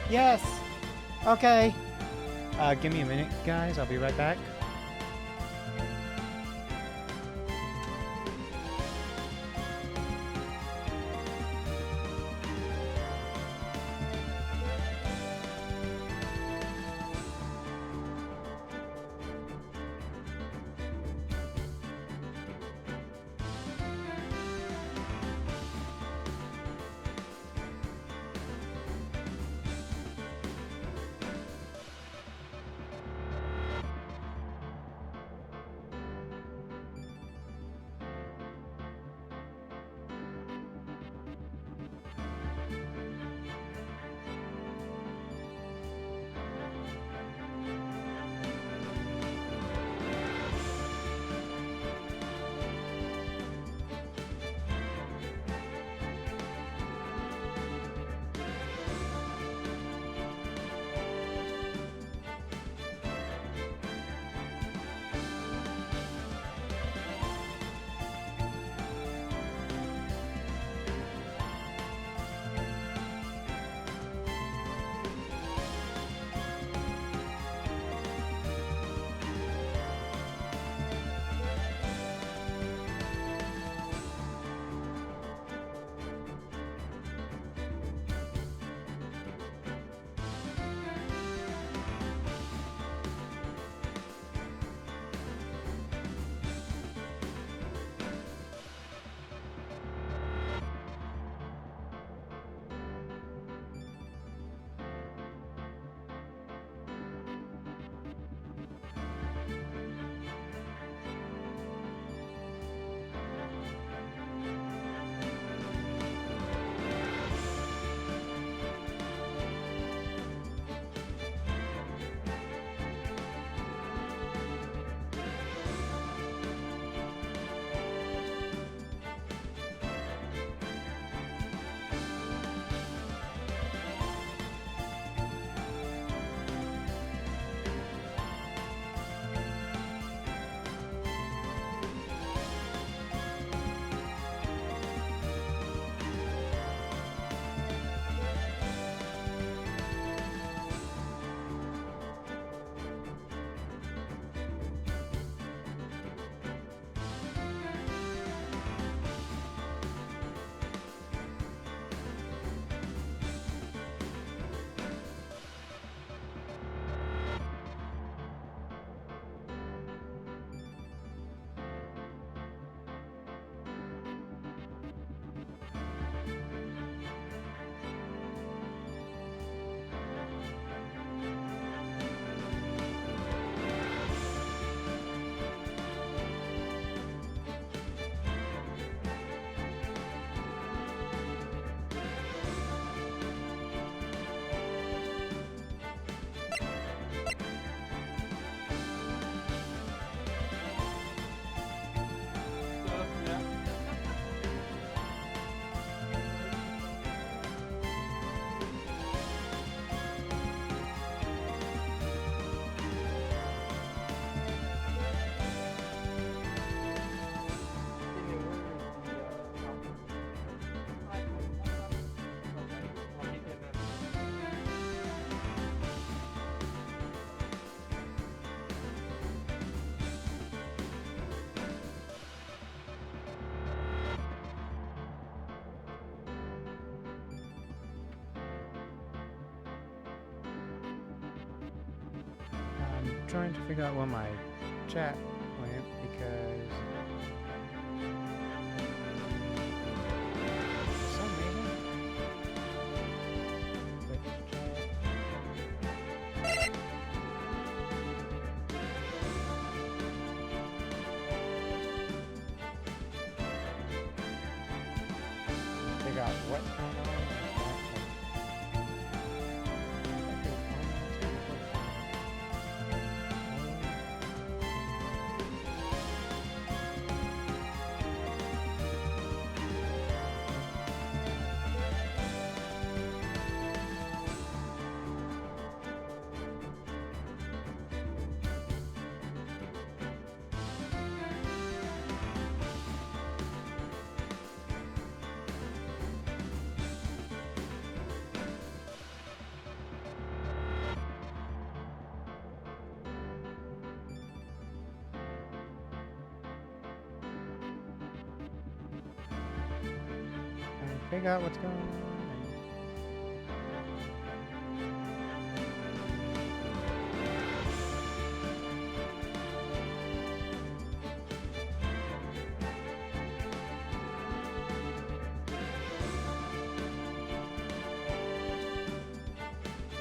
Yes! Okay. Give me a minute, guys. I'll be right back. I'm trying to figure out where my chat went because for some reason Twitch chat. Figure out what's going on. figure out what's going on.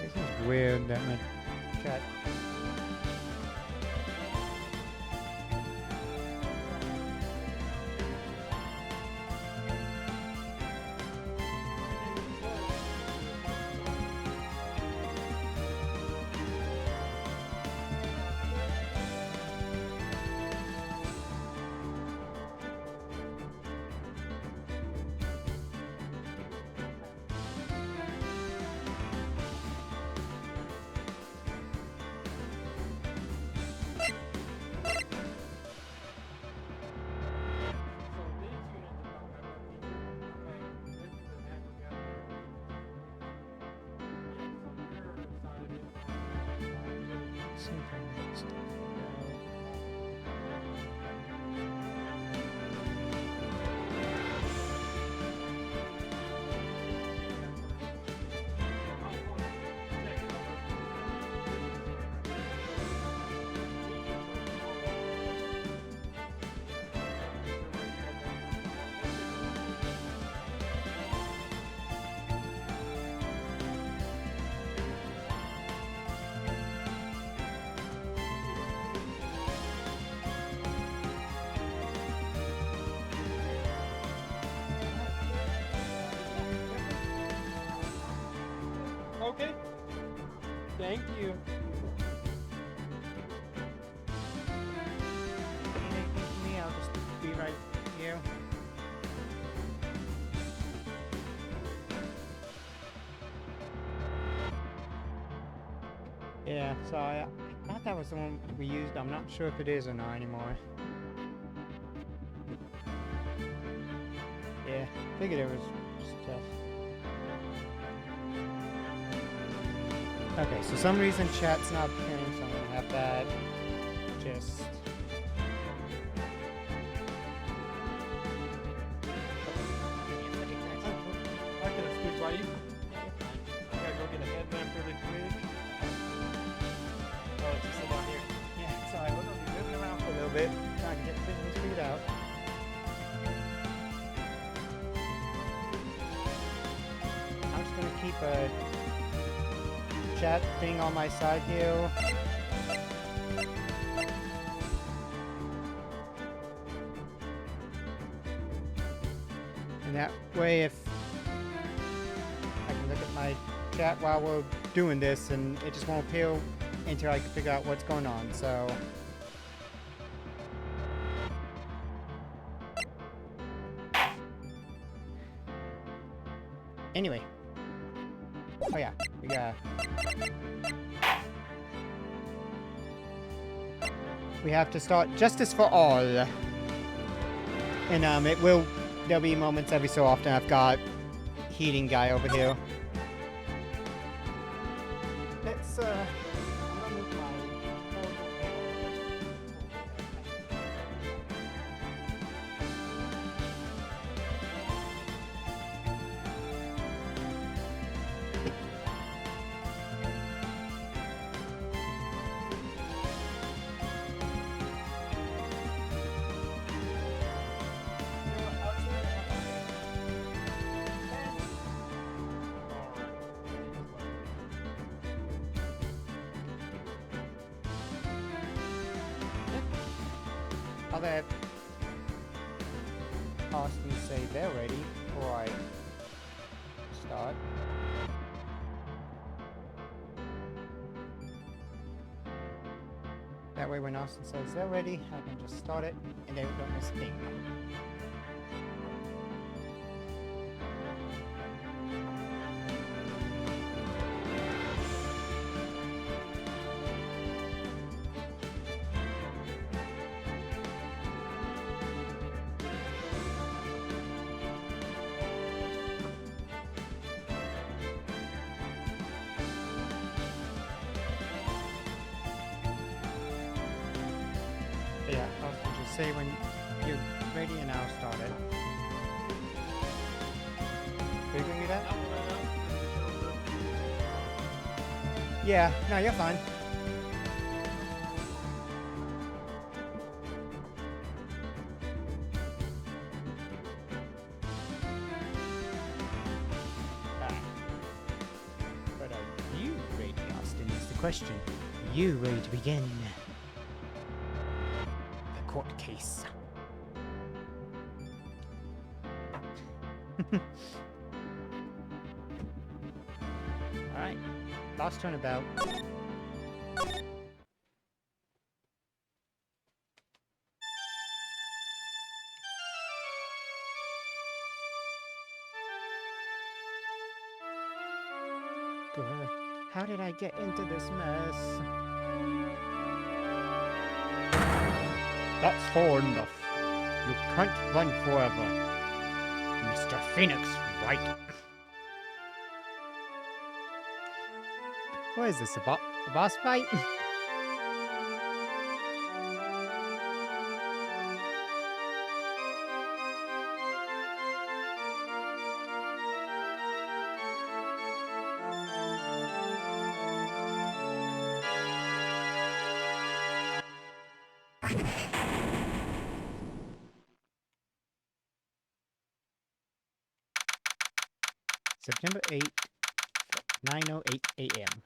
This is weird that my chat. See if I can stuff Okay. Thank you. anything for me, I'll just be right here. Yeah, so I thought that was the one we used. I'm not sure if it is or not anymore. Yeah, figured it was stuff. Okay, so some reason chat's not appearing, so I'm gonna have that just. I could have squeezed by you. I gotta go get a headlamp really quick. Oh, it's just down here. Yeah, sorry, we're gonna be moving around for a little bit, trying to get things figured out. I'm just gonna keep a chat thing on my side here. And that way, if I can look at my chat while we're doing this, and it just won't appear until I can figure out what's going on. So anyway, oh yeah, we have to start justice for all, and there'll be moments every so often. I've got heating guy over here. Let's I'm gonna move my I'll let Austin say they're ready before I start. That way when Austin says they're ready, I can just start it and they don't miss a thing. But yeah, Austin, just say when you're ready and I'll start it. figuring it out. No, no, no. Yeah, no, you're fine. But are you ready, Austin, is the question. Are you ready to begin the court case? Alright, last turnabout. How did I get into this mess? That's far enough. You can't run forever, Mr. Phoenix, right? What is this, a boss fight? September 8th, 9:08 a.m.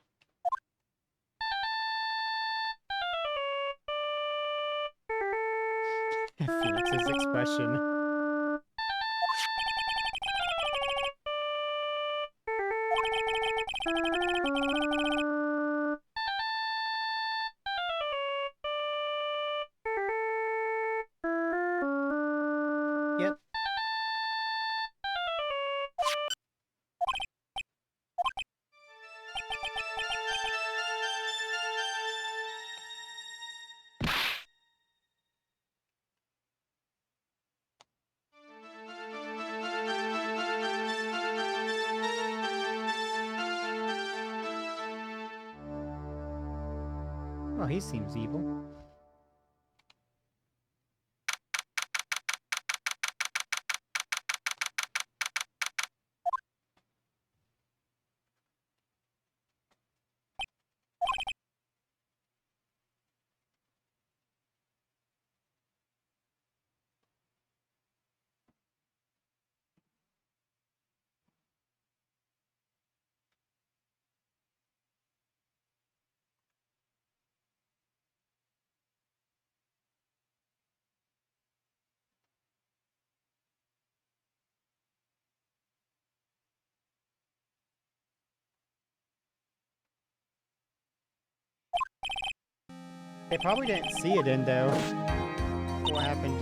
Phoenix's expression. Yep. Well, he seems evil. They probably didn't see it in though. What happened?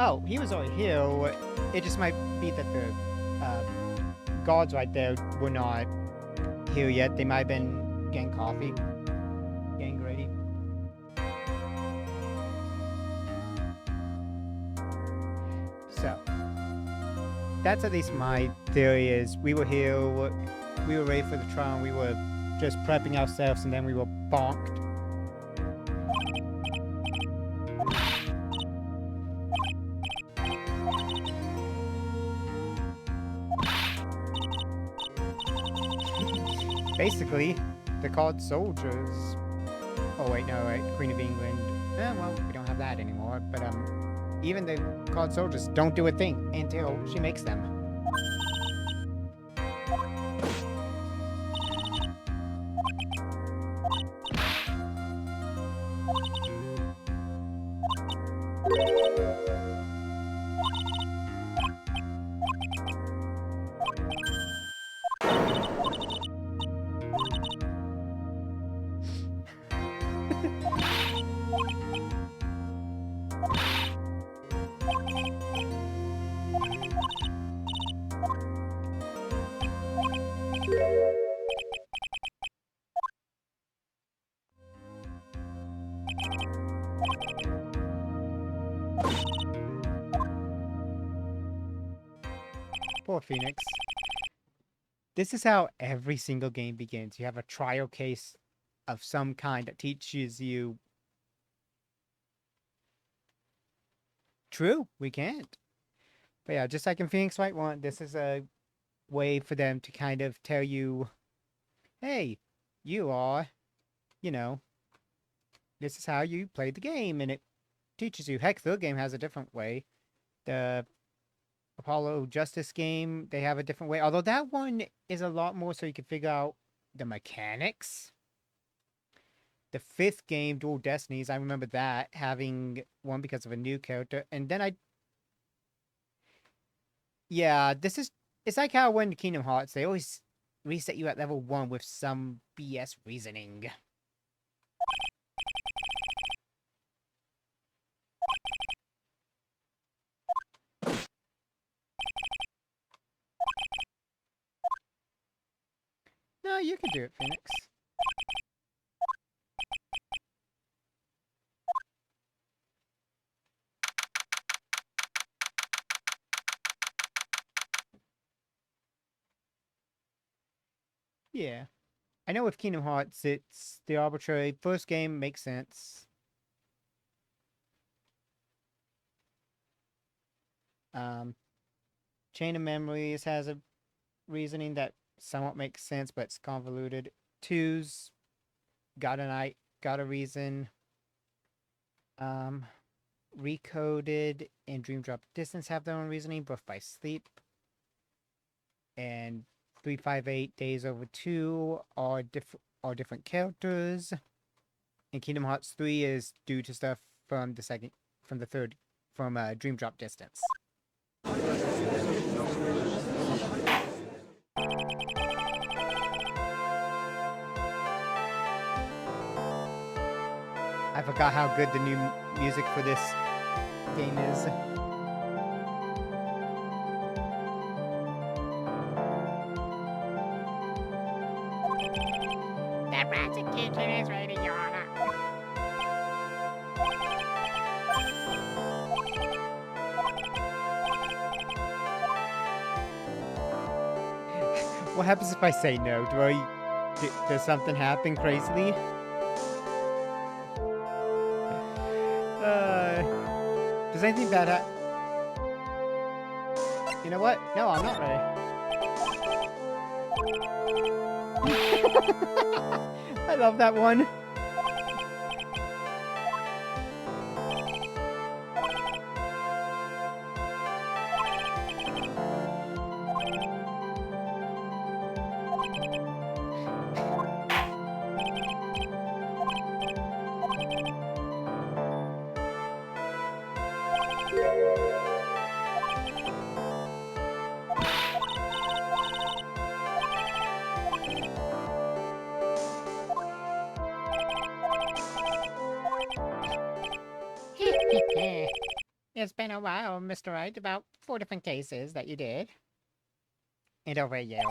Oh, he was over here. It just might be that the guards right there were not here yet. They might have been getting coffee, getting ready. So, that's at least my theory is we were here, we were ready for the trial, we were just prepping ourselves, and then we were bonked. Basically, the called soldiers. Oh wait, no, wait, Queen of England. Well, we don't have that anymore. But even the called soldiers don't do a thing until she makes them. Poor Phoenix. This is how every single game begins. You have a trial case of some kind that teaches you. True, we can't. But yeah, just like in Phoenix Wright 1, this is a way for them to kind of tell you, hey, you are, you know, this is how you play the game, and it teaches you. Heck, the game has a different way. The Apollo Justice game, they have a different way. Although that one is a lot more so you can figure out the mechanics. The fifth game, Dual Destinies, I remember that having one because of a new character. And then yeah, it's like how when Kingdom Hearts, they always reset you at level 1 with some BS reasoning. No, you can do it, Phoenix. Yeah. I know with Kingdom Hearts, it's the arbitrary. First game makes sense. Chain of Memories has a reasoning that somewhat makes sense, but it's convoluted. Two's got a reason. Recoded and Dream Drop Distance have their own reasoning, both by sleep. And 358 Days Over 2 are different characters. And Kingdom Hearts 3 is due to stuff from the third, Dream Drop Distance. I forgot how good the new music for this game is. The prosecution is waiting, Your Honor. What happens if I say no? Does something happen crazily? Does anything bad happen? You know what? No, I'm not ready. I love that one. It's been a while, Mr. Wright. About 4 different cases that you did. And over a year.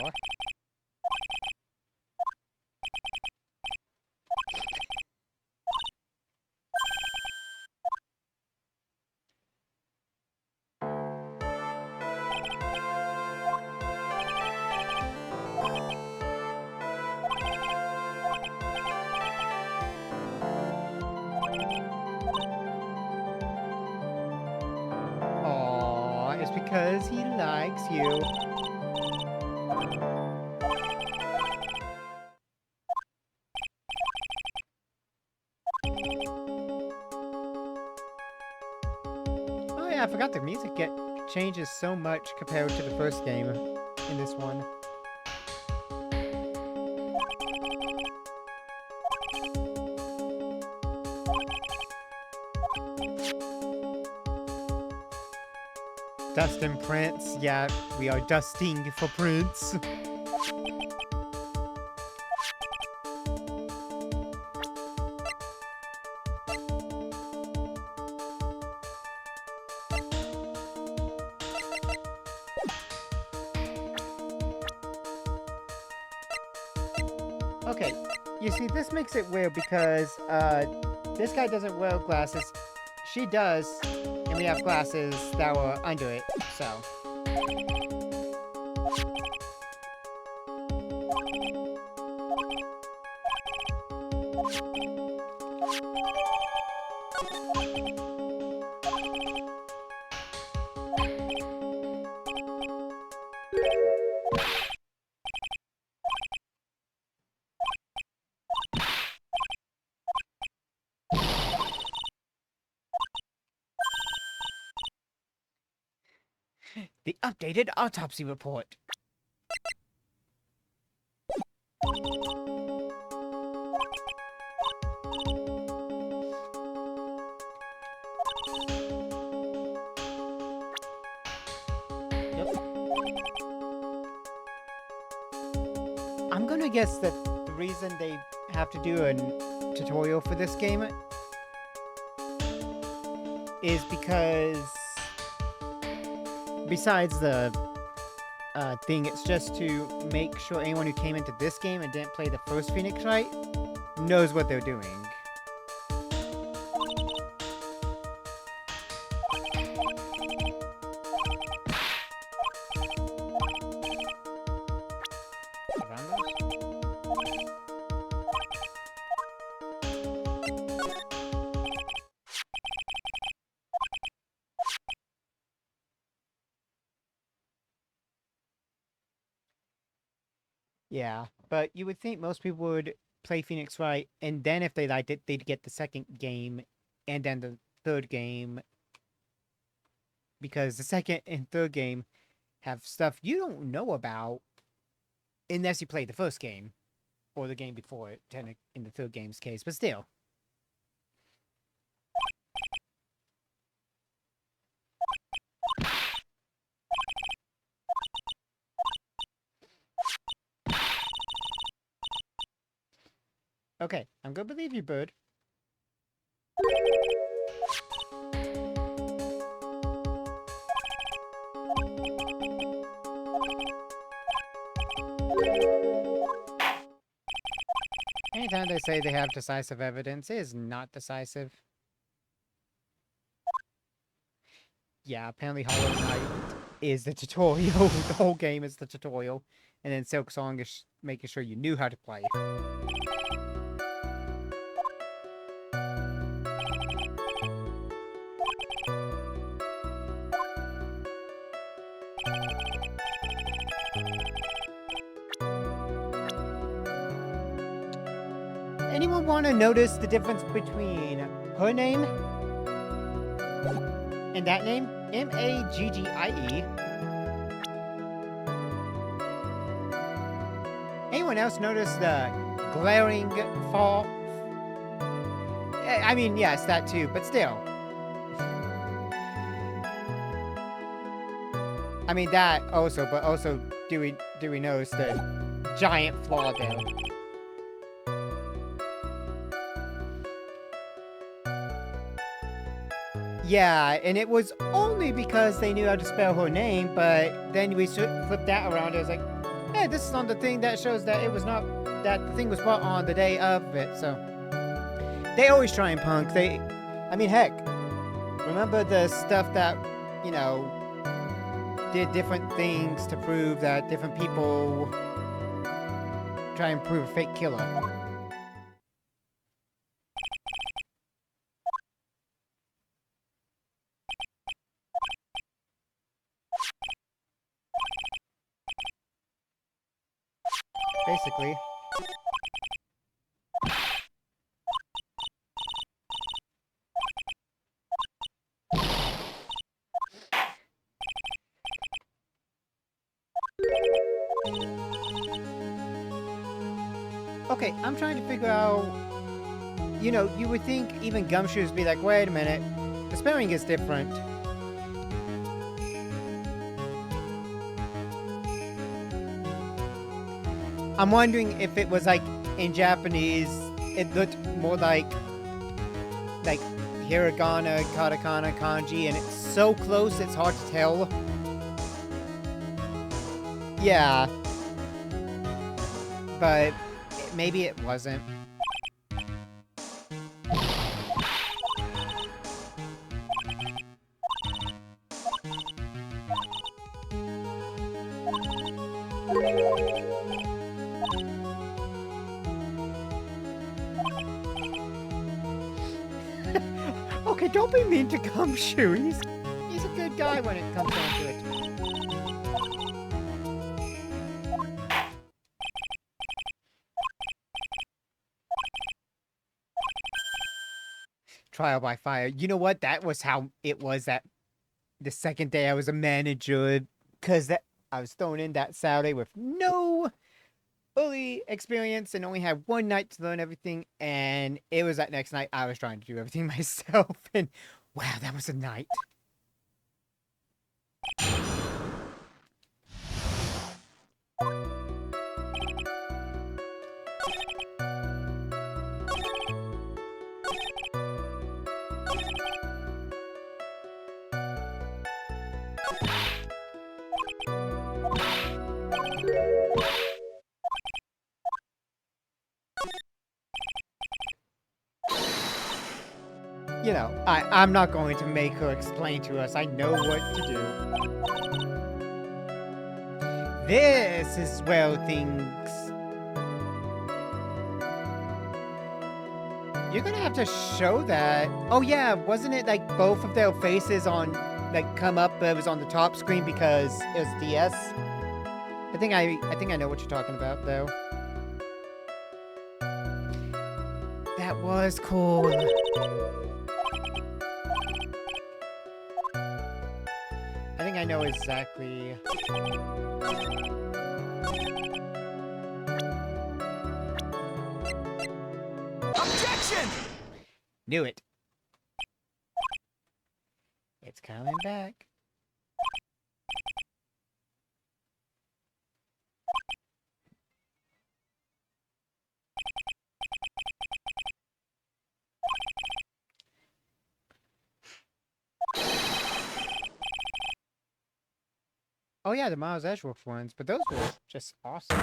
Aww, it's because he likes you. Oh yeah, I forgot the music changes so much compared to the first game in this one. Dustin Prince, yeah, we are dusting for Prince. Okay, you see, this makes it weird because, this guy doesn't wear glasses. She does, and we have glasses that were under it, so. The updated autopsy report. Yep. I'm gonna guess that the reason they have to do a tutorial for this game is because besides the thing, it's just to make sure anyone who came into this game and didn't play the first Phoenix Wright knows what they're doing. Around those? Yeah, but you would think most people would play Phoenix Wright, and then if they liked it, they'd get the second game, and then the third game, because the second and third game have stuff you don't know about unless you play the first game, or the game before it, in the third game's case, but still. Okay, I'm gonna believe you, Bird. Anytime they say they have decisive evidence, it is not decisive. Yeah, apparently Hollow Knight is the tutorial. The whole game is the tutorial. And then Silk Song is making sure you knew how to play. Anyone want to notice the difference between her name and that name? M-A-G-G-I-E. Anyone else notice the glaring fall? I mean, yes, that too, but still. I mean, that also, but also, do we notice the giant flaw there? Yeah, and it was only because they knew how to spell her name, but then we flipped that around. It was like, hey, this is on the thing that shows that it was not, that the thing was bought on the day of it, so. They always try and punk. I mean, heck, remember the stuff that, you know, did different things to prove that different people try and prove a fake killer. Basically. Okay, I'm trying to figure out, you know, you would think even Gumshoes would be like, wait a minute, the spelling is different. I'm wondering if it was like in Japanese, it looked more like hiragana, katakana, kanji, and it's so close it's hard to tell. Yeah. But maybe it wasn't. Okay, don't be mean to Gumshoe. He's a good guy when it comes down to it. Trial by fire. You know what? That was how it was that the second day I was a manager, because that I was thrown in that Saturday with no early experience and only had one night to learn everything, and it was that next night I was trying to do everything myself, and wow, that was a night. You know, I'm not going to make her explain to us. I know what to do. This is where things... You're gonna have to show that. Oh yeah, wasn't it like both of their faces on, like, come up, but it was on the top screen because it was DS? I think I know what you're talking about, though. That was cool. I think I know exactly. Objection! Knew it. It's coming back. Oh yeah, the Miles Edgeworth ones, but those were just awesome.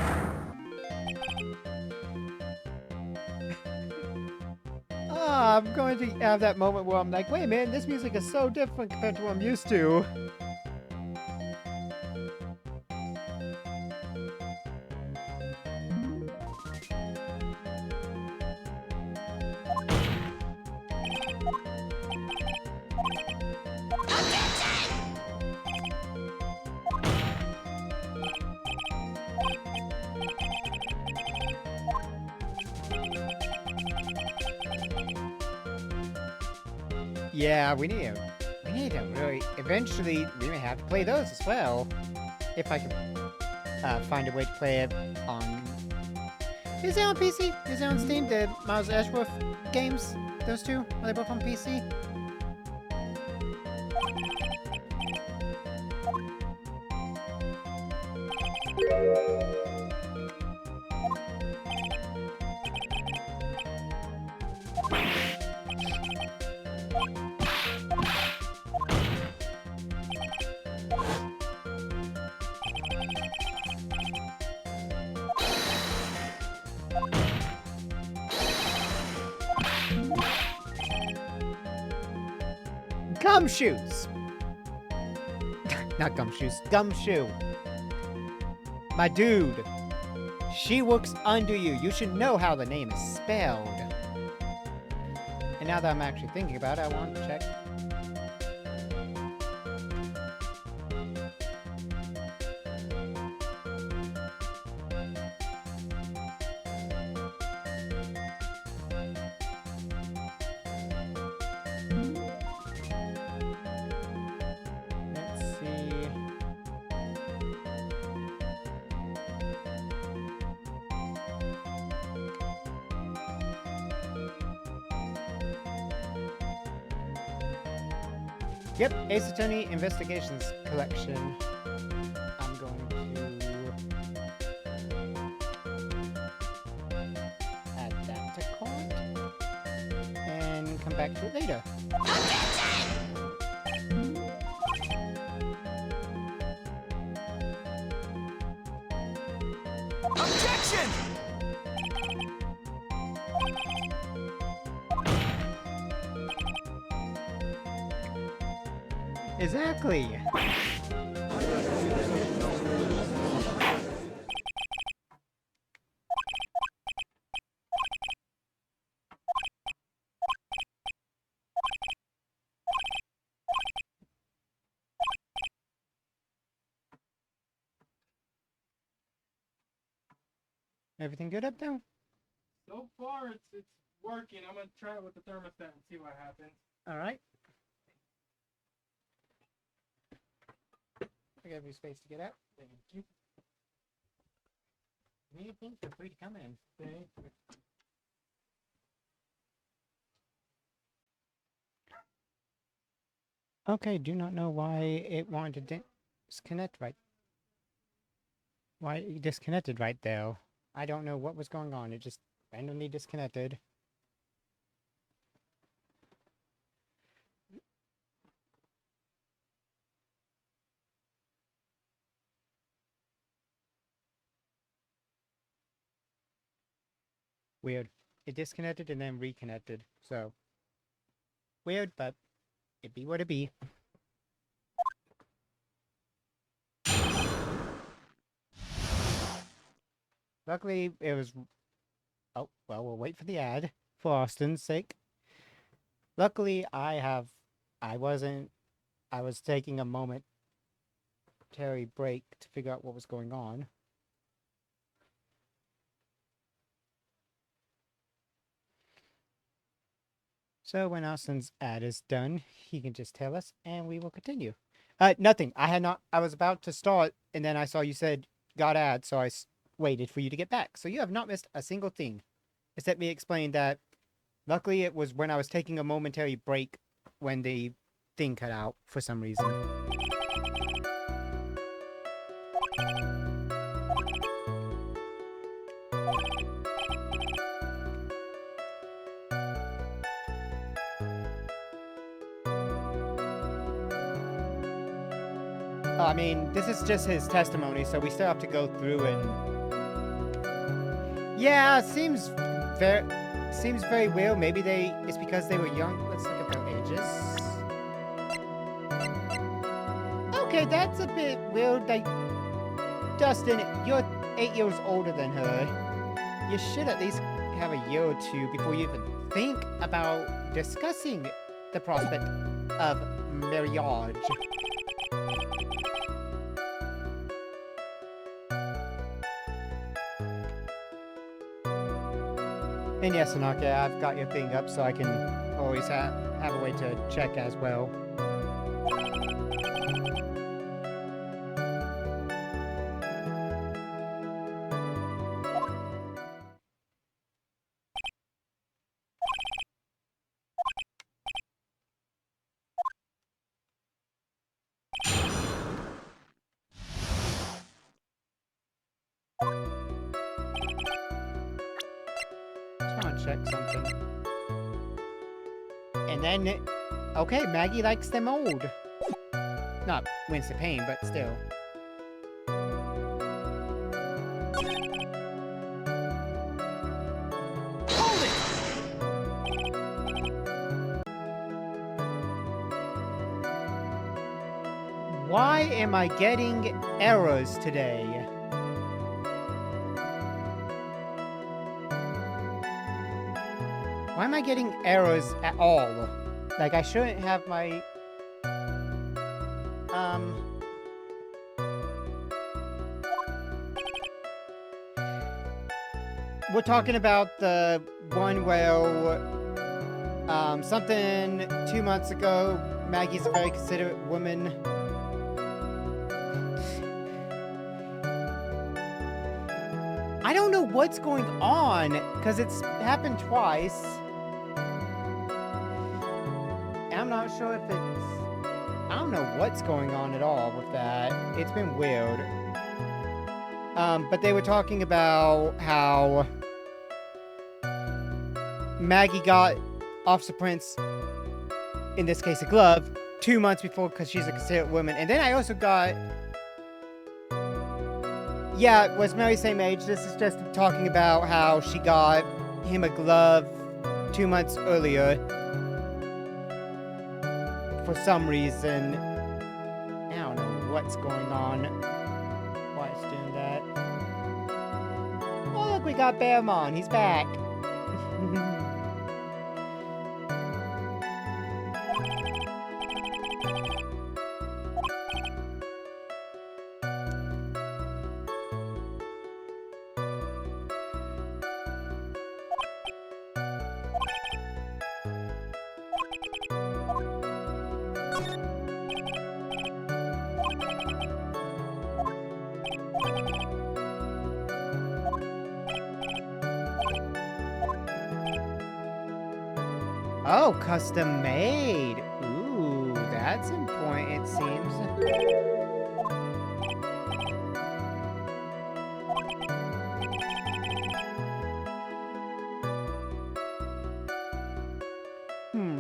Ah, I'm going to have that moment where I'm like, wait man, this music is so different compared to what I'm used to. Yeah, we need to really, eventually, we may have to play those as well. If I can find a way to play it on... Is it on PC? Is it on Steam? The Miles Edgeworth games? Those two? Are they both on PC? Gumshoes! Not gumshoes, gumshoe. My dude. She works under you. You should know how the name is spelled. And now that I'm actually thinking about it, I want to check. Let's see. Yep, Ace Attorney Investigations Collection. I'm going to add that to cart and come back to it later. Objection! Exactly. Everything good up there? So far, it's working. I'm gonna try it with the thermostat and see what happens. All right. I give you space to get out. Thank you. Anything, feel free to come in. Thank you. Okay, do not know why it wanted to disconnect right. Why it disconnected right there. I don't know what was going on. It just randomly disconnected. Weird. It disconnected and then reconnected. So weird, but it be what it be. Luckily, it was... Oh, well, we'll wait for the ad, for Austin's sake. Luckily, I was taking a momentary break to figure out what was going on. So when Austin's ad is done, he can just tell us, and we will continue. Nothing. I was about to start, and then I saw you said, got ad, so I waited for you to get back. So you have not missed a single thing. Except me explain that, luckily it was when I was taking a momentary break when the thing cut out for some reason. I mean, this is just his testimony, so we still have to go through and... Yeah, seems very weird. Maybe it's because they were young. Let's look at their ages. Okay, that's a bit weird. Like, Dustin, you're 8 years older than her. You should at least have a year or two before you even think about discussing the prospect of marriage. And yes, Anaka, I've got your thing up so I can always have a way to check as well. Just want to check something. And then, okay, Maggie likes them old. Not Winston Payne, but still. Hold it! Why am I getting errors today? Why am I getting errors at all? Like, I shouldn't have my... We're talking about the one where, something 2 months ago, Maggie's a very considerate woman. I don't know what's going on, because it's happened twice. I'm not sure if it's... I don't know what's going on at all with that. It's been weird. But they were talking about how Maggie got Officer Prince, in this case a glove, 2 months before because she's a considerate woman. And then I also got... Yeah, was Mary same age? This is just talking about how she got him a glove 2 months earlier. For some reason. what's going on. Why it's doing that. Oh, look, we got Bearmon. He's back. Oh, custom made. Ooh, that's important, it seems.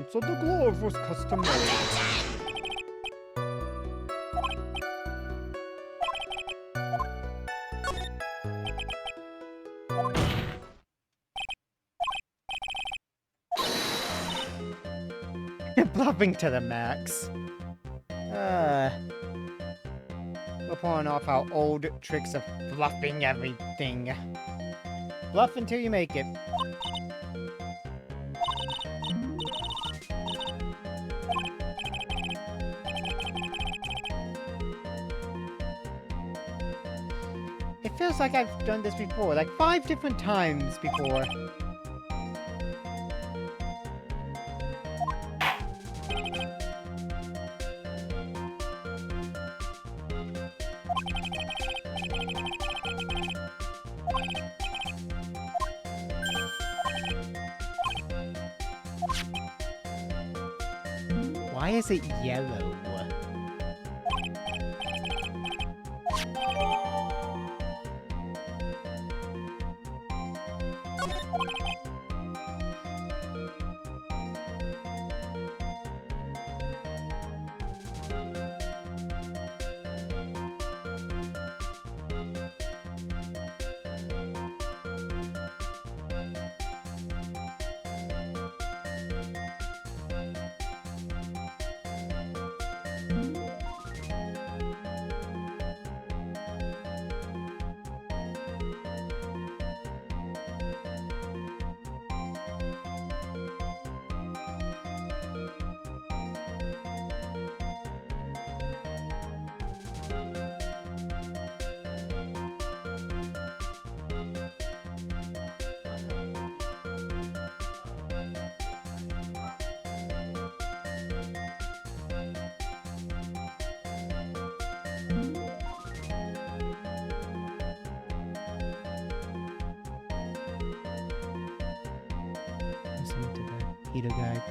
So the glove was custom made. Bluffing to the max. We're pulling off our old tricks of bluffing everything. Bluff until you make it. It feels like I've done this before, like 5 different times before. Why is it yellow? Listening to the heater guide.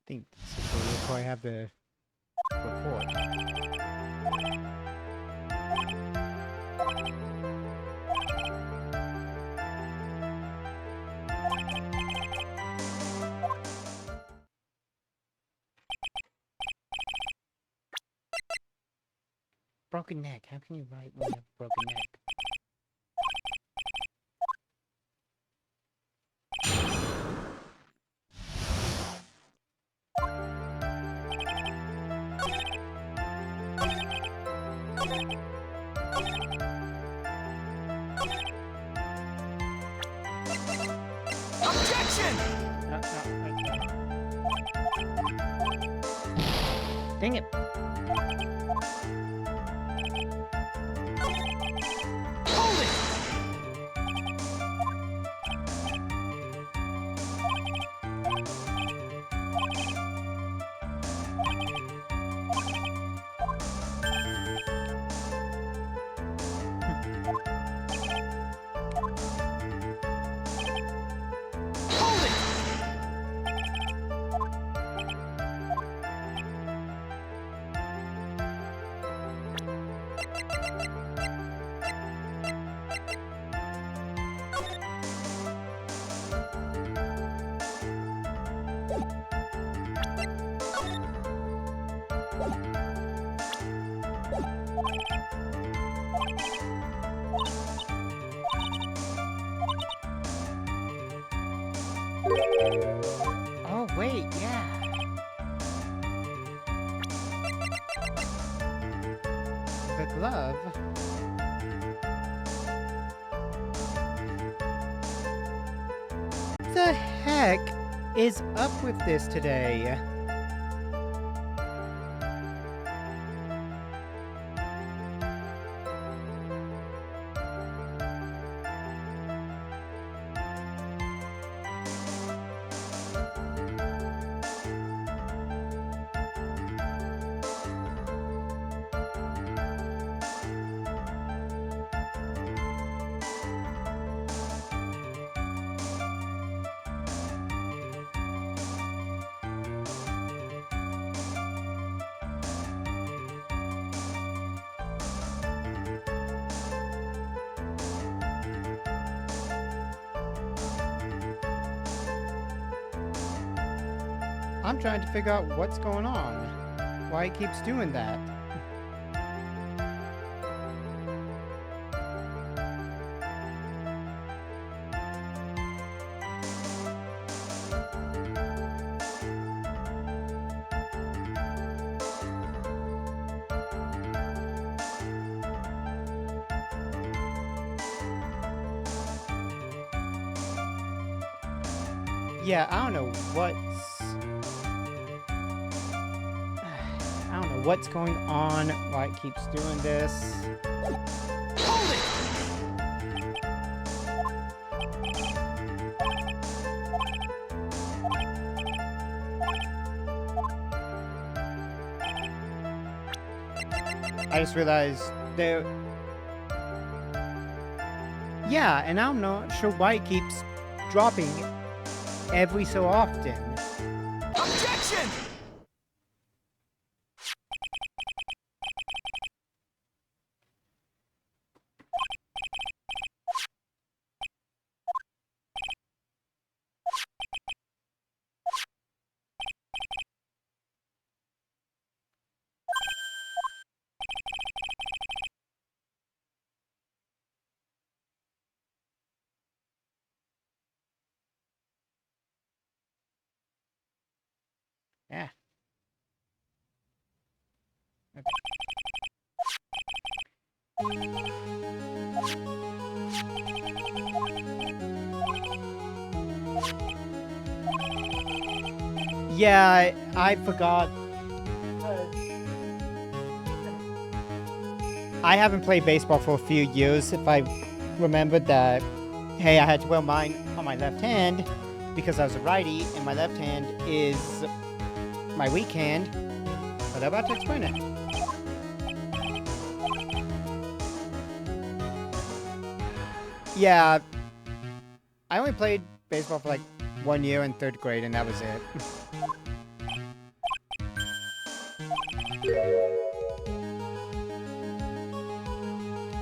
I think this is before I have the report. Broken neck. How can you write when you have a broken neck? Objection! No, right. Dang it. Hold it! Oh, wait, yeah. The glove. The heck is up with this today? I'm trying to figure out what's going on. Why it keeps doing that. Yeah, I don't know what's going on, why it keeps doing this. Hold it! I just realized there... Yeah, and I'm not sure why it keeps dropping every so often. Objection! Yeah. Okay. Yeah, I forgot. I haven't played baseball for a few years. If I remembered that, hey, I had to wear mine on my left hand because I was a righty, and my left hand is my weak hand. But I'm about to explain it. Yeah, I only played baseball for like 1 year in 3rd grade, and that was it.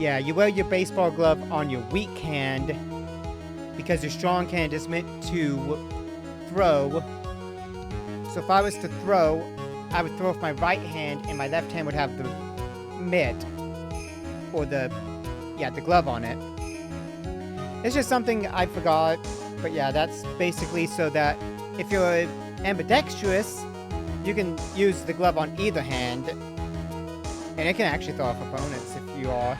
Yeah, you wear your baseball glove on your weak hand because your strong hand is meant to throw. So if I was to throw, I would throw with my right hand, and my left hand would have the mitt, or the glove on it. It's just something I forgot, but yeah, that's basically so that if you're ambidextrous, you can use the glove on either hand, and it can actually throw off opponents if you are.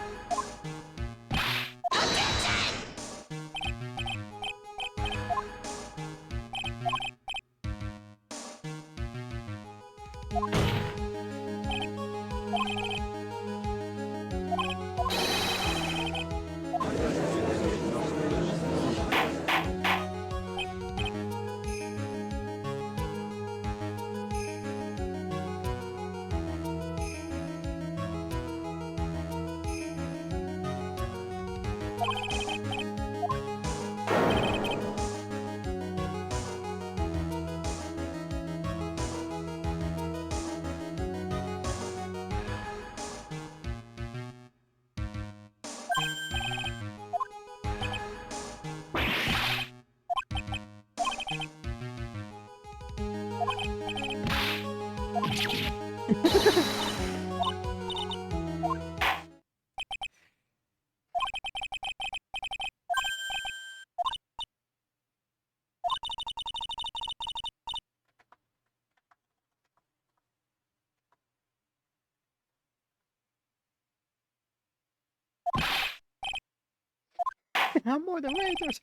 I'm more than Raiders.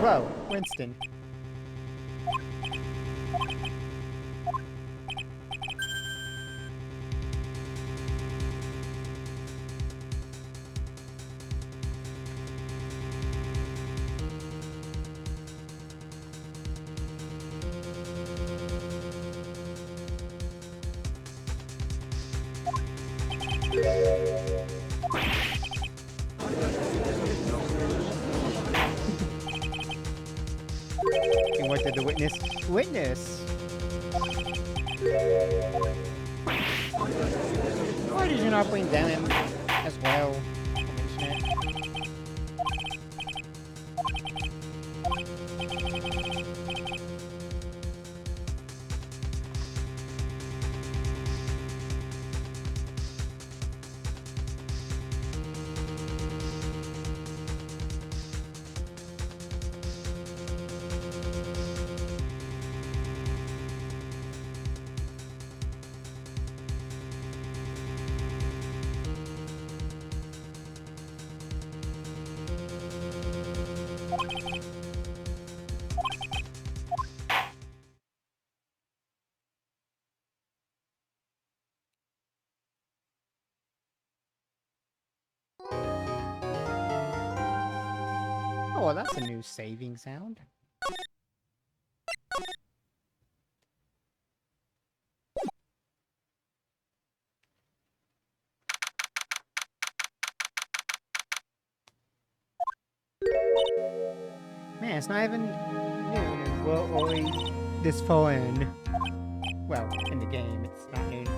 Whoa, Winston. And what did the witness witness? Why did you not bring them as well? I'll mention it. Oh, well, that's a new saving sound. Man, it's not even noon and we're already this far in. Well, in the game, it's not noon.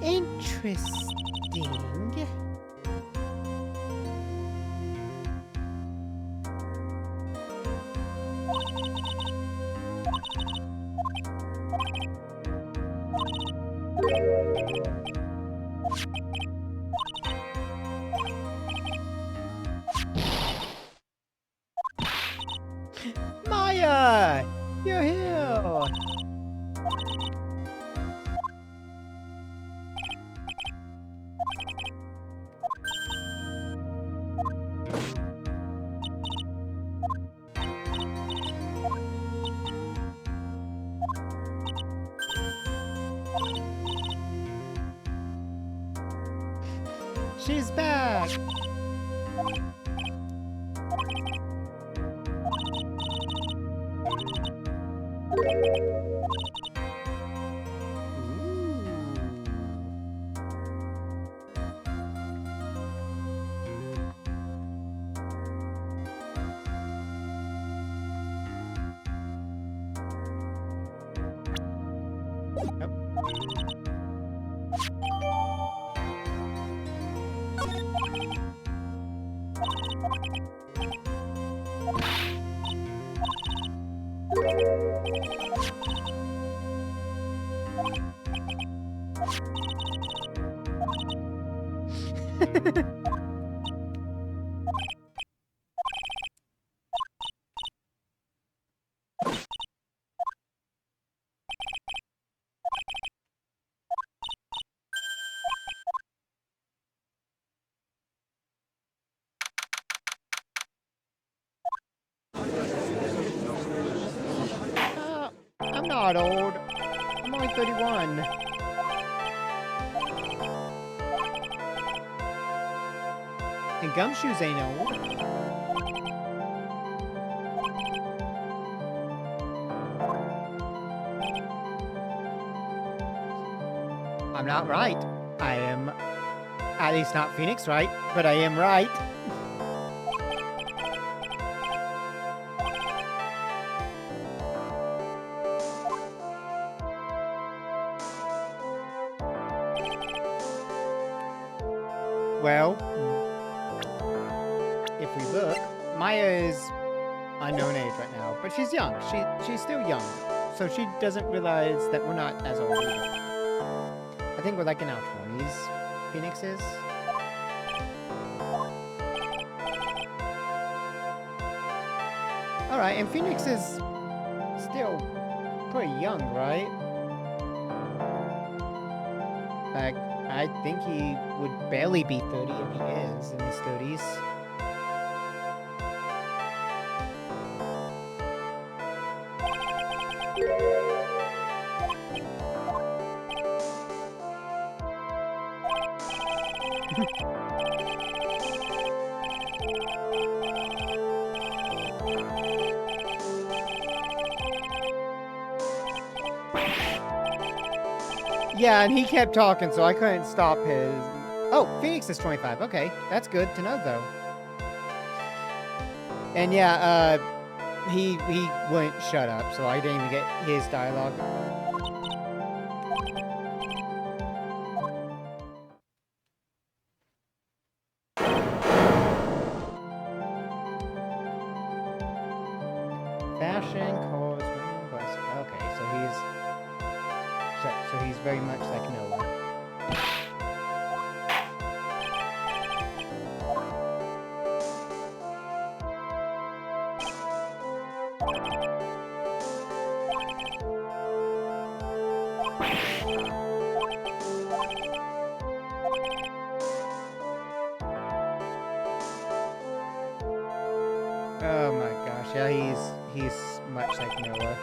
Interesting. Maya! You're here! She's back! I'm not old. I'm only 31. And gumshoes ain't old. I'm not right. I am, at least not Phoenix right, but I am right. Well, if we look, Maya is unknown age right now, but she's young. She's still young, so she doesn't realize that we're not as old either. I think we're like in our 20s, Phoenix is. Alright, and Phoenix is still pretty young, right? Like, I think he would barely be 30 if he is in his 30s. Yeah, and he kept talking, so I couldn't stop his... Oh, Phoenix is 25. Okay, that's good to know, though. And yeah, he wouldn't shut up, so I didn't even get his dialogue. Fashion, clothes, wearing glasses. Okay, so he's very much like Noah. Oh my gosh, yeah, he's much like Noah.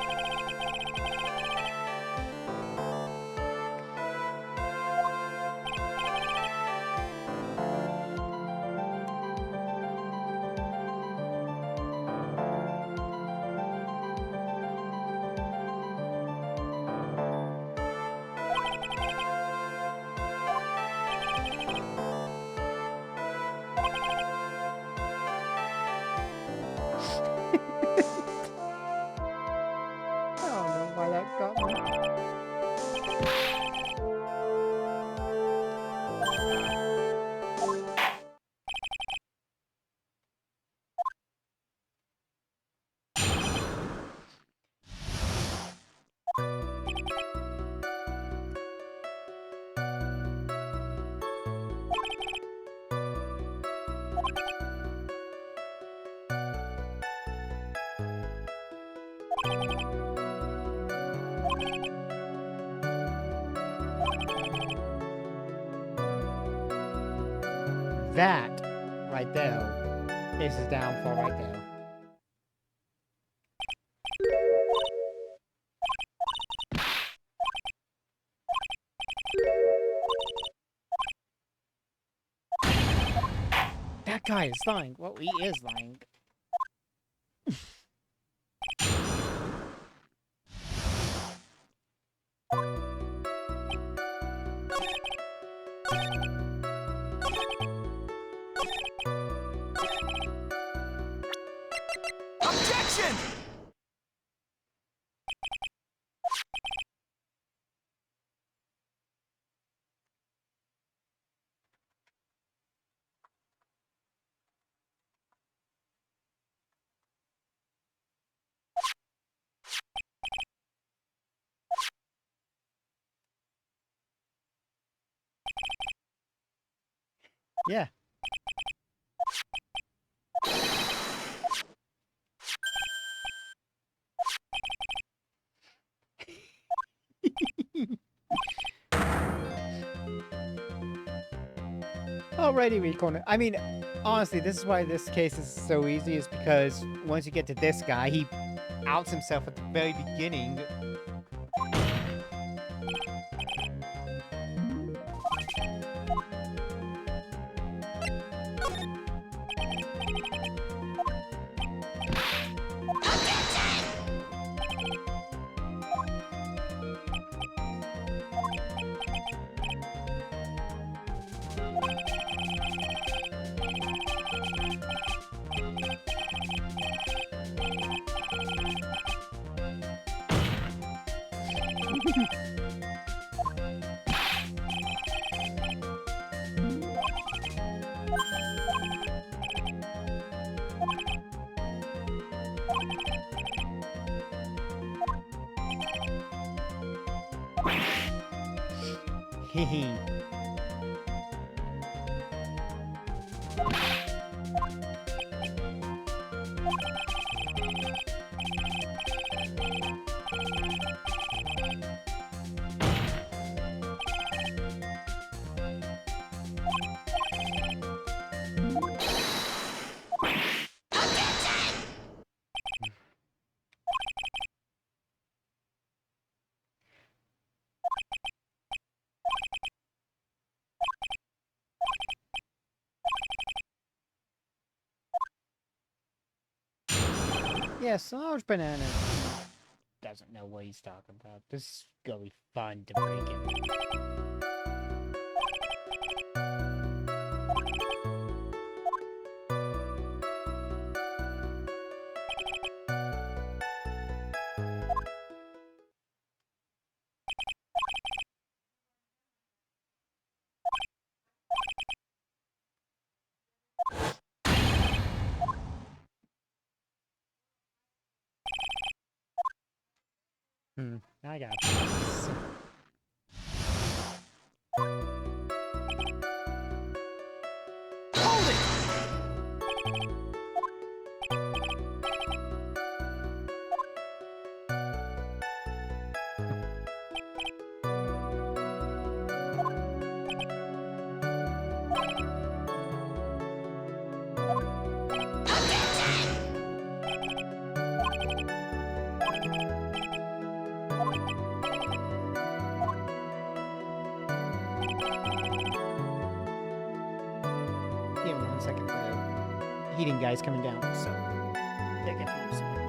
I don't know why that got me. That right there is his downfall right there. That guy is lying. Well, he is lying. Objection! Yeah. Alrighty, Recon. I mean, honestly, this is why this case is so easy, is because once you get to this guy, he outs himself at the very beginning. Hehe. Yes, large banana doesn't know what he's talking about. This is gonna be fun to break him. I got this. Hold it! Give me 1 second. The heating guy's coming down, so they get from somewhere.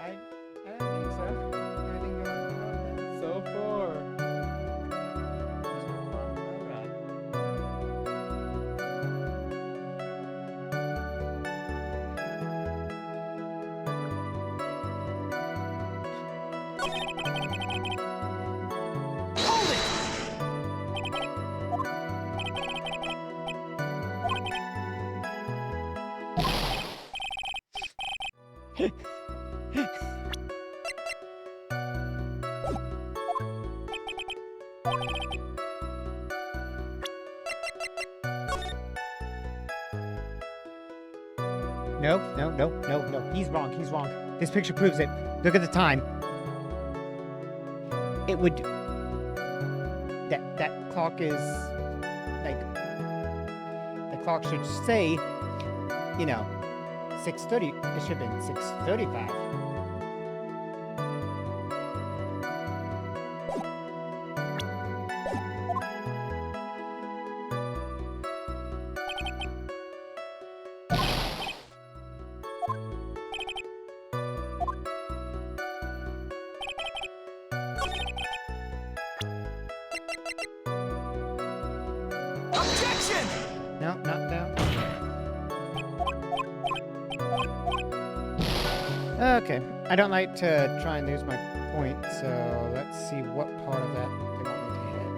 I don't think so. I think we're So far. alright. Hold it! No, no, no, no, no. He's wrong. He's wrong. This picture proves it. Look at the time. It would. That clock is like. The clock should say, you know, 6:30. It should have been 6:35. Objection! No, not down. Okay. I don't like to try and lose my point, so let's see what part of that they want me to hit.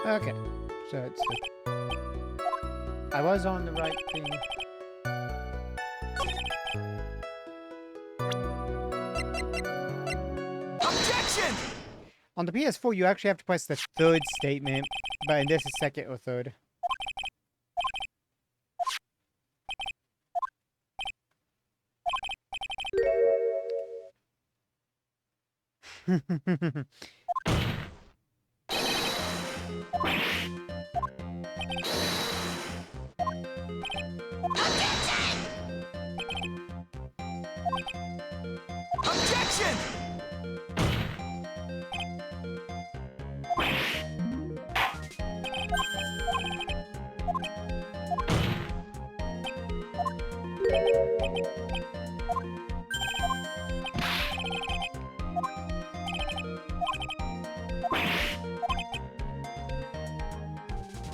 Okay. So it's I was on the right thing. Objection! On the PS4, you actually have to press the third statement, but in this is second or third. Objection!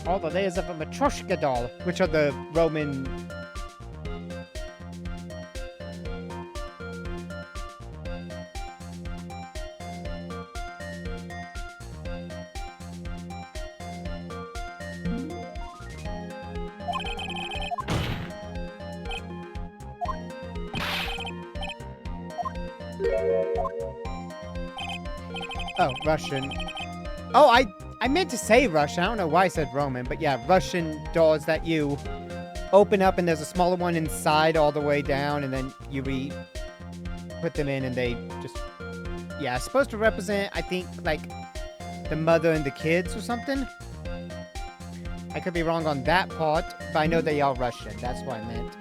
All the layers of a Matryoshka doll, which are the Roman... Oh, Russian. Oh, I meant to say Russian. I don't know why I said Roman, but yeah, Russian dolls that you open up and there's a smaller one inside all the way down, and then you put them in and they just... Yeah, it's supposed to represent, I think, like, the mother and the kids or something. I could be wrong on that part, but I know they are Russian. That's what I meant.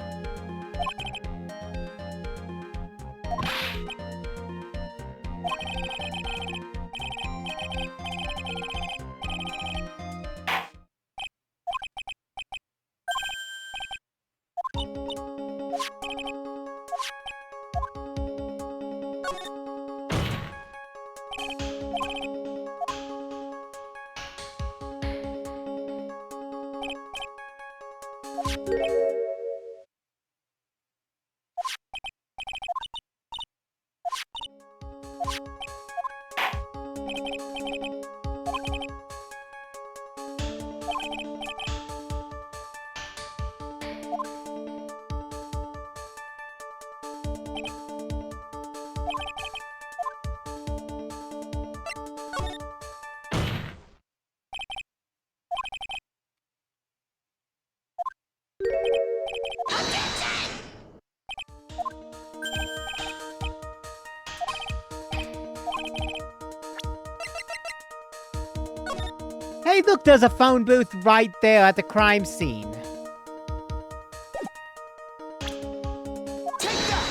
Hey, look, there's a phone booth right there at the crime scene. Take that!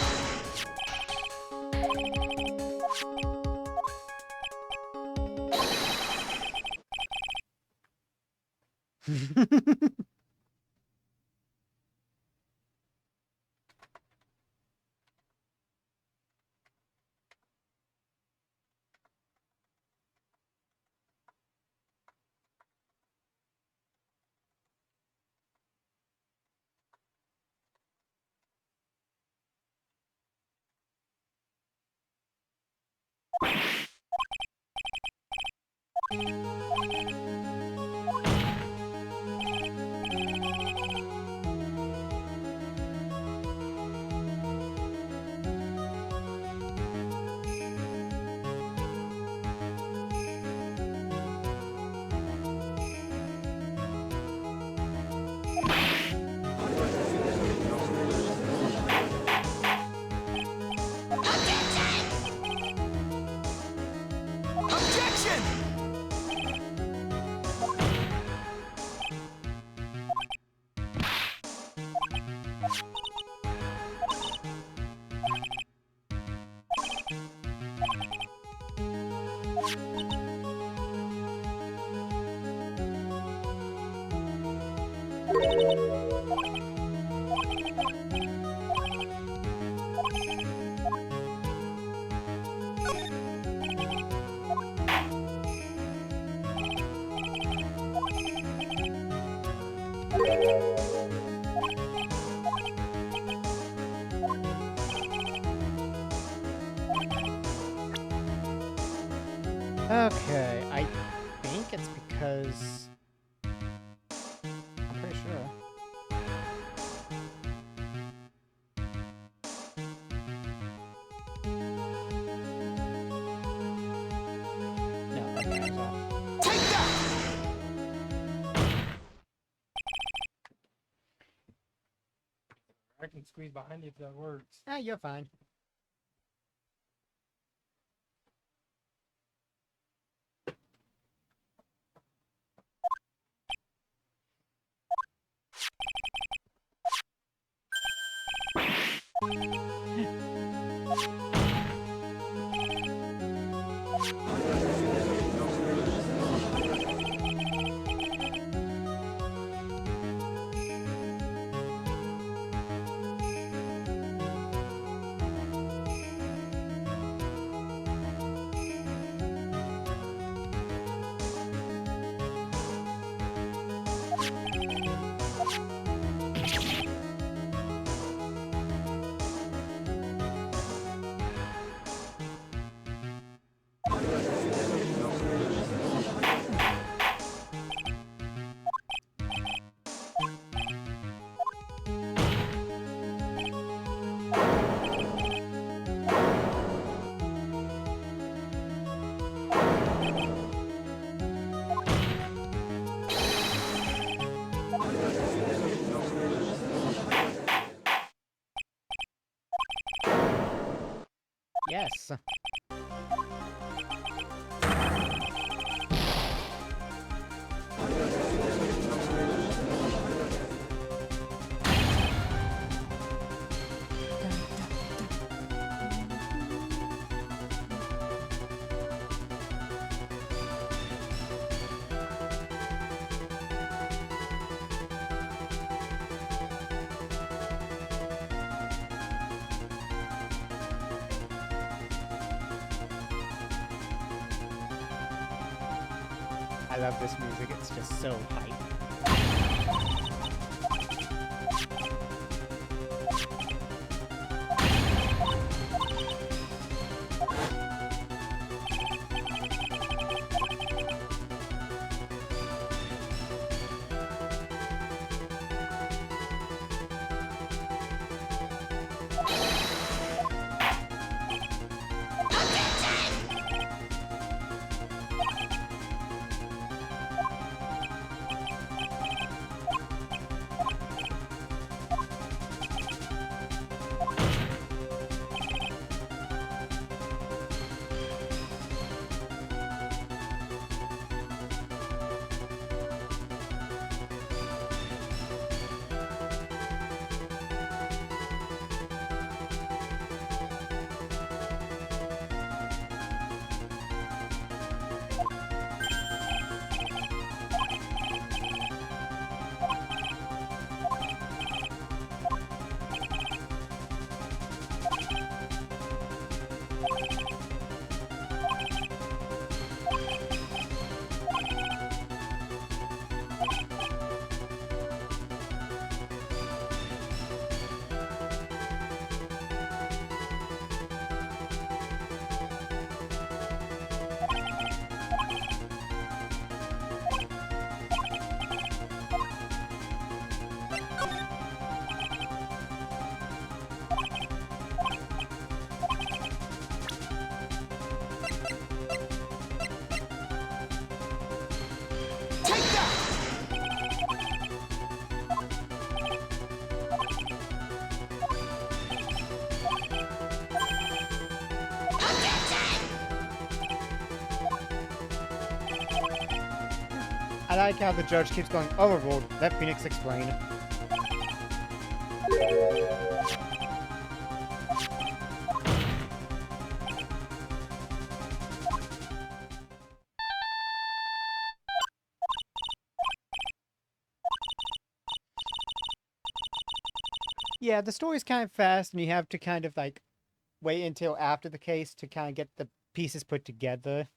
Objection! Okay, I think it's because I'm pretty sure. No, okay, I was off. Take that! I can squeeze behind you if that works. Ah, you're fine. Yes. I love this music. It's just so hype. I like how the judge keeps going, overruled. Let Phoenix explain. Yeah, the story's kind of fast, and you have to kind of, like, wait until after the case to kind of get the pieces put together.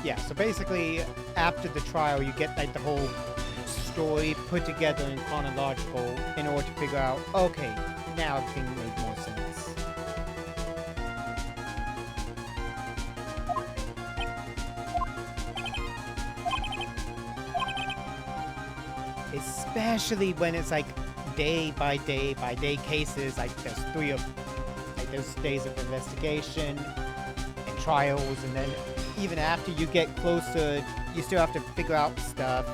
Yeah, so basically, after the trial, you get like the whole story put together in chronological in order to figure out, okay, now everything made more sense. Especially when it's like day by day by day cases, like there's days of investigation and trials, and then even after you get closer, you still have to figure out stuff,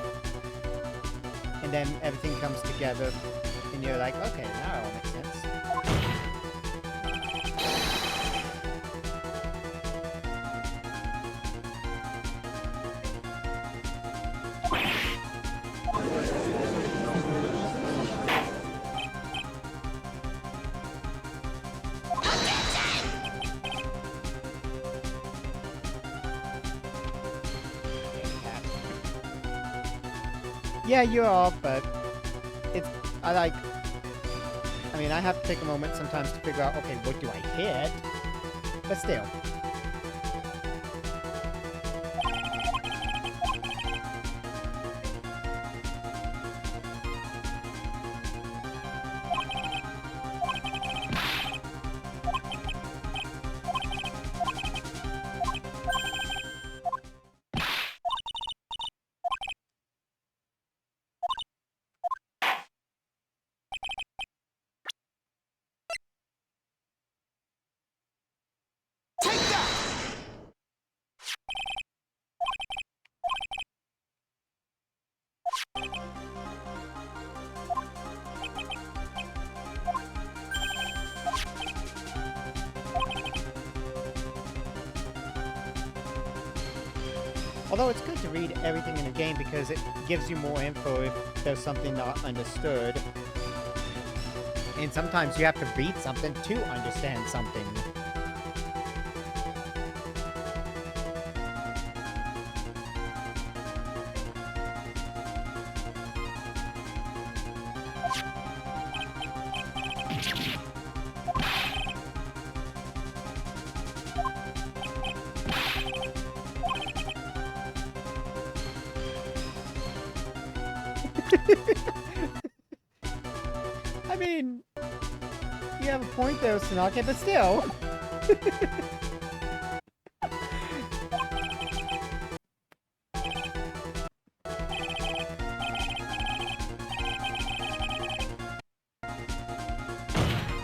and then everything comes together, and you're like, okay, now it all makes sense. Yeah, you're off, but it's, I mean, I have to take a moment sometimes to figure out, okay, what do I hit? But still. Take that! Although it's good to read everything in a game because it gives you more info if there's something not understood. And sometimes you have to read something to understand something. I mean, you have a point there, Sanake, but still.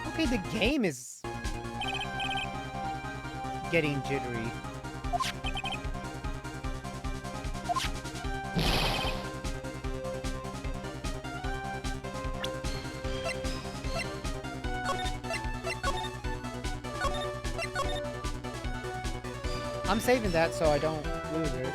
Okay, the game is getting jittery. I'm saving that so I don't lose it.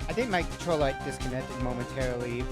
I think my control light disconnected momentarily.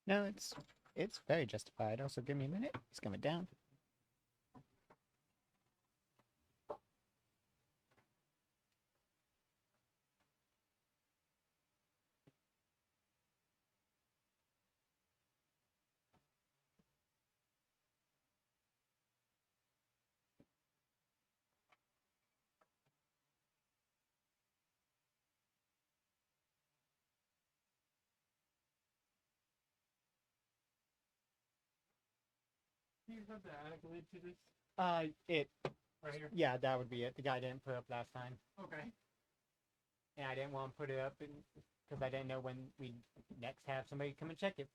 No, it's very justified. Also, give me a minute. It's coming down. Do you have the attic lead to this It. right here? Yeah, that would be it. The guy didn't put up last time, Okay. and I didn't want to put it up because I didn't know when we'd next have somebody come and check it.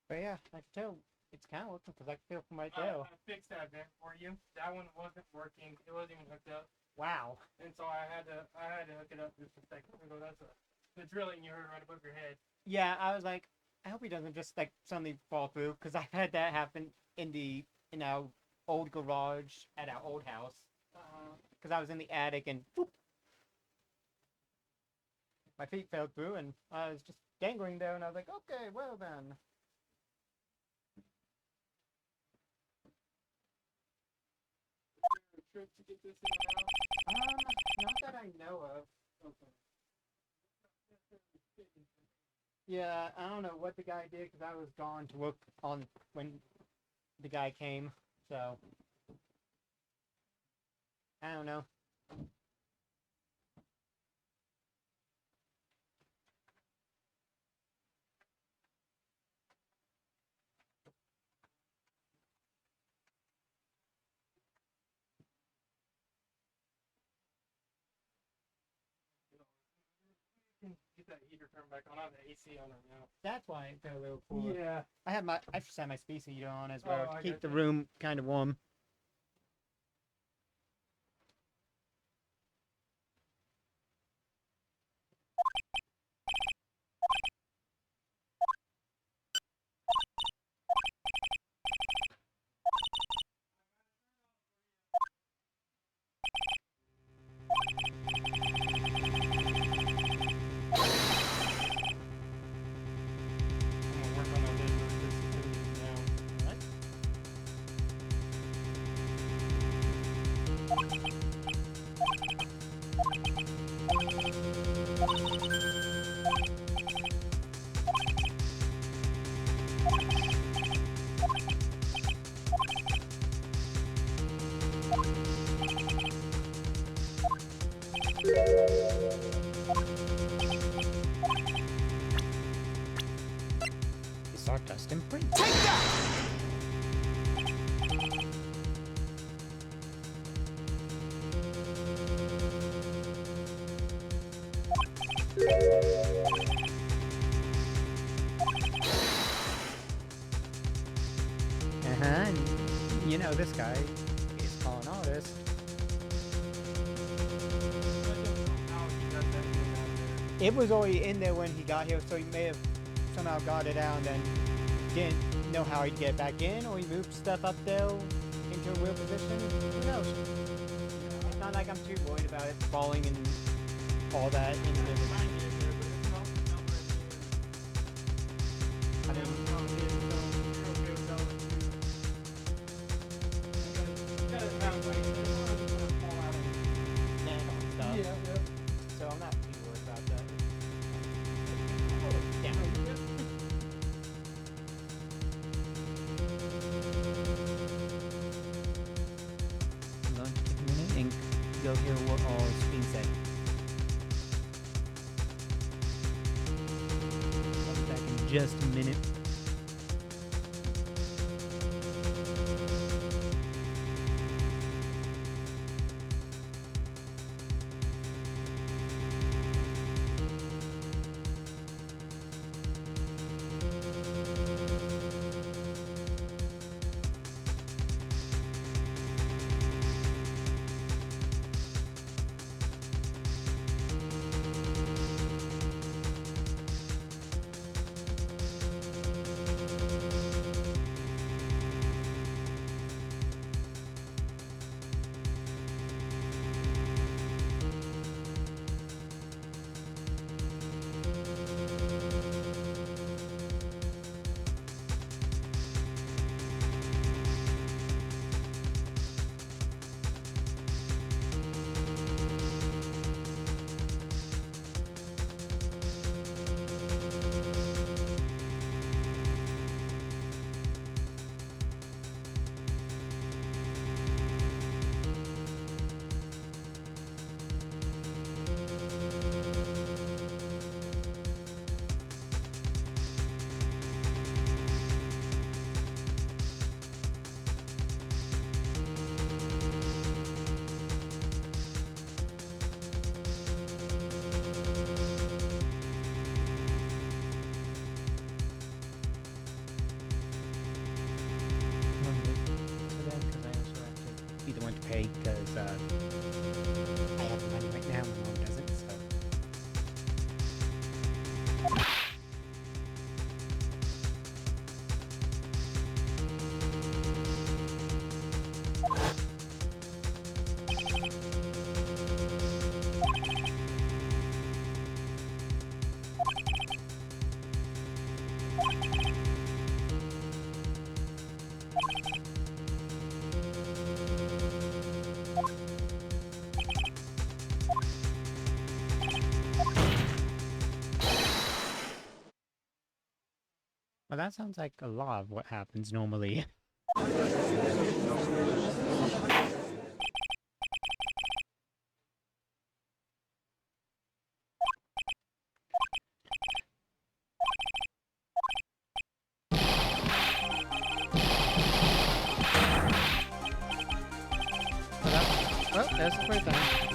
But yeah, I can tell it's kind of working because I can feel from right there. I fixed that vent for you. That one wasn't working. It wasn't even hooked up, Wow. and so I had to hook it up just a second ago. That's the drilling you heard right above your head. Yeah, I was like, I hope he doesn't just like suddenly fall through because I've had that happen in our old garage at our old house because I was in the attic and whoop, my feet fell through and I was just dangling there and I was like, okay, well then. Trick to get this in and out. Not that I know of. Okay. Yeah, I don't know what the guy did because I was gone to work on when the guy came, so I don't know. Get that heater turned back on. I have the AC on right now. That's why it felt a little cooler. Yeah. I set my space heater on as well Oh, to I keep the gotcha. room kind of warm. I'm gonna work on that later. Now. What? It's our dust imprint. Take that! And you know this guy is calling artist. How he got that thing out there. It was already in there when he got here, so he may have somehow got it out and then didn't know how he'd get it back in, or he moved stuff up there into a real position. Who knows? It's not like I'm too worried about it falling and all that. In the, Mine is there, but it's not right I there. mean, You're okay with that one too. You gotta have like it's gonna fall out of man on stuff. yeah. So I'm not too worried about that. Yeah. Hold on, take a minute and go hear what all is being said. I'll be back in just a minute. because I have the money right now, my mom doesn't, so. Well, that sounds like a lot of what happens normally. Well, there's the first time.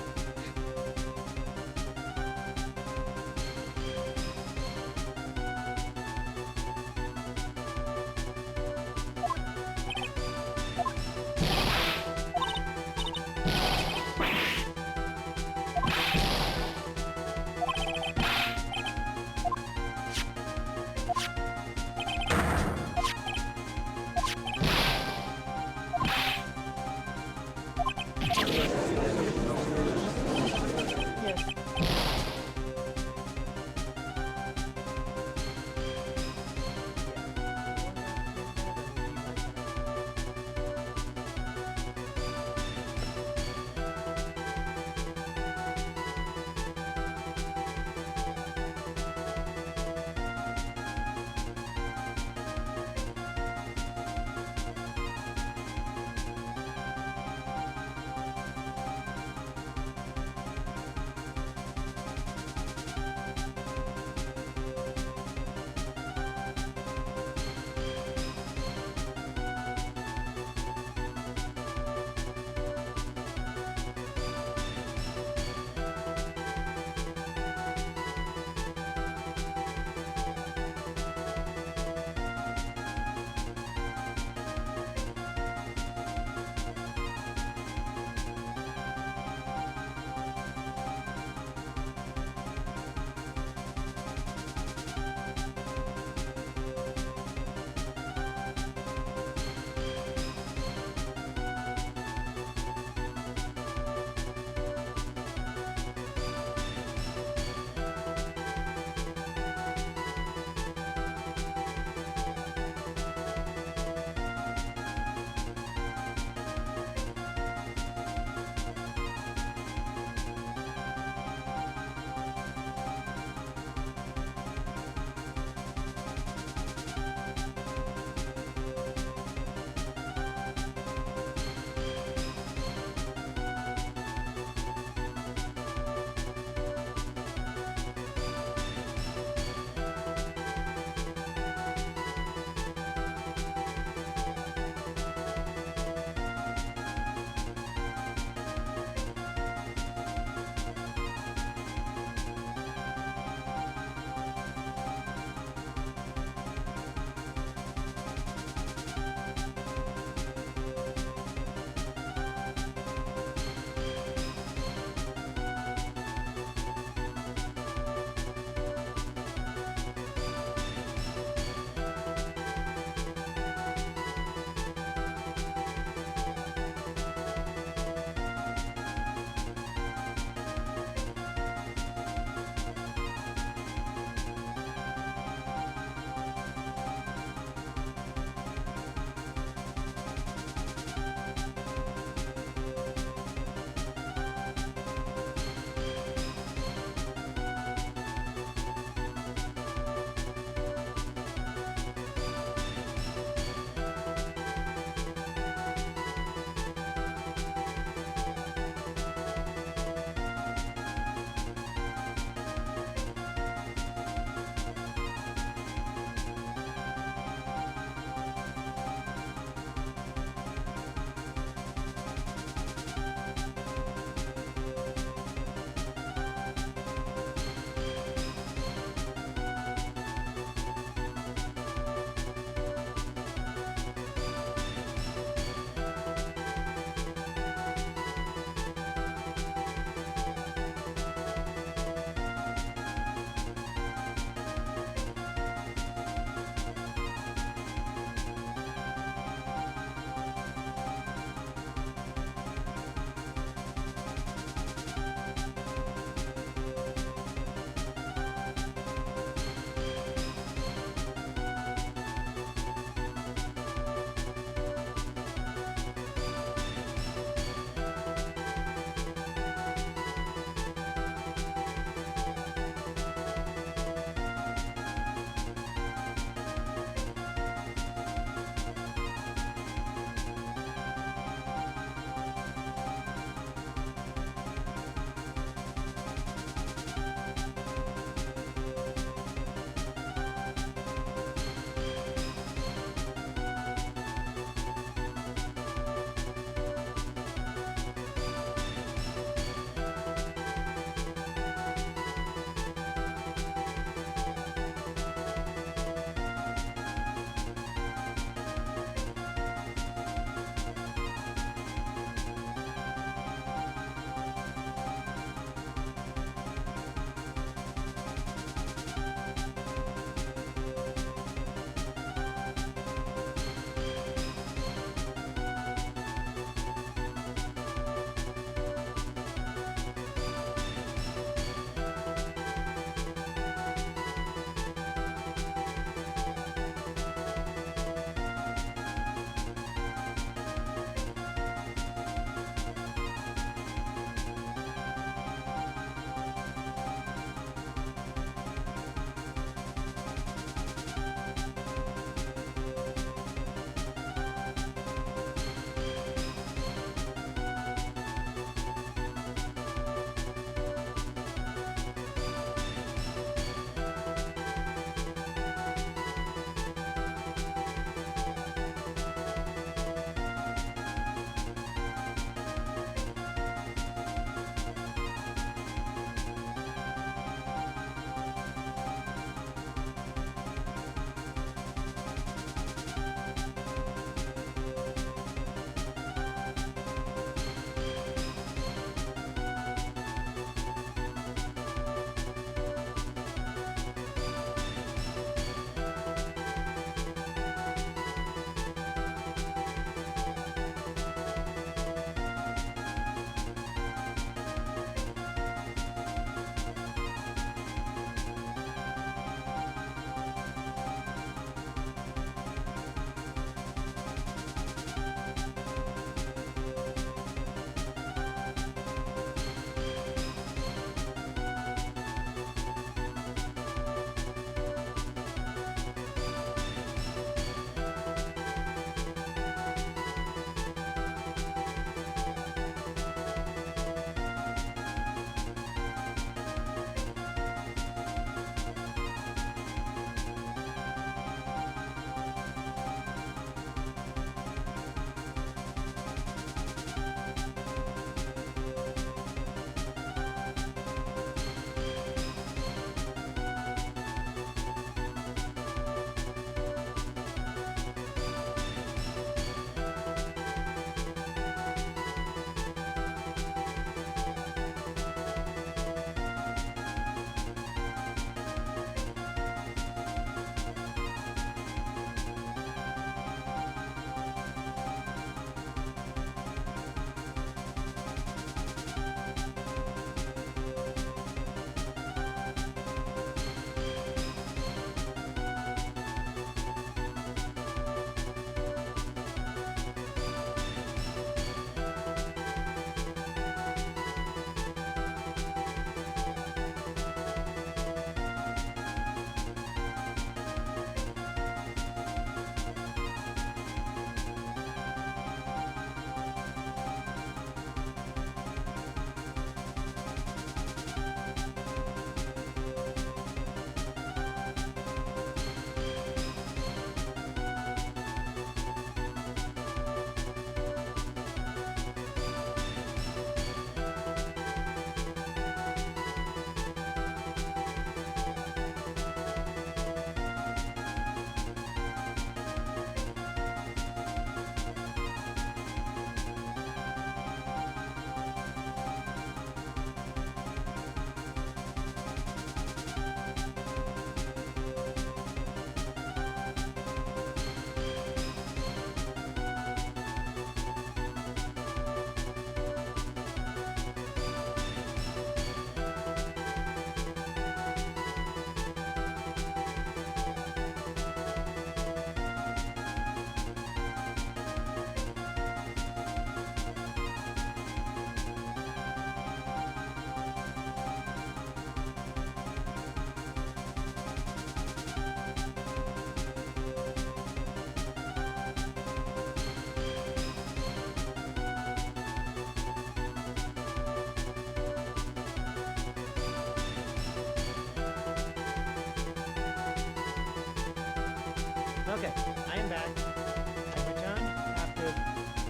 Okay, I am back. I returned after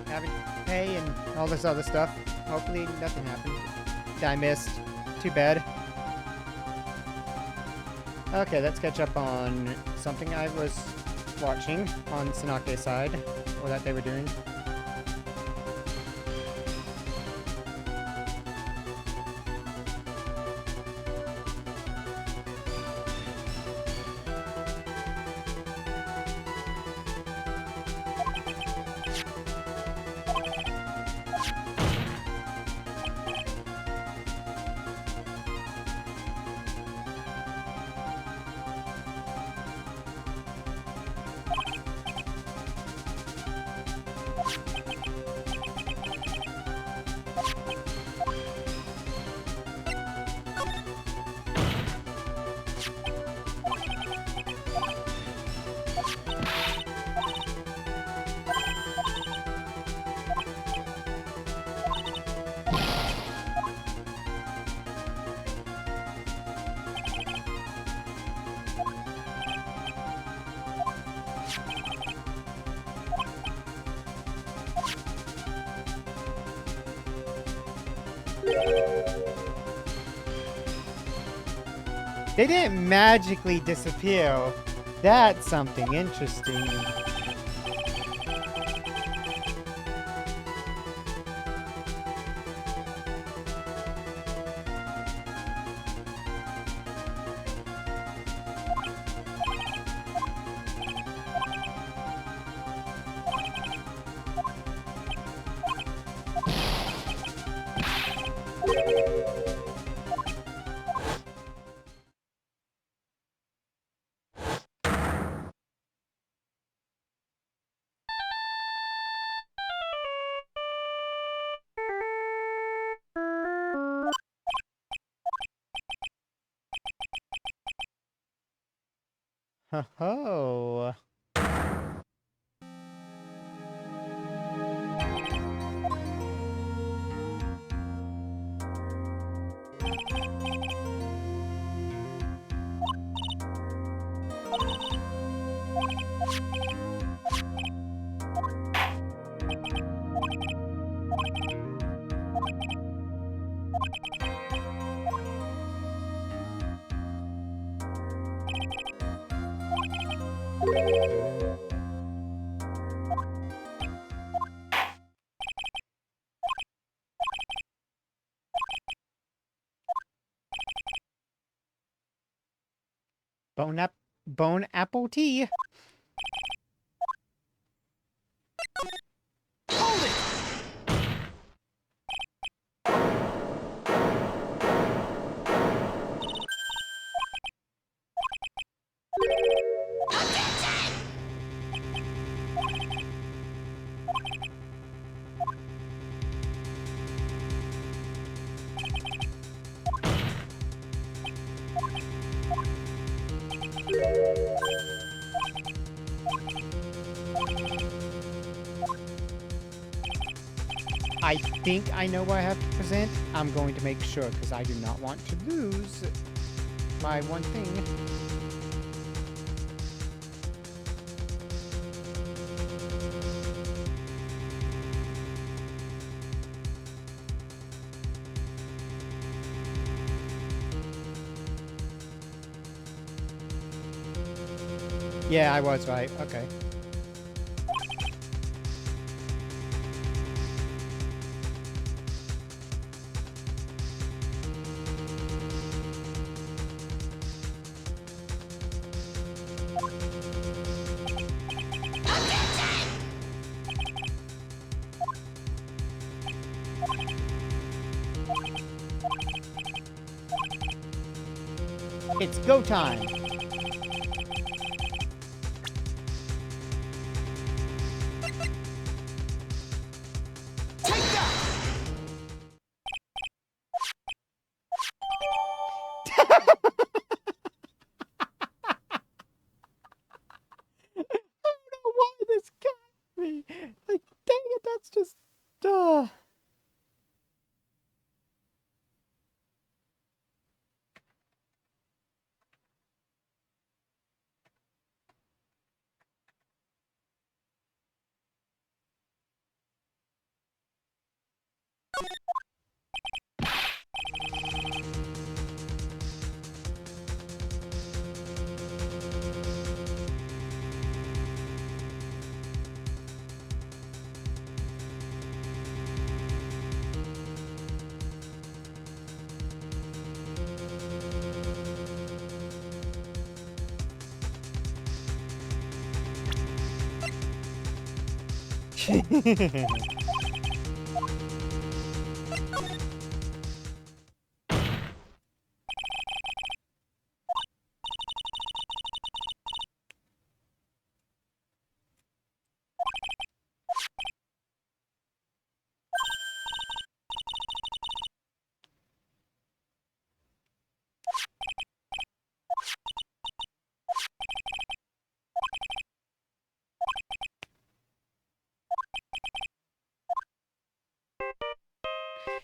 having to pay and all this other stuff. Hopefully nothing happened that I missed. Too bad. Okay, let's catch up on something I was watching on Sanake's side, or that they were doing. They didn't magically disappear. That's something interesting. Ho-ho. Bone apple tea. Hold it! I think I know what I have to present. I'm going to make sure because I do not want to lose my one thing. Yeah, I was right. Okay. It's go time. Take that! I don't know why this got me. Like, dang it, that's just.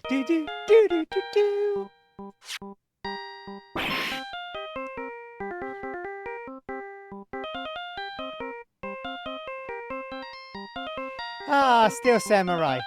Do do do do do do. Ah, still samurai.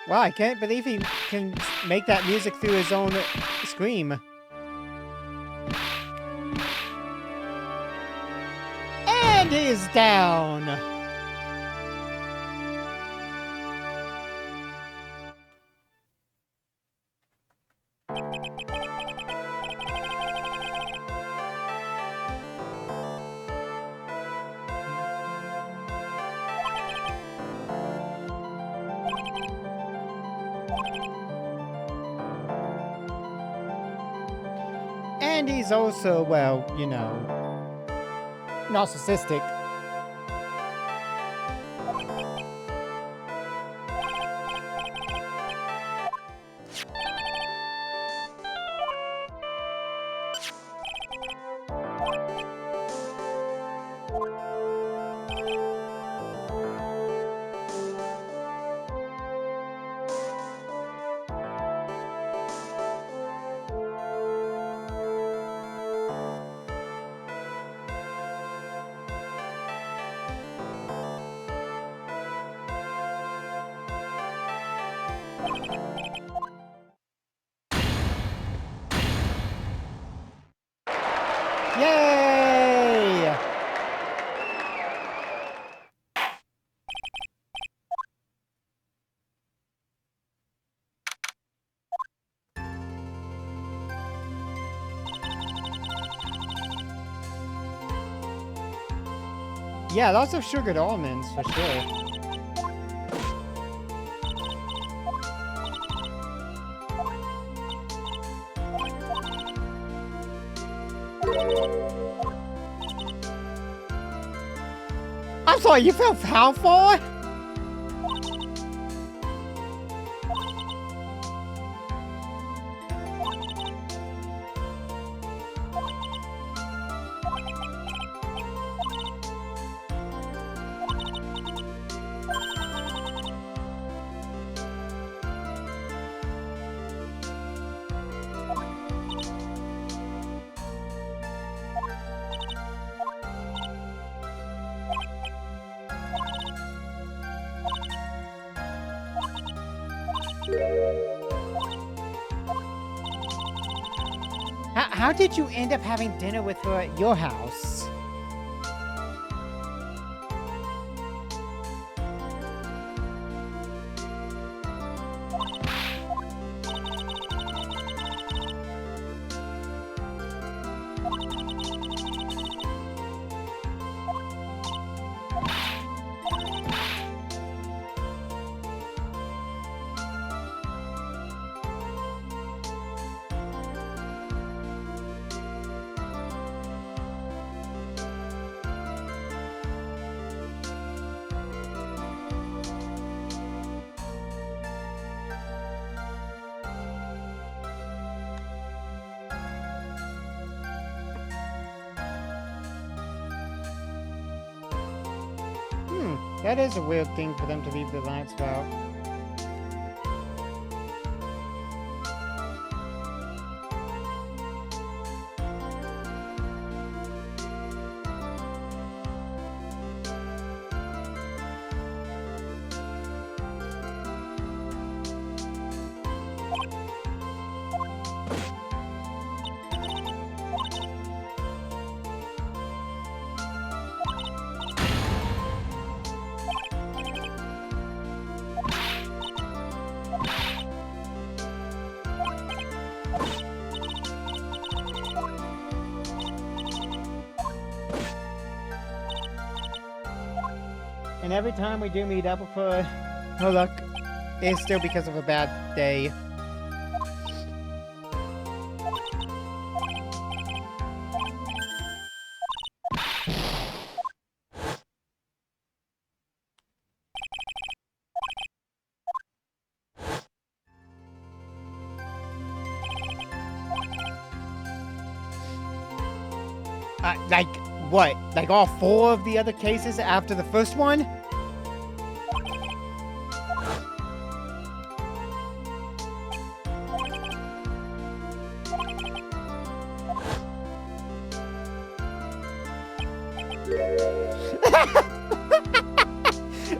Wow, I can't believe he can make that music through his own scream. And he's down. And he's also, well, you know, narcissistic. Yay! Yeah, lots of sugared almonds for sure. I'm sorry, you fell how far? How did you end up having dinner with her at your house? That is a weird thing for them to leave the lights out. And every time we do meet up with her, oh look, it's still because of a bad day. Like, what? Like all 4 of the other cases after the first one?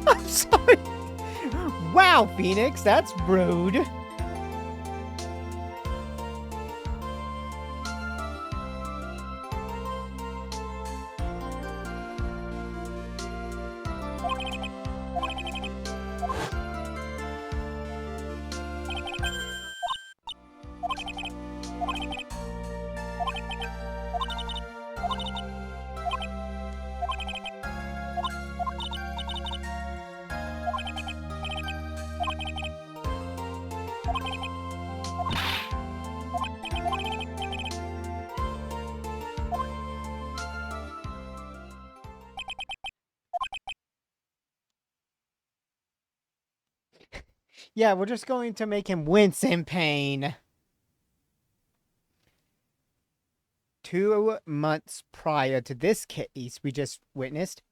I'm sorry. Wow, Phoenix, that's rude. Yeah, we're just going to make him wince in pain. 2 months prior to this case we just witnessed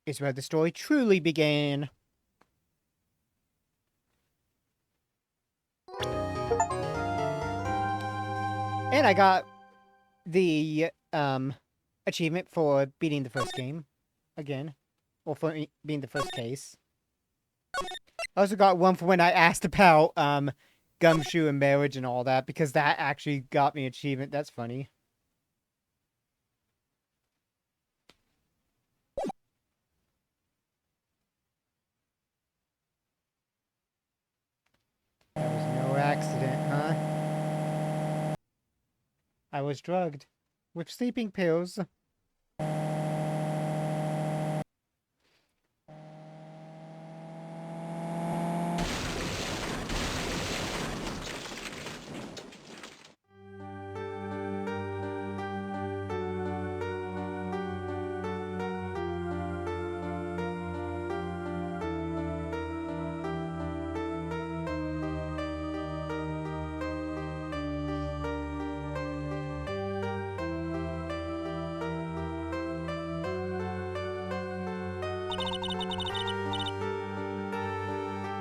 is where the story truly began. And I got the achievement for beating the first game again, or for being the first case. I also got one for when I asked about gumshoe and marriage and all that, because that actually got me achievement. That's funny. That was no accident, huh? I was drugged with sleeping pills.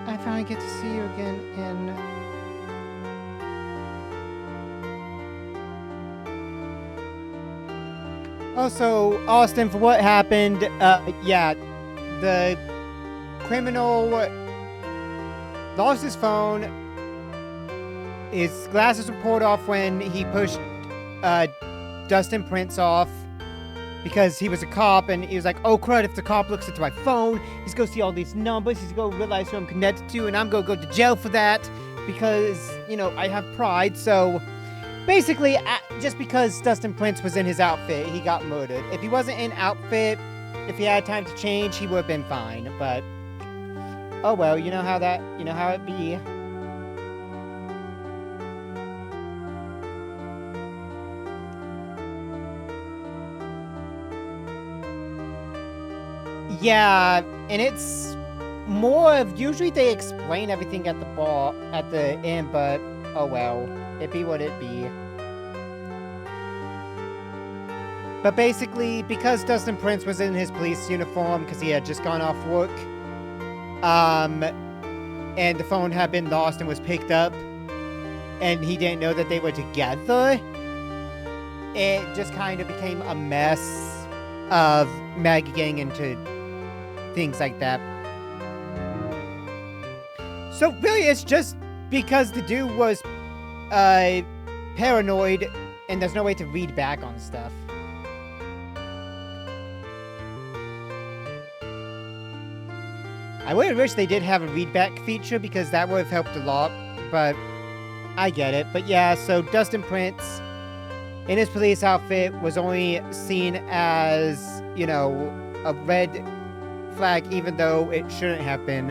I finally get to see you again in... Also, Austin, for what happened, yeah, the criminal lost his phone. His glasses were pulled off when he pushed, Dustin Prince off. Because he was a cop, and he was like, oh crud, if the cop looks into my phone, he's gonna see all these numbers, he's gonna realize who I'm connected to, and I'm gonna go to jail for that, because, you know, I have pride. So, basically, just because Dustin Prince was in his outfit, he got murdered. If he wasn't in outfit, if he had time to change, he would have been fine, but, oh well, you know how it be. Yeah, and it's more of, usually they explain everything at the end, but oh well, it be what it be. But basically, because Dustin Prince was in his police uniform, because he had just gone off work, and the phone had been lost and was picked up, and he didn't know that they were together, it just kind of became a mess of Maggie getting into things like that. So really, it's just because the dude was paranoid, and there's no way to read back on stuff. I really wish they did have a read back feature, because that would have helped a lot, but I get it. But yeah, so Dustin Prince, in his police outfit, was only seen as, you know, a red flag, even though it shouldn't have been.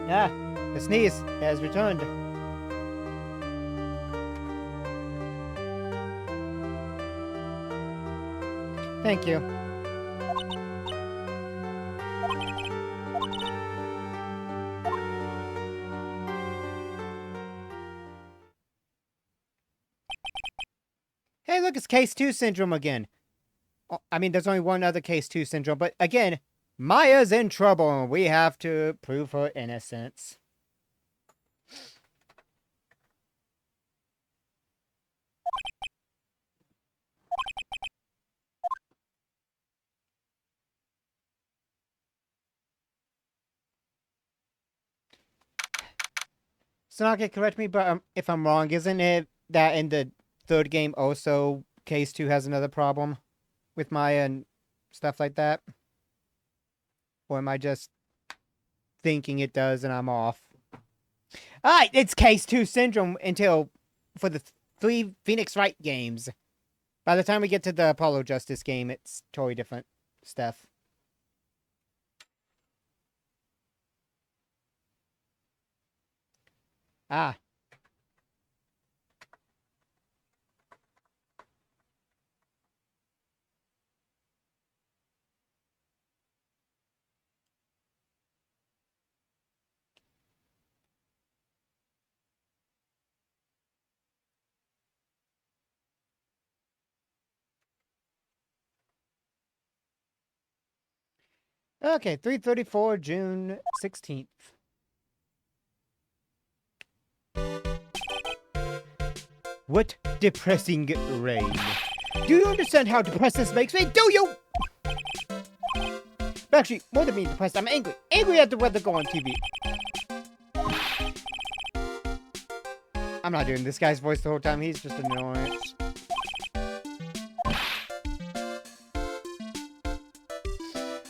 Yeah, the sneeze has returned. Thank you. Hey, look, it's Case 2 syndrome again. I mean, there's only one other Case 2 syndrome, but again, Maya's in trouble and we have to prove her innocence. Sonaka, correct me, but if I'm wrong, isn't it that in the third game also Case 2 has another problem with Maya and stuff like that? Or am I just thinking it does and I'm off? Alright, it's Case 2 syndrome until for the 3 Phoenix Wright games. By the time we get to the Apollo Justice game, it's totally different stuff. Ah. Okay, 3:34, June 16th. What depressing rain. Do you understand how depressed this makes me? Do you? Actually, more than being depressed, I'm angry. Angry at the weather go on TV. I'm not doing this guy's voice the whole time. He's just an annoyance.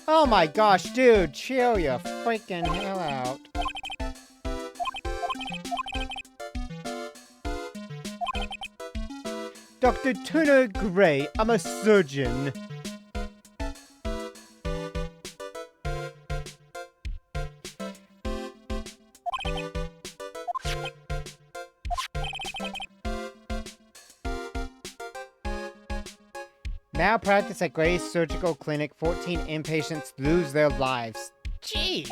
Oh my gosh, dude. Chill your freaking hell out. Dr. Turner Gray, I'm a surgeon. Malpractice at Gray's Surgical Clinic. 14 inpatients lose their lives. Jeez.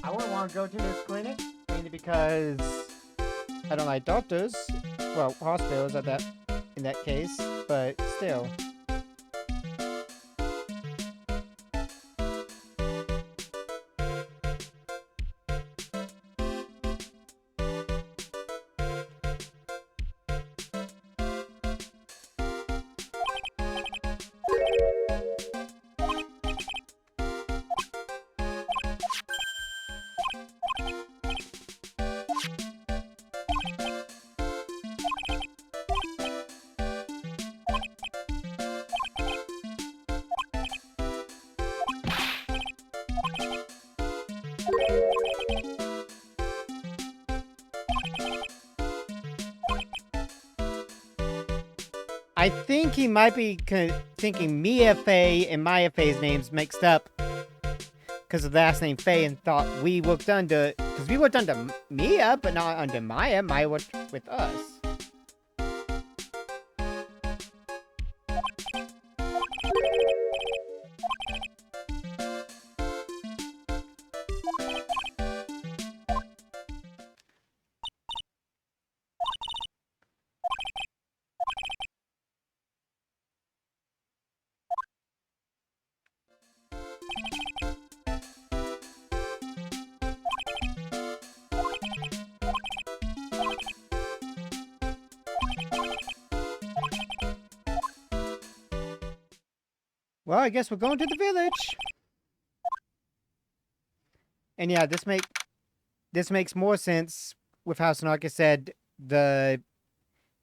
I wouldn't want to go to this clinic, mainly because I don't like doctors. Well, hospitals at that, in that case, but still. I think he might be thinking Mia Fey and Maya Fey's names mixed up because of the last name Fey and thought we worked under... Because we worked under Mia, but not under Maya. Maya worked with us. Well, I guess we're going to the village. And yeah, this makes more sense with how Sonaka said the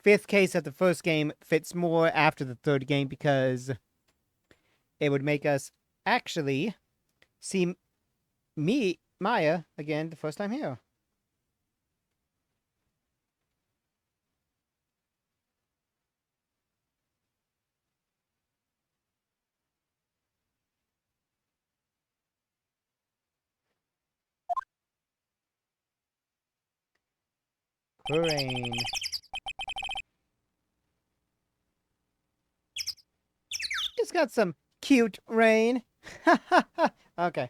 5th case of the first game fits more after the 3rd game because it would make us actually see Maya again the first time here. Rain. Just got some cute rain. Okay.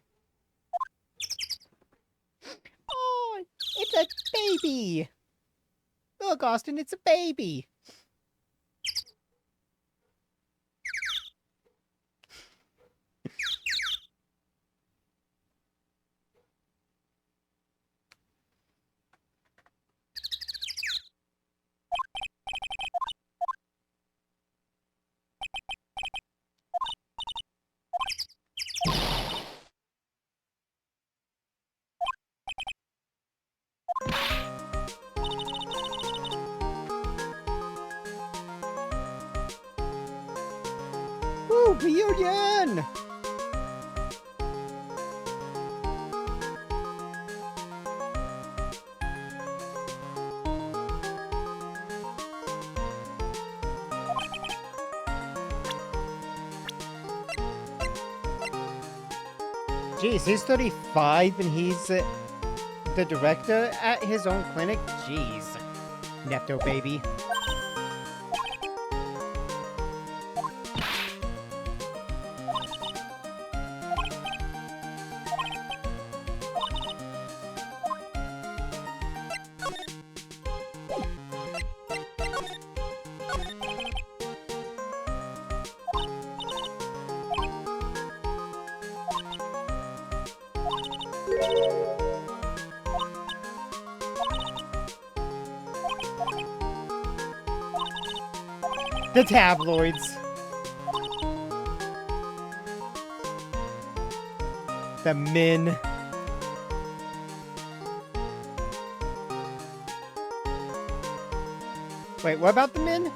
Oh, it's a baby. Look, Austin, it's a baby. Woo, reunion! Jeez, he's 35 and he's the director at his own clinic? Jeez. Nepto baby. The tabloids. The men. Wait, what about the men?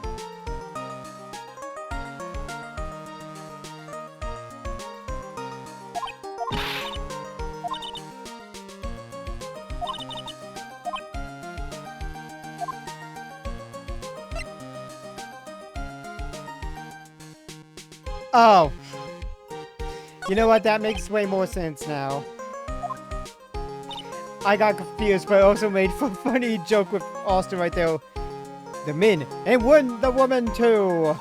Oh. You know what? That makes way more sense now. I got confused, but I also made a funny joke with Austin right there. The men, and won the woman too!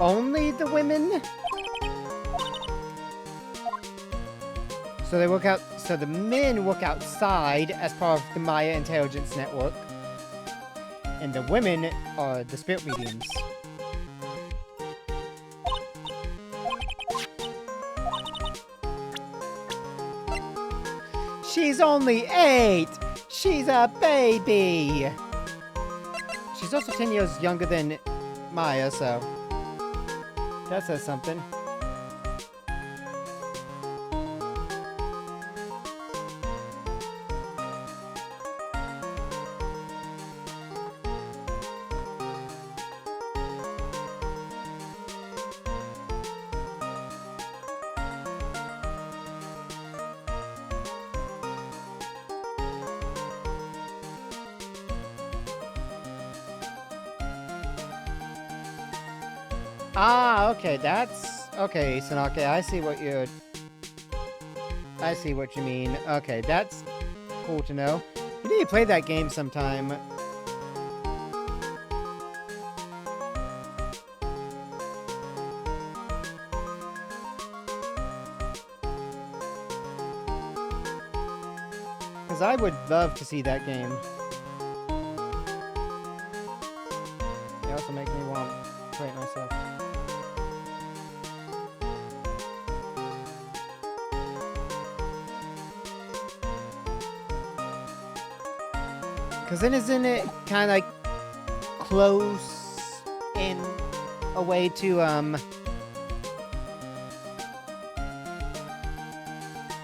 Only the women? So they work out. So the men work outside as part of the Maya Intelligence Network, and the women are the spirit mediums. She's only 8. She's a baby. She's also 10 years younger than Maya, so that says something. Ah, okay, that's okay, Sanake. I see what you mean. Okay, that's cool to know. You need to play that game sometime. Because I would love to see that game. It also makes me want to play it myself. Because then isn't it kind of like close in a way to,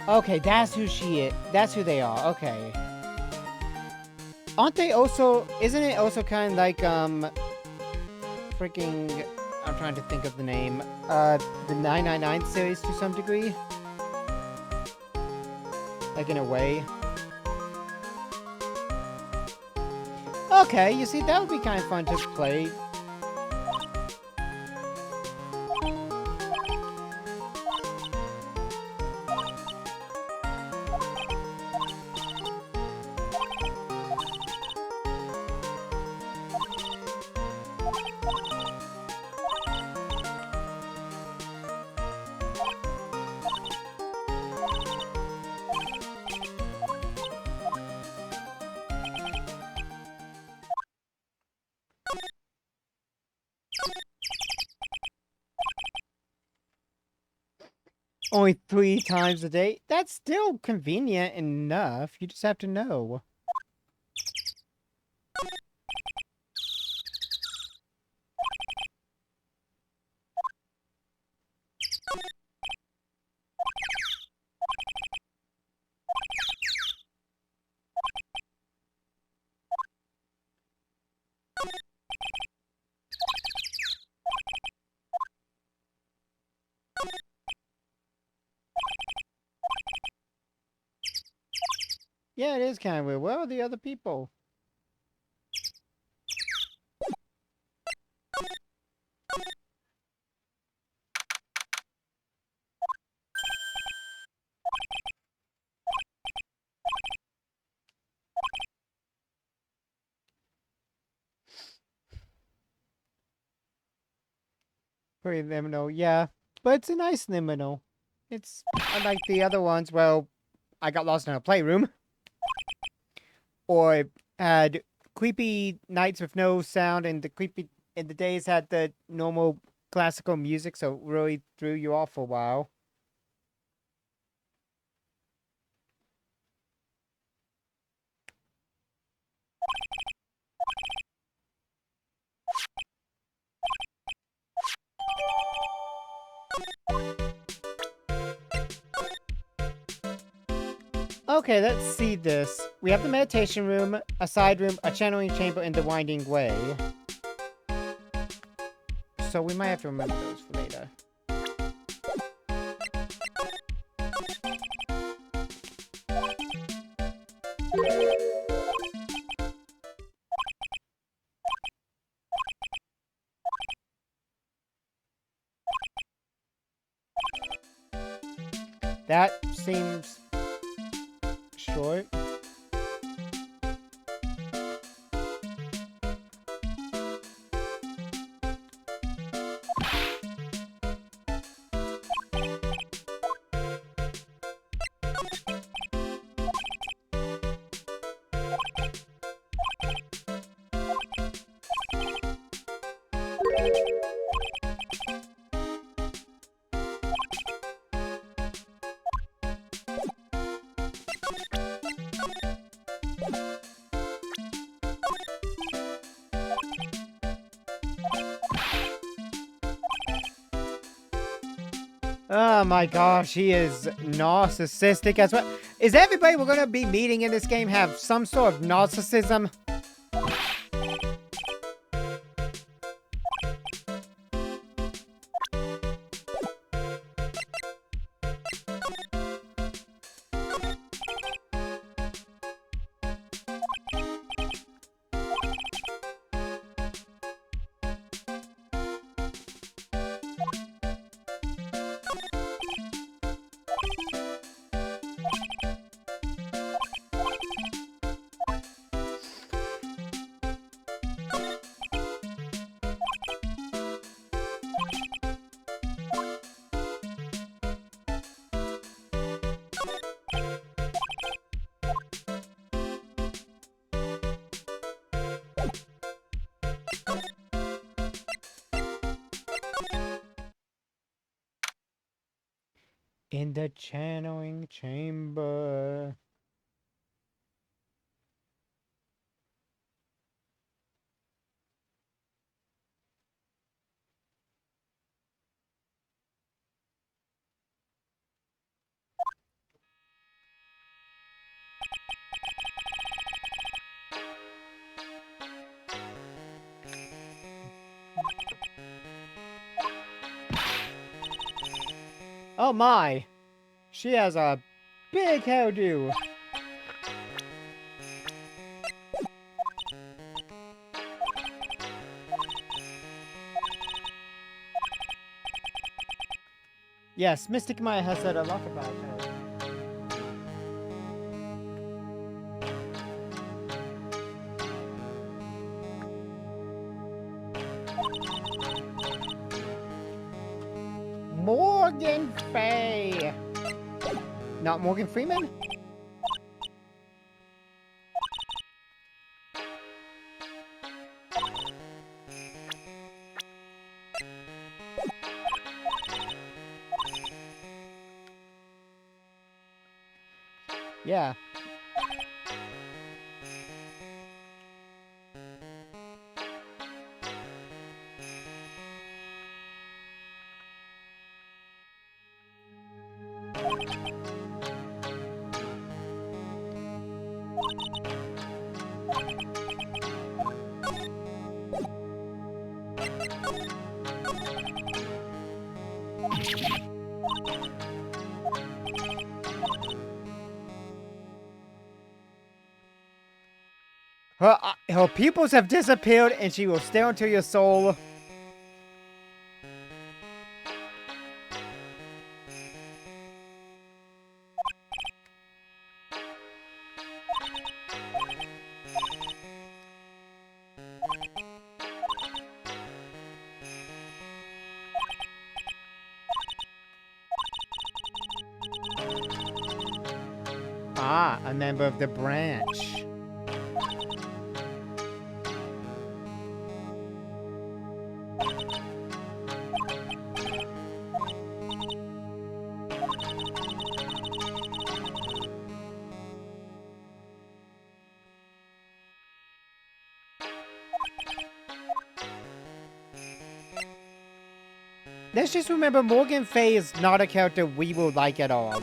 Okay, that's who she is. That's who they are. Okay. Aren't they also... Isn't it also kind of like, freaking... I'm trying to think of the name. The 999 series to some degree? Like, in a way. Okay, you see, that would be kind of fun to play. Only 3 times a day? That's still convenient enough. You just have to know. Yeah, it is kind of weird. Where are the other people? Pretty liminal, yeah. But it's a nice liminal. It's unlike the other ones, well, I got lost in a playroom. Or had creepy nights with no sound, and the days had the normal classical music, so it really threw you off for a while. Okay, let's see this. We have the meditation room, a side room, a channeling chamber, and the winding way. So we might have to remember those for later. That seems short. Oh my gosh, he is narcissistic as well. Is everybody we're gonna be meeting in this game have some sort of narcissism? In the channeling chamber. Oh my! She has a big hairdo! Yes, Mystic Maya has said a lot about her. Morgan Fay! Not Morgan Freeman? Yeah. Her pupils have disappeared and she will stare into your soul. Ah, a member of the branch. Let's just remember Morgan Fay is not a character we will like at all.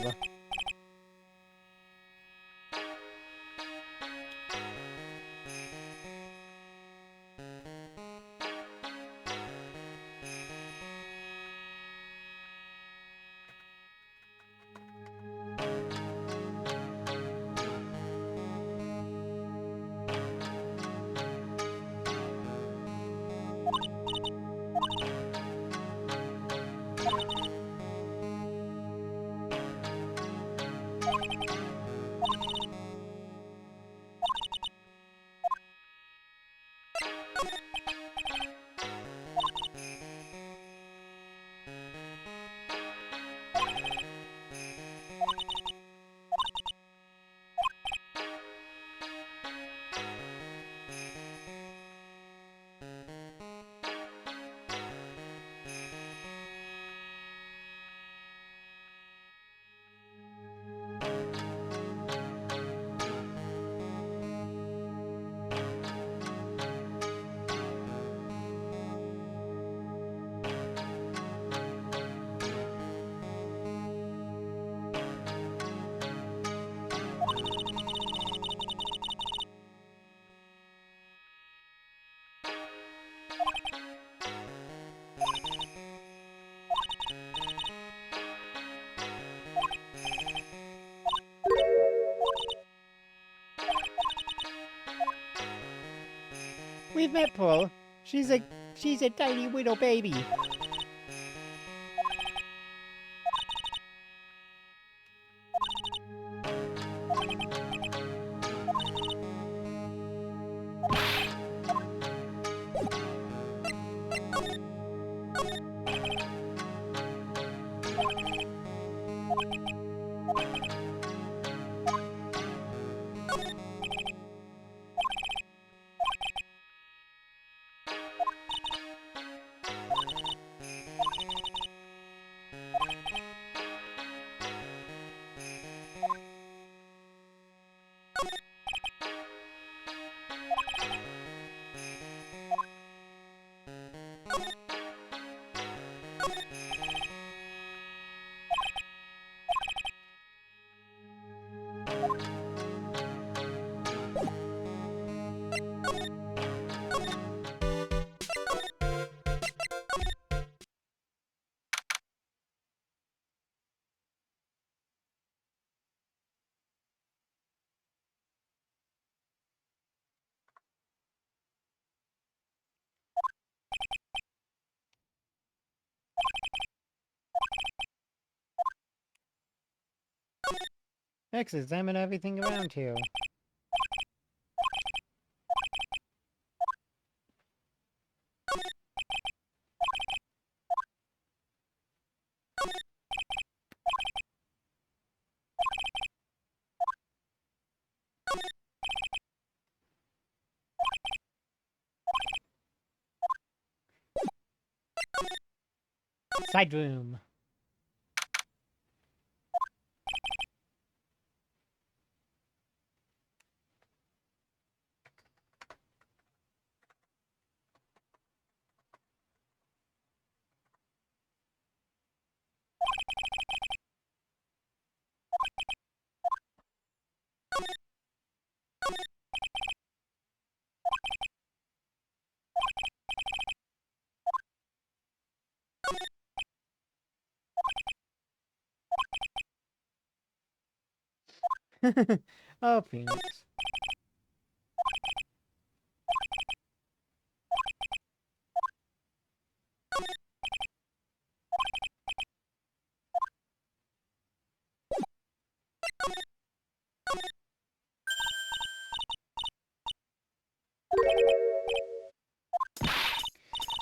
We've met Pearl. She's a tiny little baby. Let's examine everything around here. Side room. Oh, Phoenix.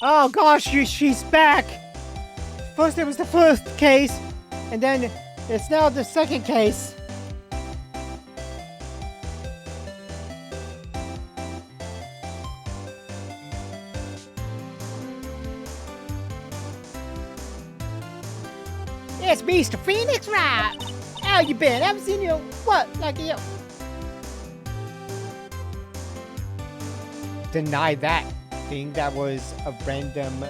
Oh gosh, she's back! First it was the first case, and then it's now the second case. It's Mr. Phoenix, right? How you been? I haven't seen you. What? Like you? Deny that thing. That was a random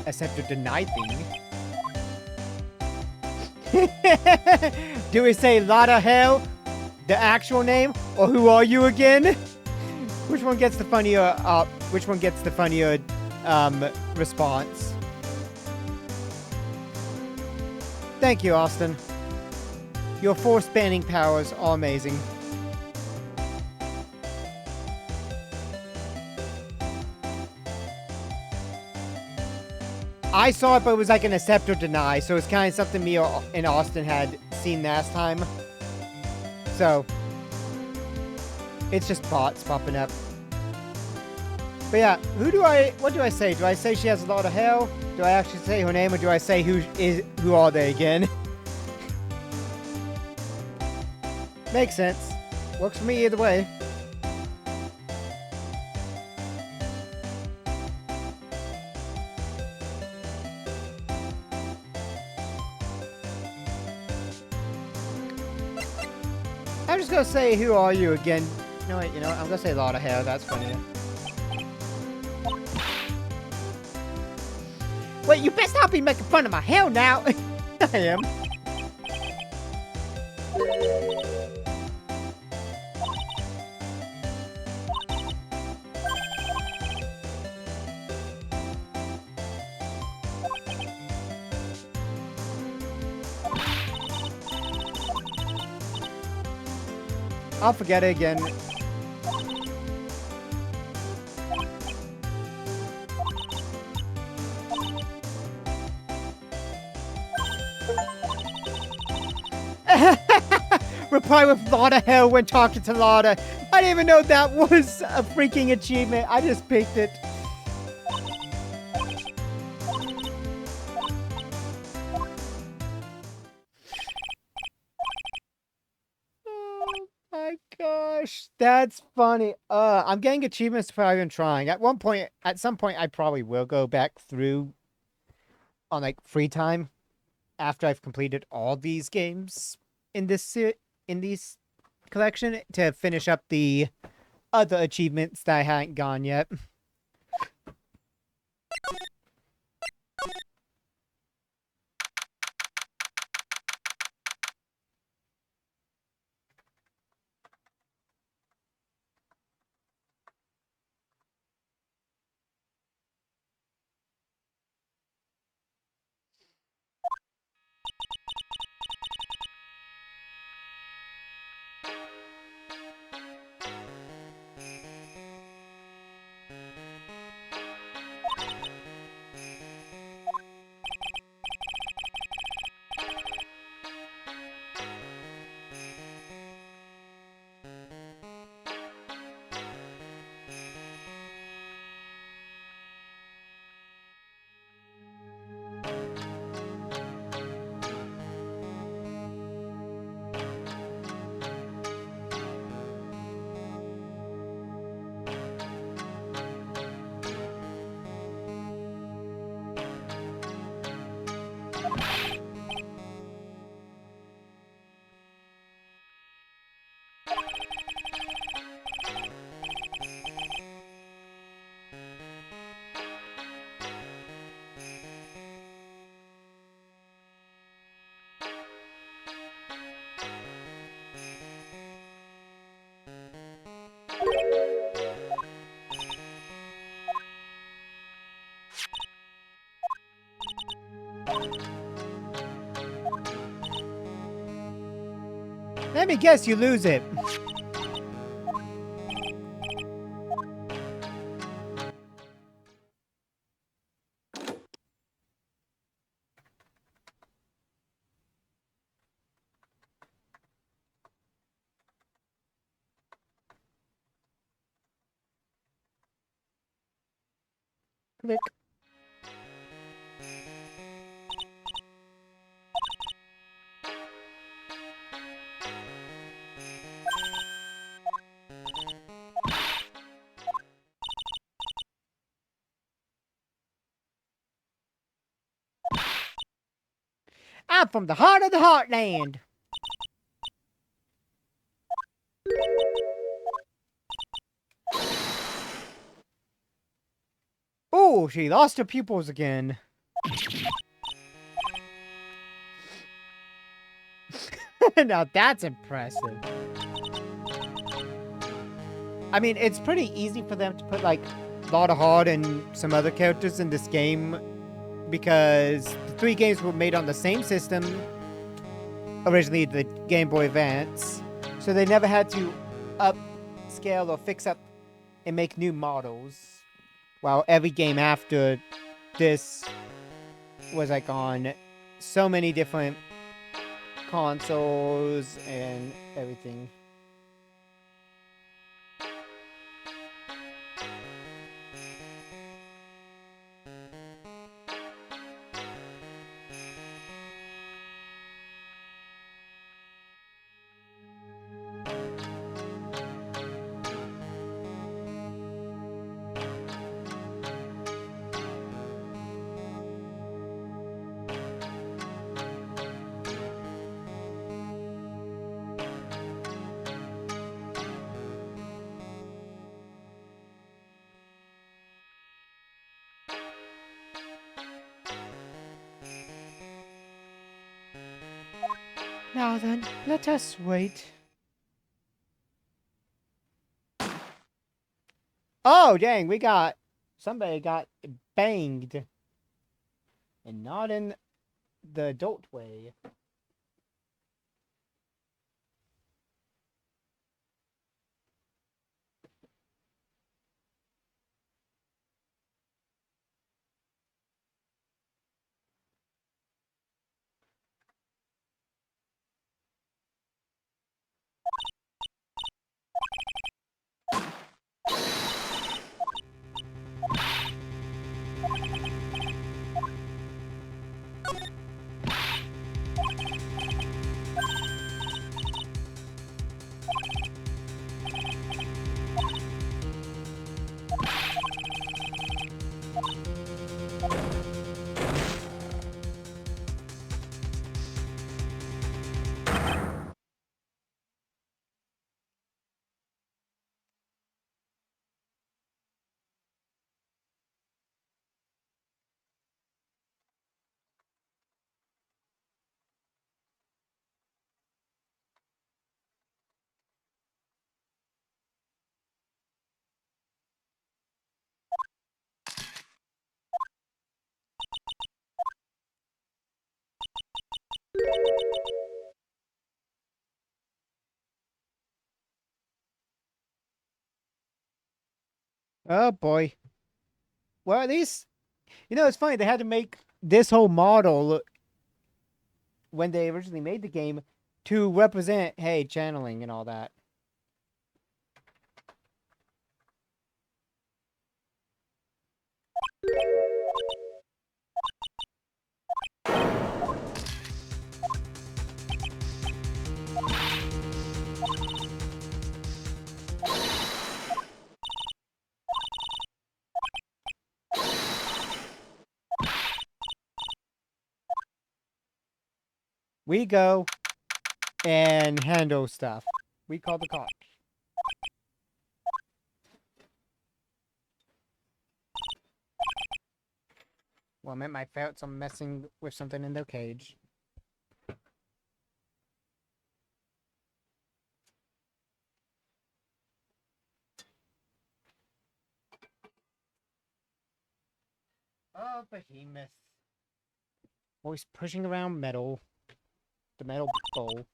accept or deny thing. Do we say Lotta Hell, the actual name, or who are you again? Which one gets the funnier? Which one gets the funnier response? Thank you, Austin. Your force spanning powers are amazing. I saw it, but it was like an accept or deny, so it's kind of something me and Austin had seen last time. So, it's just bots popping up. But yeah, what do I say? Do I say she has a lot of hell? Do I actually say her name, or do I say who are they again? Makes sense. Works for me either way. I'm just gonna say, who are you again? No, wait, you know what? I'm gonna say Lotta Hell. That's funnier. Wait, you best not be making fun of my hell now. I am. I'll forget it again. Reply with Lotta Hell when talking to Lotta. I didn't even know that was a freaking achievement. I just picked it. Oh my gosh, that's funny. I'm getting achievements for even trying. At some point, I probably will go back through on like free time after I've completed all these games in these collection to finish up the other achievements that I haven't gone yet. Let me guess, you lose it. Click. I'm from the heart of the heartland. Oh, she lost her pupils again. Now that's impressive. I mean, it's pretty easy for them to put, like, a lot of heart and some other characters in this game because the 3 games were made on the same system, originally the Game Boy Advance, so they never had to upscale or fix up and make new models, while every game after this was, like, on so many different consoles and everything. Now then, let us wait. Oh, dang, somebody got banged. And not in the adult way. Oh boy. Well, at least, it's funny. They had to make this whole model when they originally made the game to represent, hey, channeling and all that. We go and handle stuff. We call the cops. Well, I meant my ferrets are messing with something in their cage. Oh, behemoth. Always pushing around metal. The metal bowl.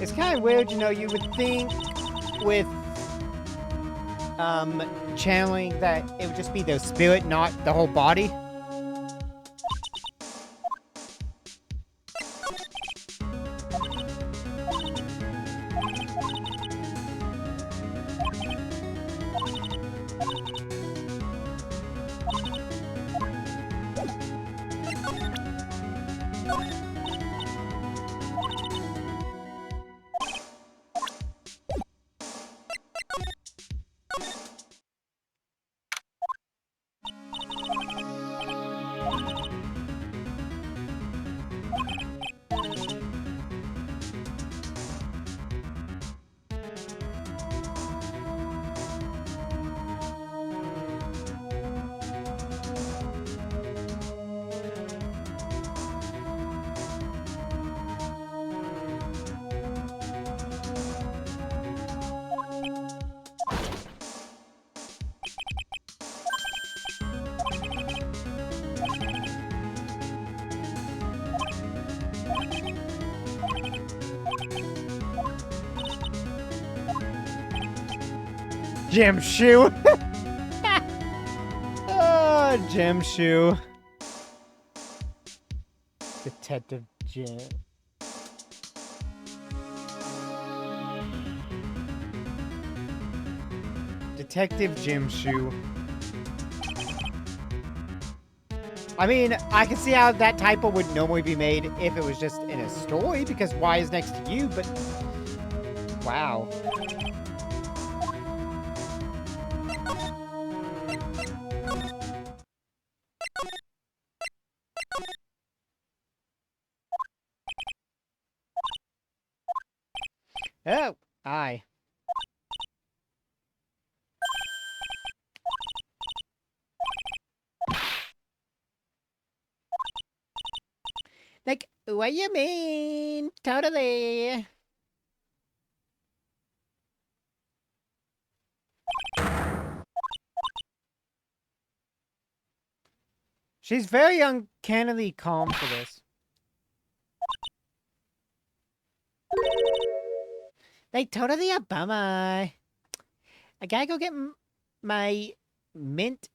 It's kind of weird, you know, you would think with channeling that it would just be the spirit, not the whole body. Gym shoe. Oh, gym shoe. Detective Jim. Detective Jim shoe. I mean, I can see how that typo would normally be made if it was just in a story, because Y is next to you, but... Wow. Oh, I. Like, what you mean? Totally. She's very uncannily calm for this. Like, totally a bummer. I gotta go get my mint...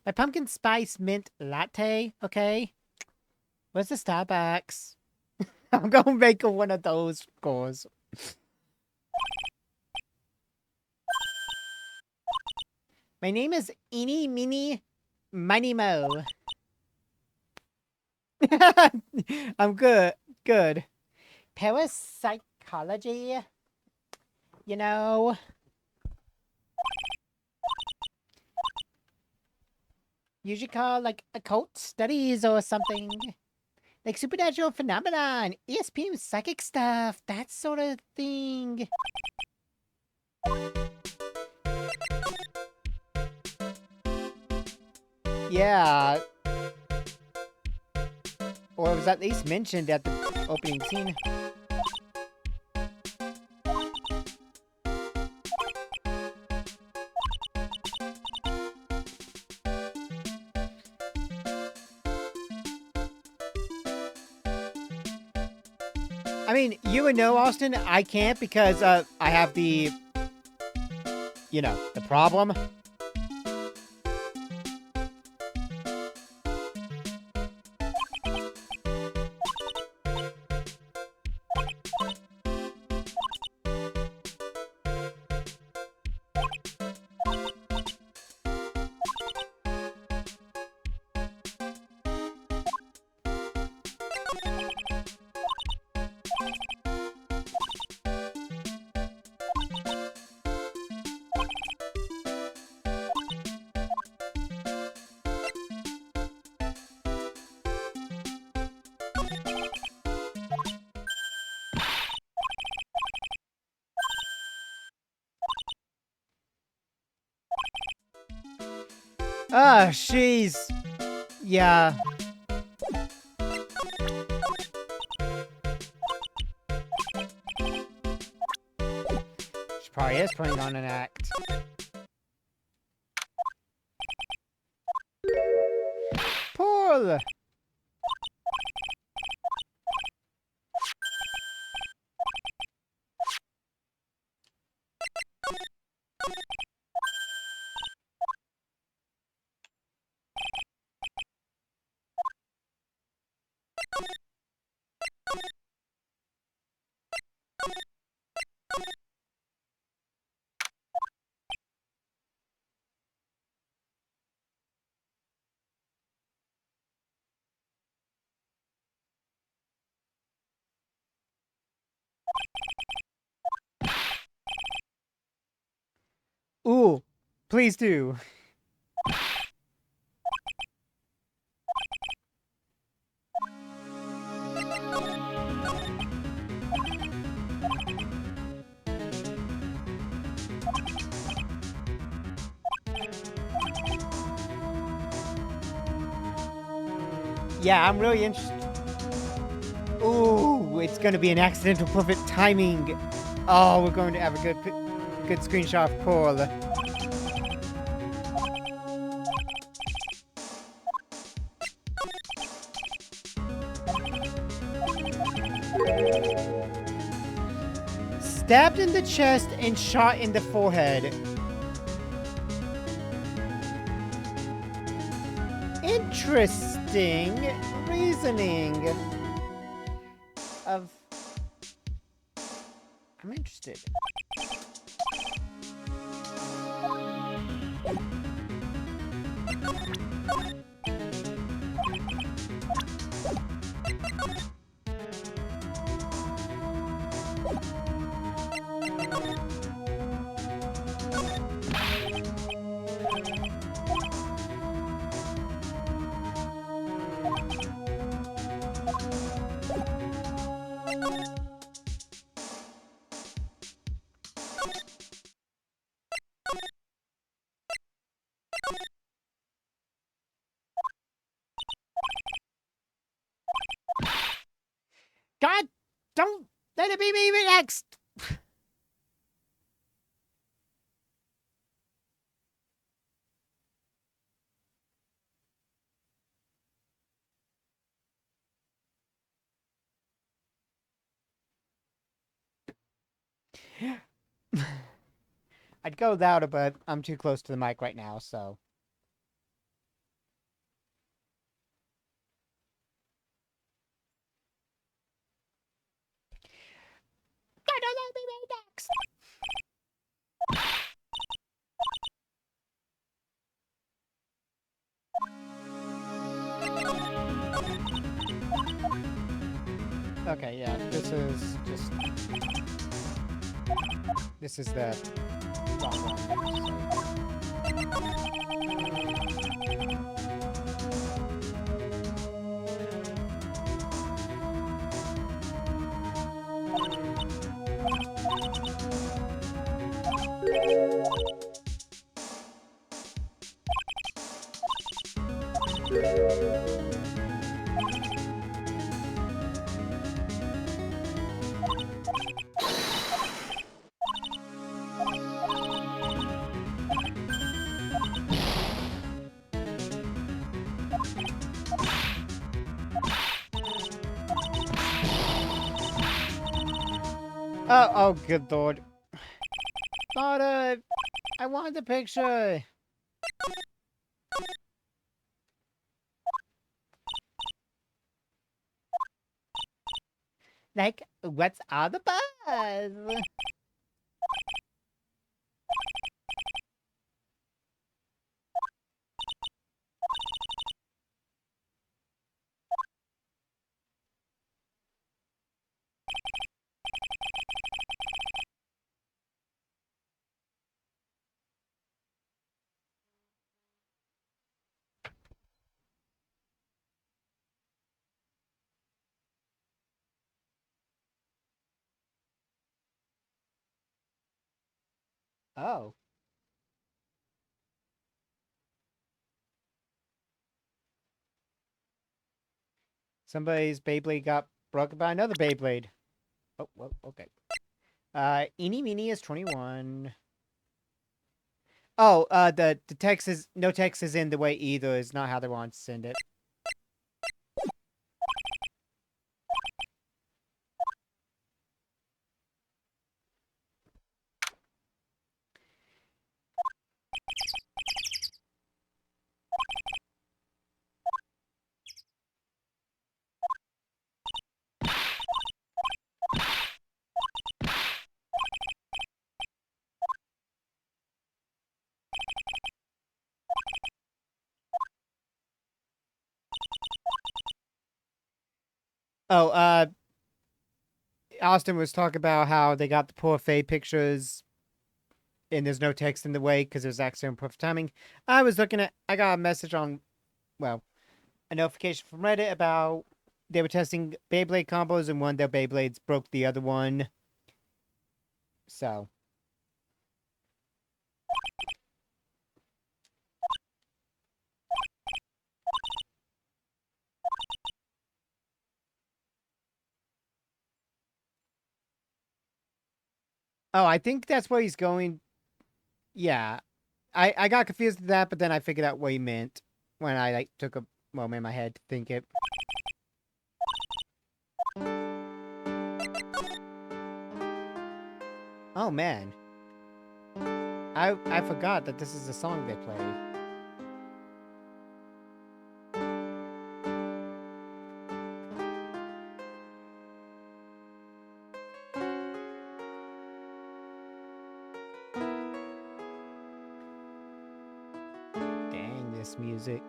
My pumpkin spice mint latte, okay? Where's the Starbucks? I'm gonna make one of those, of course. My name is Eeny Meeny Miny Mo. I'm good. Good. Parapsychology. You know. Usually called like occult studies or something. Like supernatural phenomenon, ESP psychic stuff, that sort of thing. Yeah. Or it was at least mentioned at the opening scene. I mean, you would know, Austin. I can't because I have the, you know, the problem. Ah, she's... Yeah. She probably is putting on an act. Paul! Please do. Yeah, I'm really interested. Ooh, it's gonna be an accidental perfect timing. Oh, we're going to have a good screenshot of Paul. Stabbed in the chest and shot in the forehead. Interesting reasoning. I'm interested. God, don't let it be me next. I'd go louder, but I'm too close to the mic right now, so. God, don't let me be next. Okay, yeah, this is just. This is the wrong one. Oh, good lord. Thought, I wanted the picture. Like, what's all the buzz? Oh. Somebody's Beyblade got broken by another Beyblade. Oh, well, okay. Eeny Meeny is 21. Oh, the text is, no text is in the way either, is not how they want to send it. Oh, Austin was talking about how they got the poor Faye pictures and there's no text in the way because it was actually on perfect timing. I got a message on, well, a notification from Reddit about they were testing Beyblade combos and one of their Beyblades broke the other one. So. Oh, I think that's where he's going. Yeah. I got confused with that, but then I figured out what he meant when I like took a moment in my head to think it. Oh man. I forgot that this is the song they play. Dang, this music.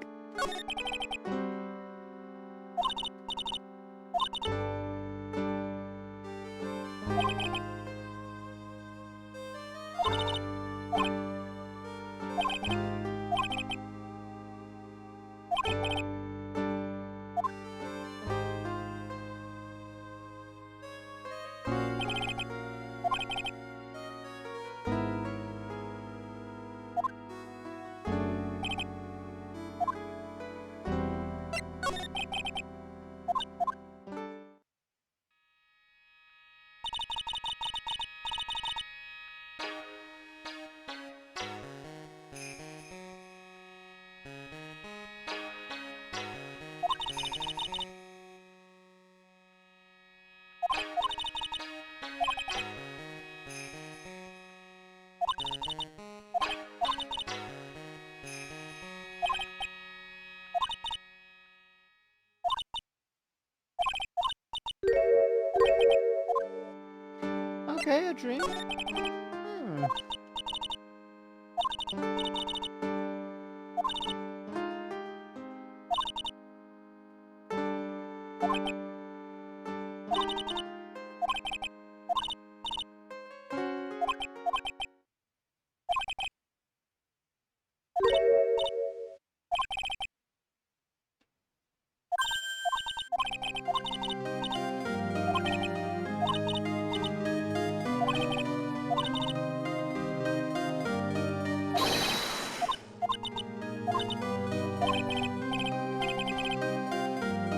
Okay, a dream. Hmm.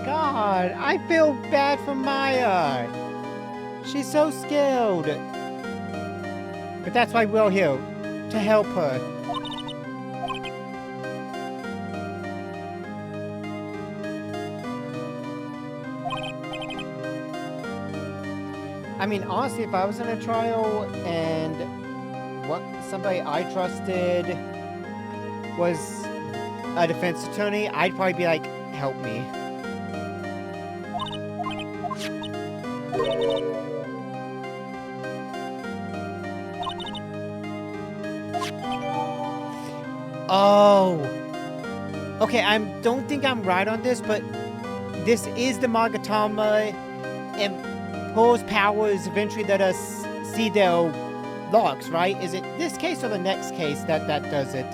God, I feel bad for Maya. She's so skilled. But that's why we're here, to help her. I mean, honestly, if I was in a trial and somebody I trusted was a defense attorney, I'd probably be like, help me. Oh. Okay, I don't think I'm right on this, but this is the Magatama, and Poe's powers eventually let us see their locks, right? Is it this case or the next case that does it?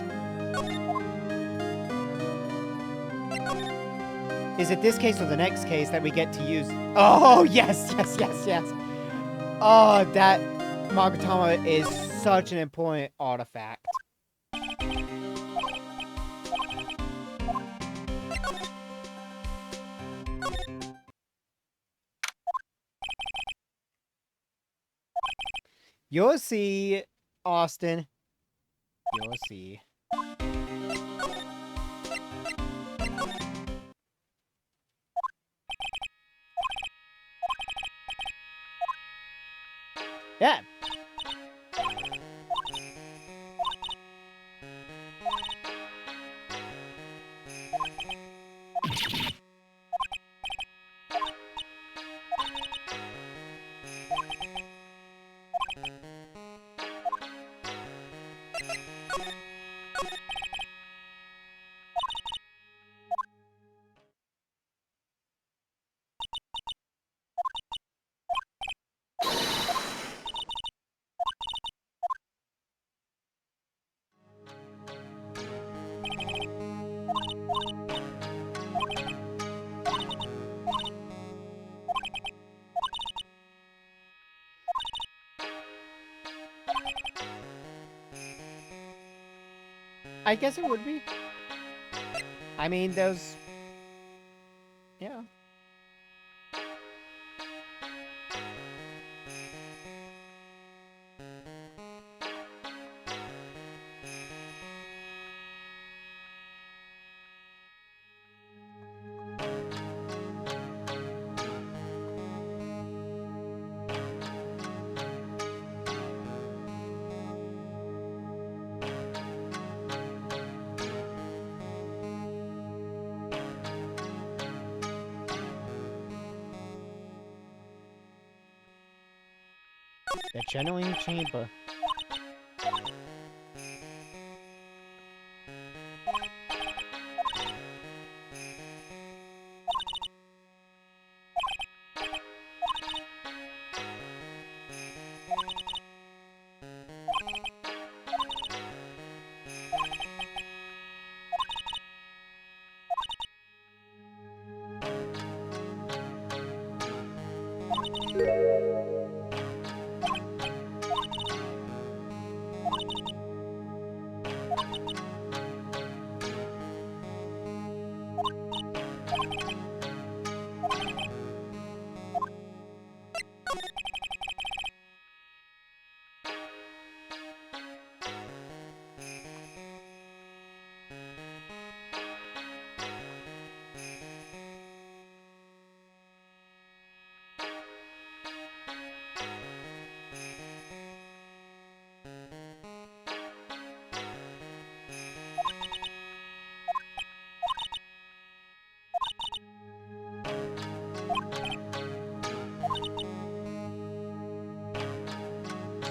Is it this case or the next case that we get to use? Oh, yes, yes, yes, yes. Oh, that Magatama is such an important artifact. You'll see, Austin. You'll see. Yeah. I guess it would be. I mean, those... Yeah. The channeling chamber.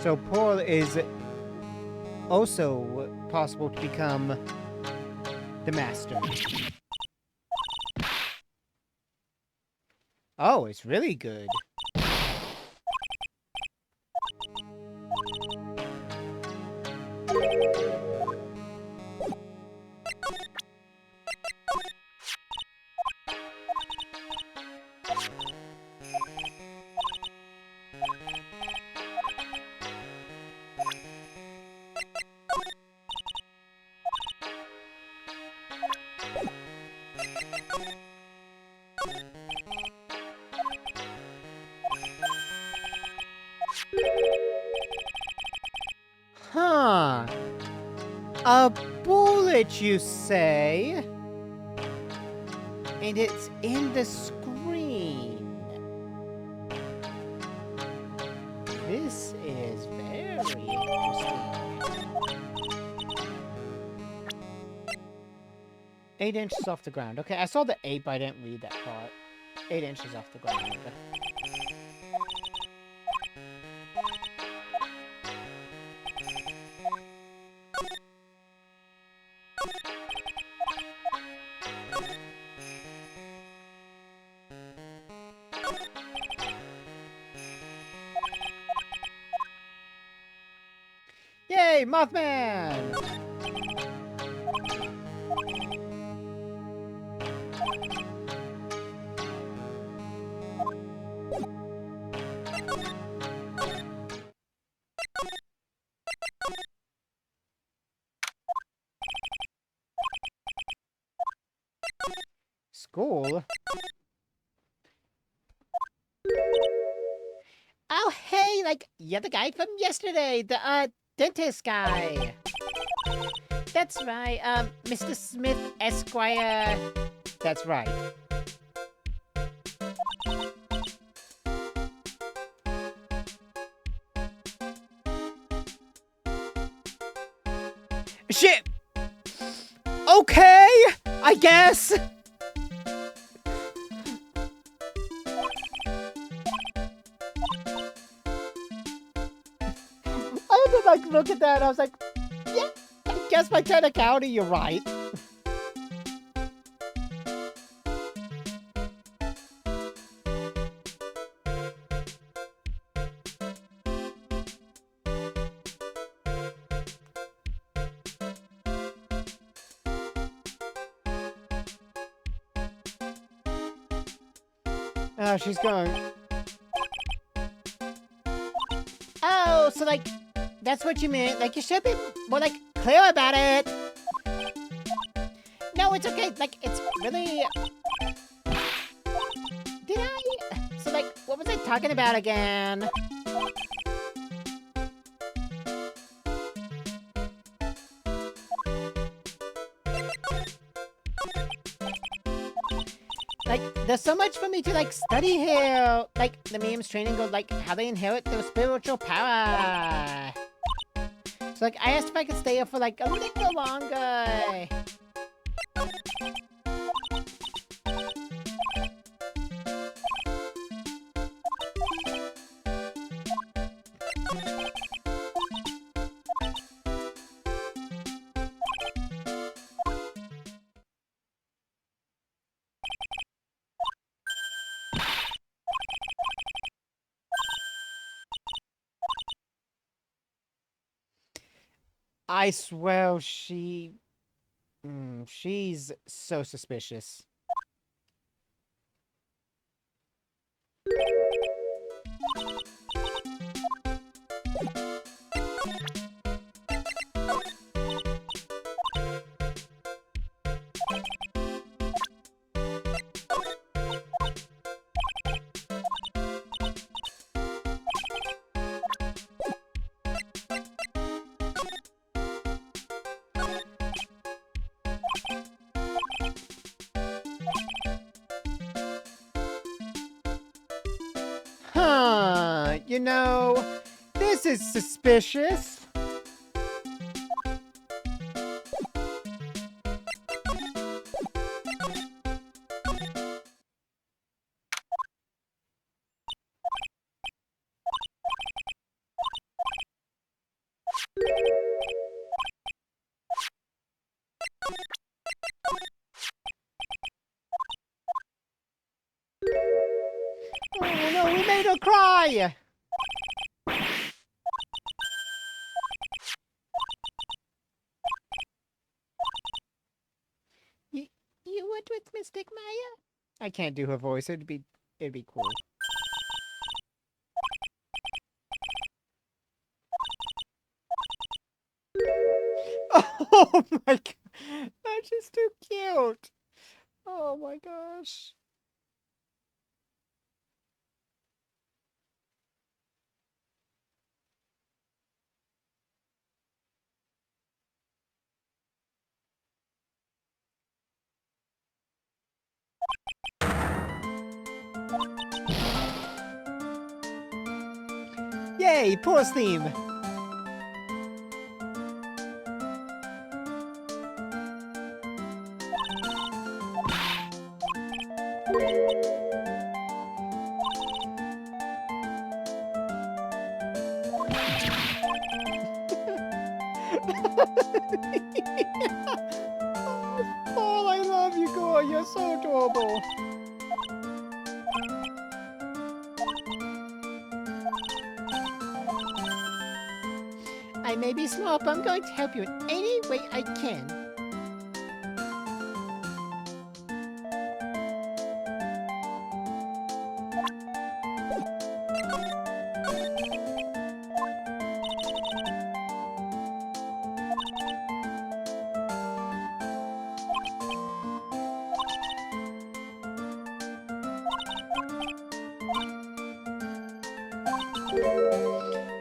So Paul is also possible to become the master. Oh, it's really good. Huh. A bullet, you say? And it's in the screen. This is very interesting. 8 inches off the ground. Okay, I saw the 8, but I didn't read that part. 8 inches off the ground. Yay, Mothman! School? Oh, hey, like, you're the guy from yesterday, the, dentist guy. That's right, Mr. Smith Esquire. That's right. Shit! Okay, I guess. I had to like look at that and I was like, yeah, I guess by technicality you're right. Oh, she's going. Oh, so like, that's what you meant. Like, you should be more like clear about it. No, it's okay. Like, it's really. Did I? So, like, what was I talking about again? Like, there's so much for me to, like, study here. Like, the memes training goes, like, how they inherit their spiritual power. So, like, I asked if I could stay here for, like, a little longer. I swear she's so suspicious. Huh, you know, this is suspicious. Oh no, we made her cry! You, you would with Mystic Maya? I can't do her voice, it'd be cool. Oh my god, that's just too cute! Oh my gosh. Yay, pause theme! Oh, I love you, Gore. You're so adorable. I may be small, but I'm going to help you in any way I can.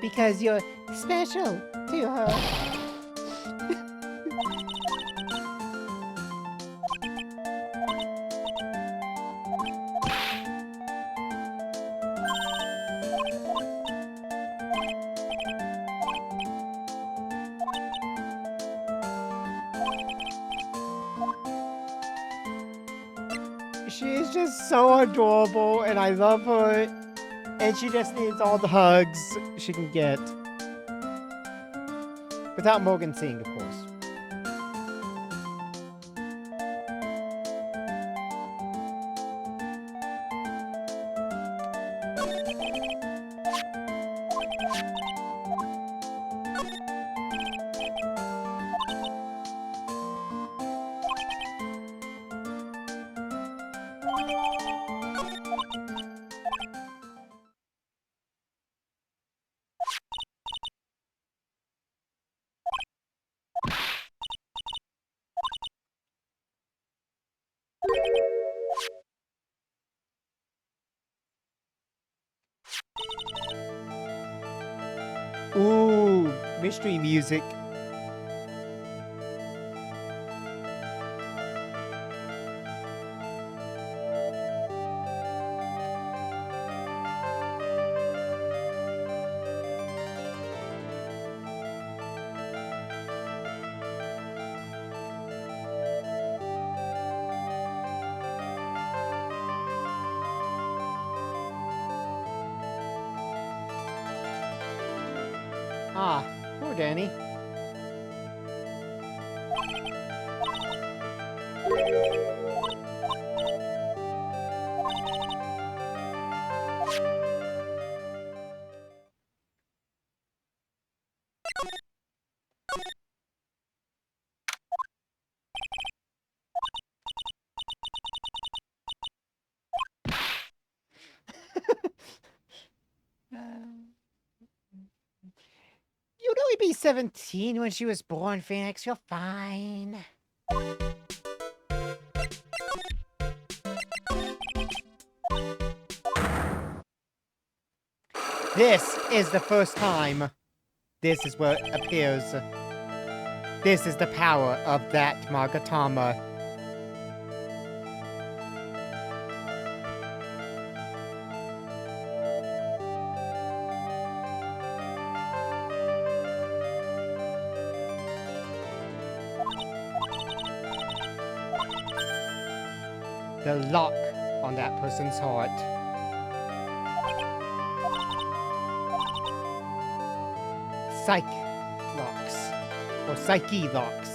Because you're special to her. She is just so adorable, and I love her. And she just needs all the hugs she can get. Without Morgan seeing, of course. Mystery music. Ah, poor Danny. You'd only be 17 when she was born, Phoenix. You're fine. This is the first time. This is where it appears. This is the power of that Magatama. The lock on that person's heart. Psych locks. Or psyche locks.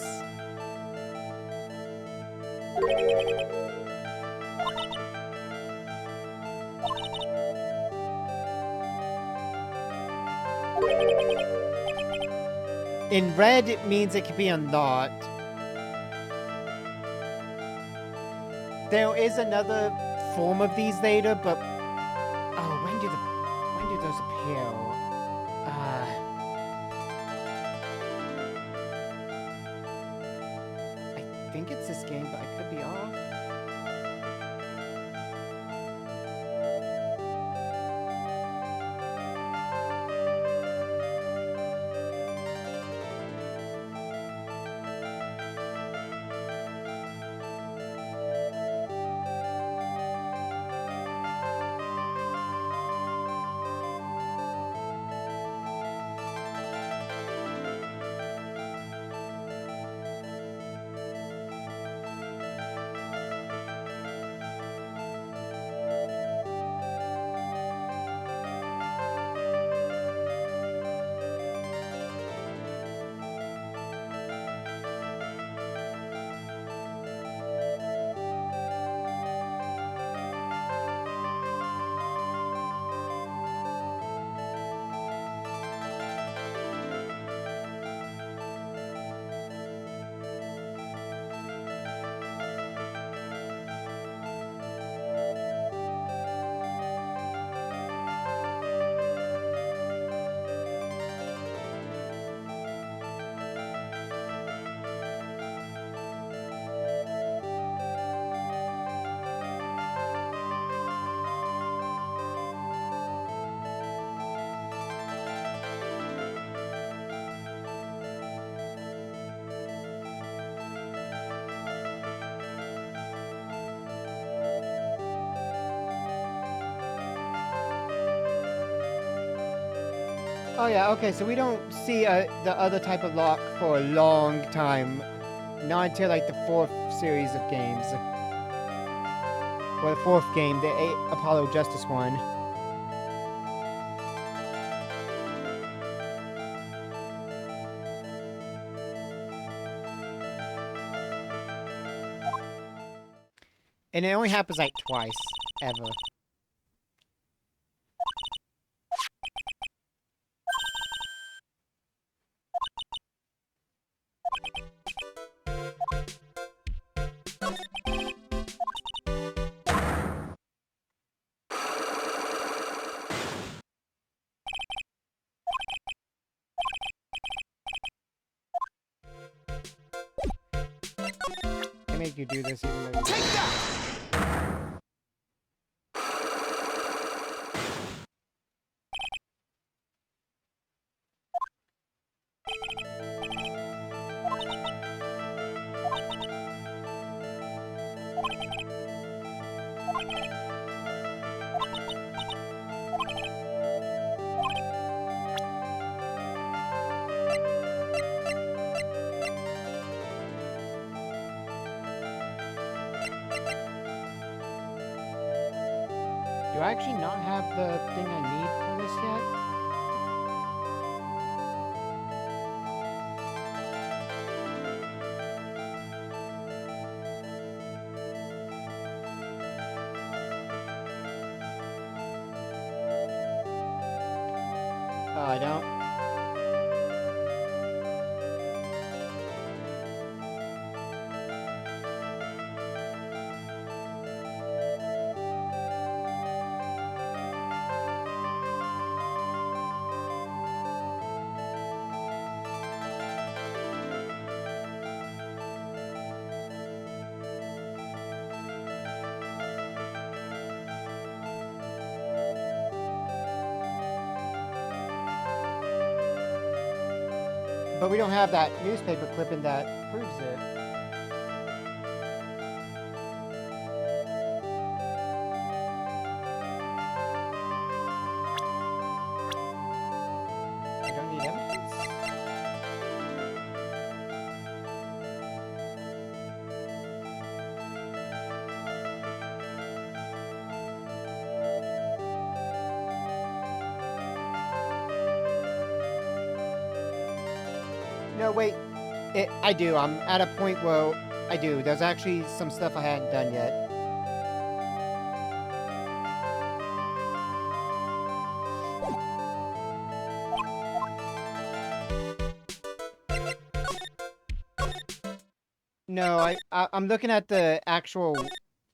In red, it means it can be unlocked. There is another form of these later, but oh, when do those appear? I think it's this game, but I could be off. Oh yeah, okay, so we don't see the other type of lock for a long time. Not until like the 4th series of games. Or the 4th game, the Apollo Justice one. And it only happens like twice, ever. They make you do this even though Take that! Do I actually not have the thing I need for this yet? Oh, I don't? But we don't have that newspaper clipping that proves it. I don't need evidence? No, wait. I do. I'm at a point where I do. There's actually some stuff I hadn't done yet. No, I'm looking at the actual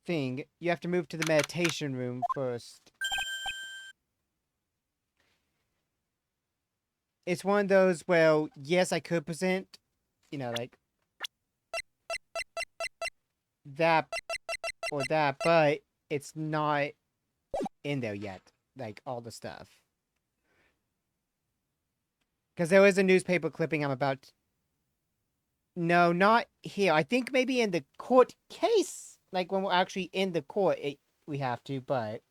thing. You have to move to the meditation room first. It's one of those, well, yes, I could present, you know, like that or that, but it's not in there yet. Like, all the stuff. Because there is a newspaper clipping I'm about... No, not here. I think maybe in the court case. Like, when we're actually in the court, we have to, but...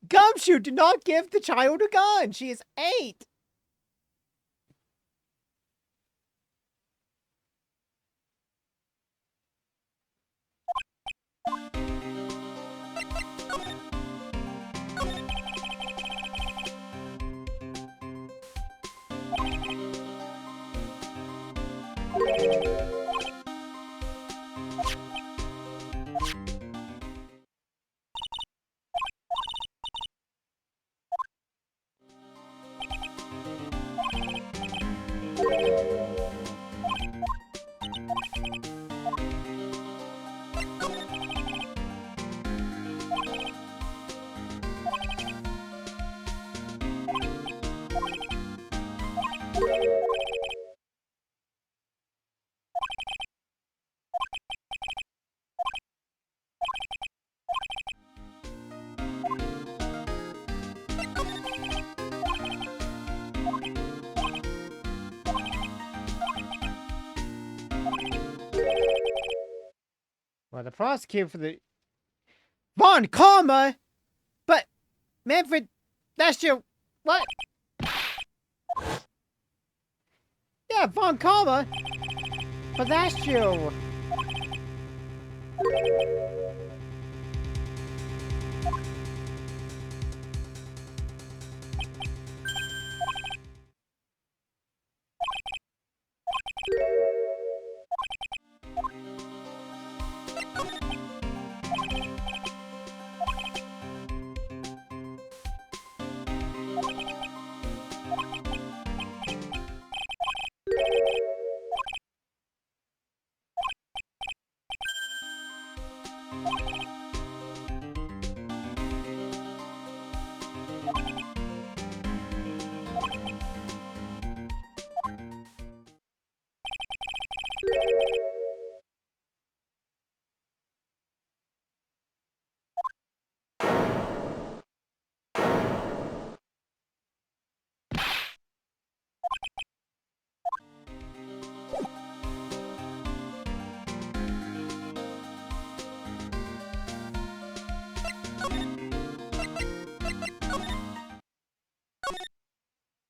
Gumshoe, do not give the child a gun! She is 8! Well, the prosecutor for the... Von Karma? But, Manfred, that's your... What? Yeah, Von Karma. But that's you.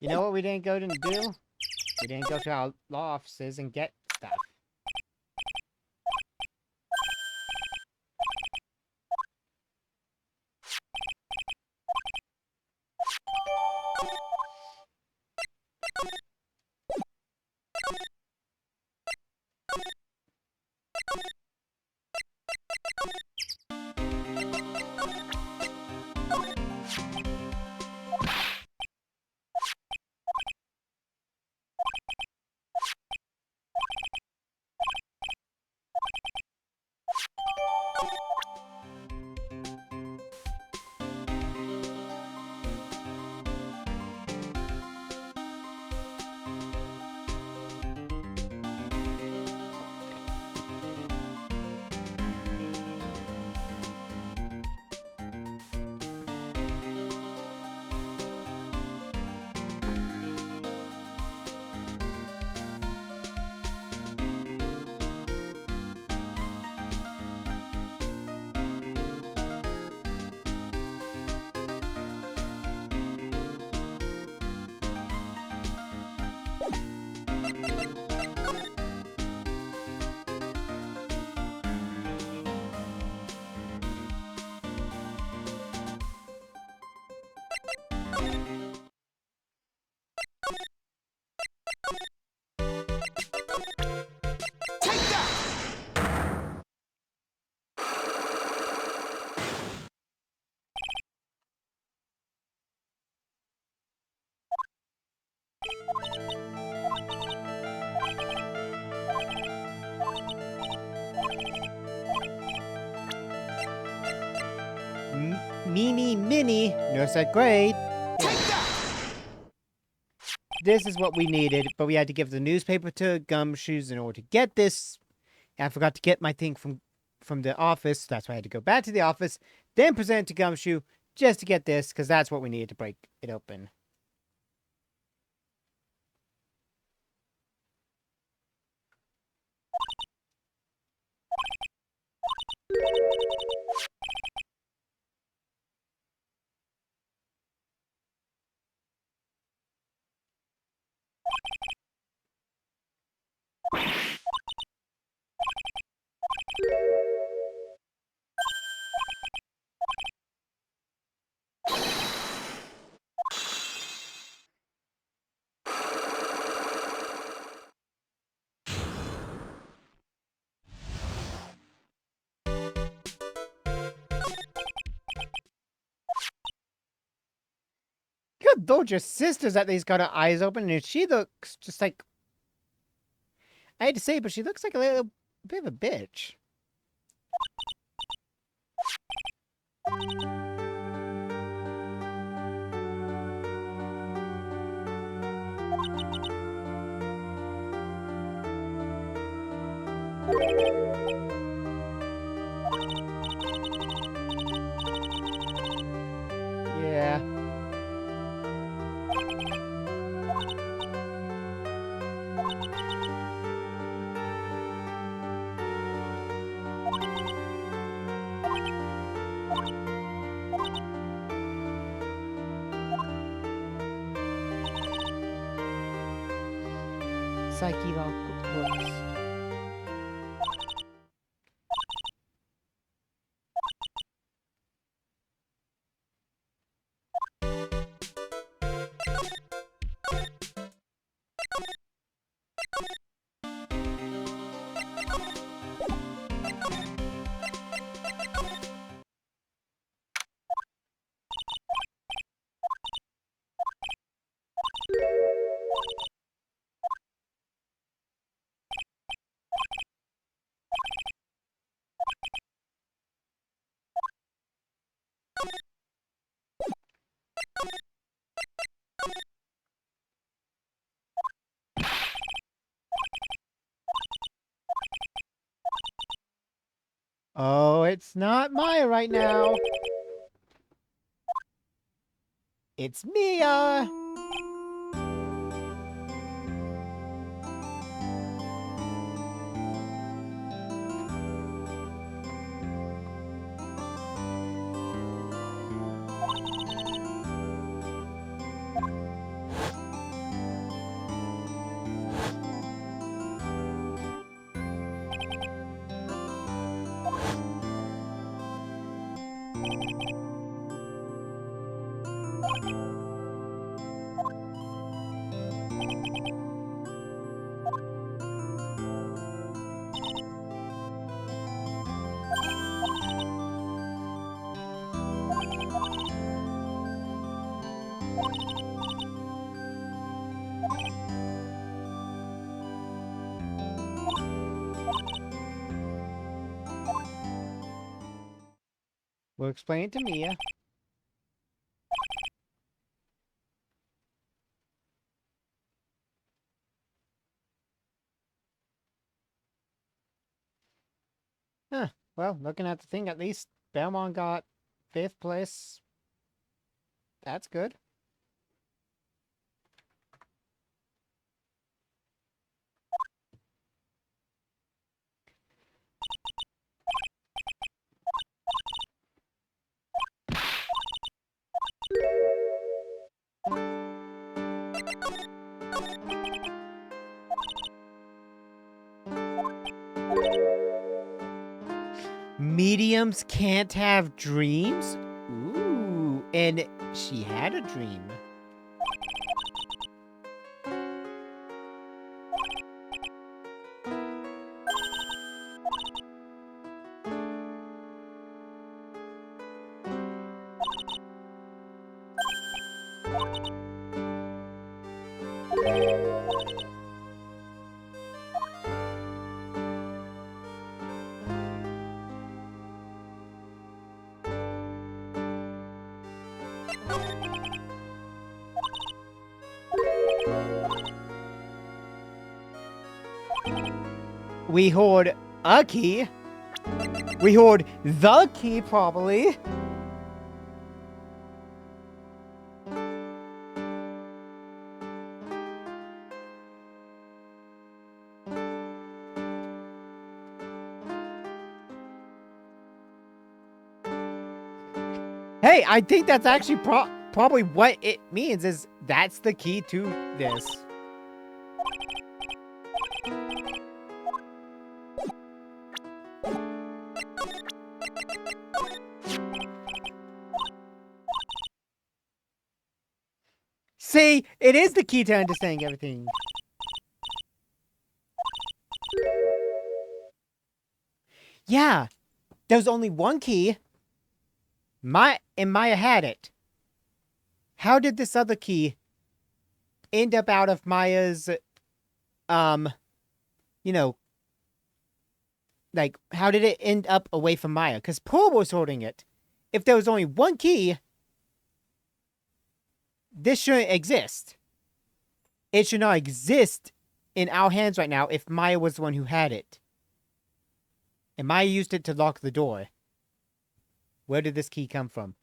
You know what we didn't go to do? We didn't go to our law offices and get stuff. Take that! Meeny Mini, nurse at grade. Take that! This is what we needed, but we had to give the newspaper to Gumshoes in order to get this. And I forgot to get my thing from the office, so that's why I had to go back to the office, then present it to Gumshoe just to get this, because that's what we needed to break it open. Good lord, your sister's at least got her eyes open, and she looks just like... I hate to say it, but she looks like a little bit of a bitch. Yeah. Psyche lock. Whoops. Oh, it's not Maya right now. It's Mia. We'll explain it to Mia. Huh. Well, looking at the thing, at least Belmont got 5th place. That's good. Mediums can't have dreams? Ooh, and she had a dream. We hoard a key. We hoard the key, probably. Hey, I think that's actually probably what it means, is that's the key to this. See, it is the key to understanding everything. Yeah, there's only one key. And Maya had it. How did this other key end up out of Maya's, you know, like, how did it end up away from Maya? Because Paul was holding it. If there was only one key, this shouldn't exist. It should not exist in our hands right now if Maya was the one who had it. And Maya used it to lock the door. Where did this key come from?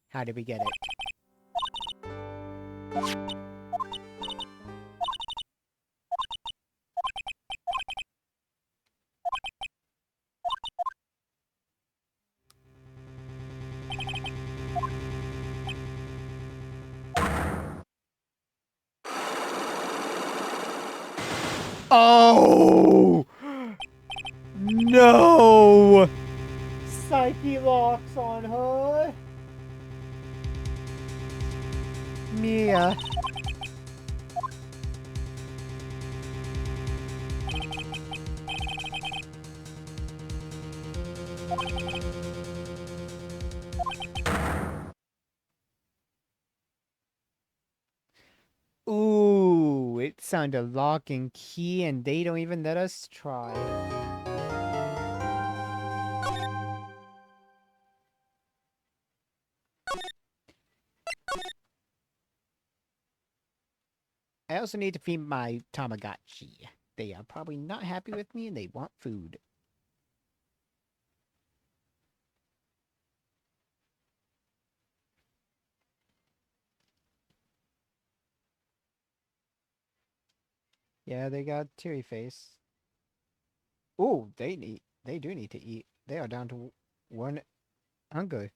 How did we get it? Oh! No! Psyche locks on her. Mia. Ooh, it sounded lock and key, and they don't even let us try. I also need to feed my Tamagotchi. They are probably not happy with me and they want food. Yeah, they got teary face. Ooh, they do need to eat. They are down to one hunger.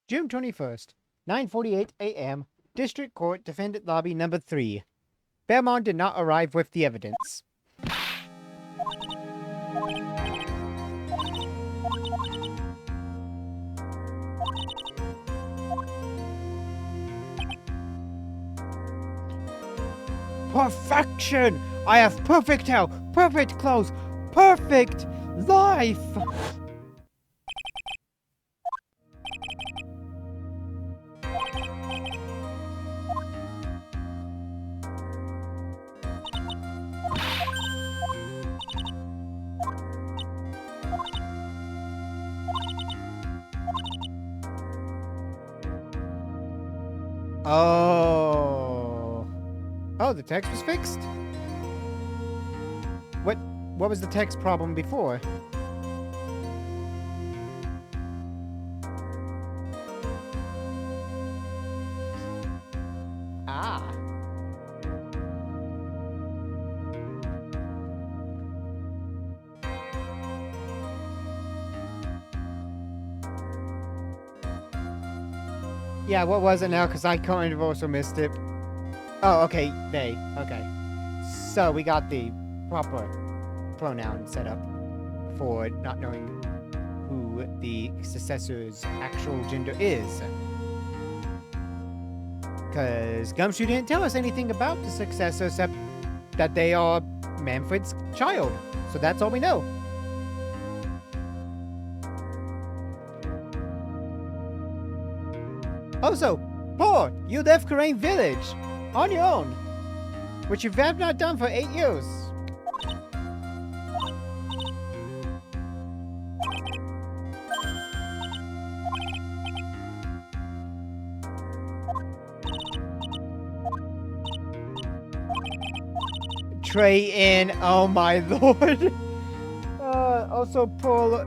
June 21st, 9:48 a.m. District Court Defendant Lobby Number 3. Belmont did not arrive with the evidence. Perfection! I have perfect health, perfect clothes, perfect life! Oh. Oh, the text was fixed? What was the text problem before? Ah. Yeah, what was it now? Because I kind of also missed it. Oh, okay, they. Okay. So we got the proper pronoun set up for not knowing who the successor's actual gender is. Because Gumshoe didn't tell us anything about the successor except that they are Manfred's child. So that's all we know. Also, Paul, you left Karain Village on your own, which you have not done for 8 years. Trey in, oh my lord. Also, Paul,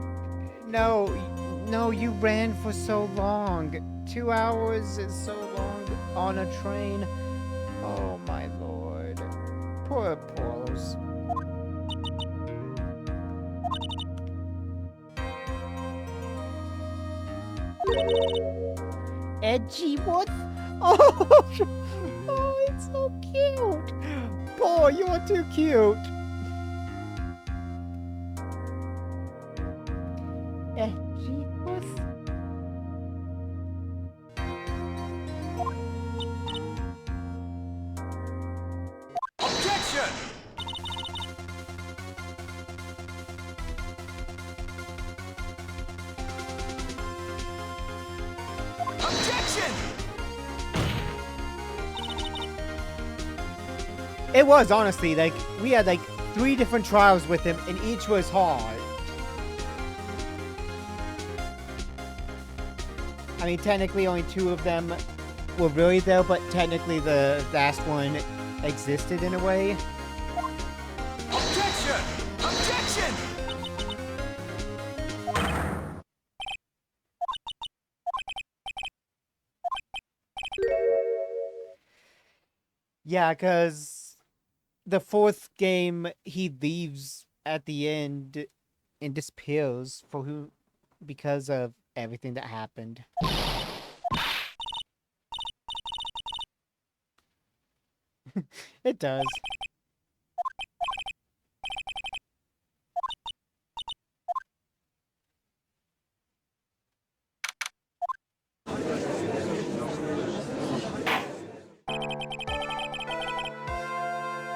no, you ran for so long. 2 hours is so long on a train. Oh my lord. Poor Pauls. Edgeworth? Oh, oh, it's so cute. Paul, you're too cute. Edgeworth? Objection! Objection! It was, honestly, like, we had, like, 3 different trials with him, and each was hard. I mean, technically only 2 of them were really there, but technically the last one existed in a way. Objection! Objection! Yeah, because the 4th game, he leaves at the end and disappears for who, because of everything that happened. It does.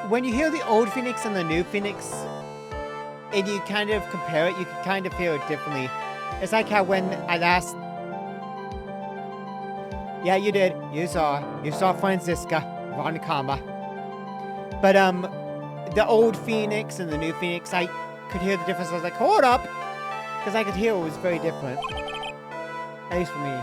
When you hear the old Phoenix and the new Phoenix, and you kind of compare it, you can kind of hear it differently. It's like how when I last... Yeah, you did. You saw Franziska von Kama. But, the old Phoenix and the new Phoenix, I could hear the difference. I was like, hold up! Because I could hear it was very different. At least for me.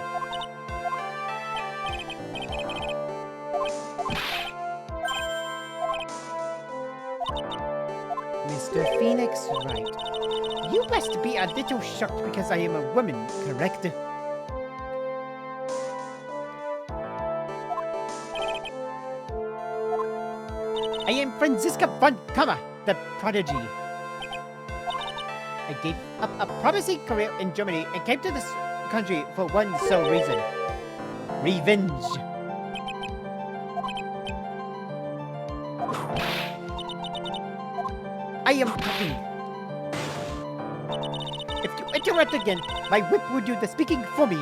Mr. Phoenix Wright, you must be a little shocked because I am a woman, correct? I am Franziska von Kammer, the prodigy. I gave up a promising career in Germany and came to this country for one sole reason. Revenge. I am talking. If you interrupt again, my whip will do the speaking for me.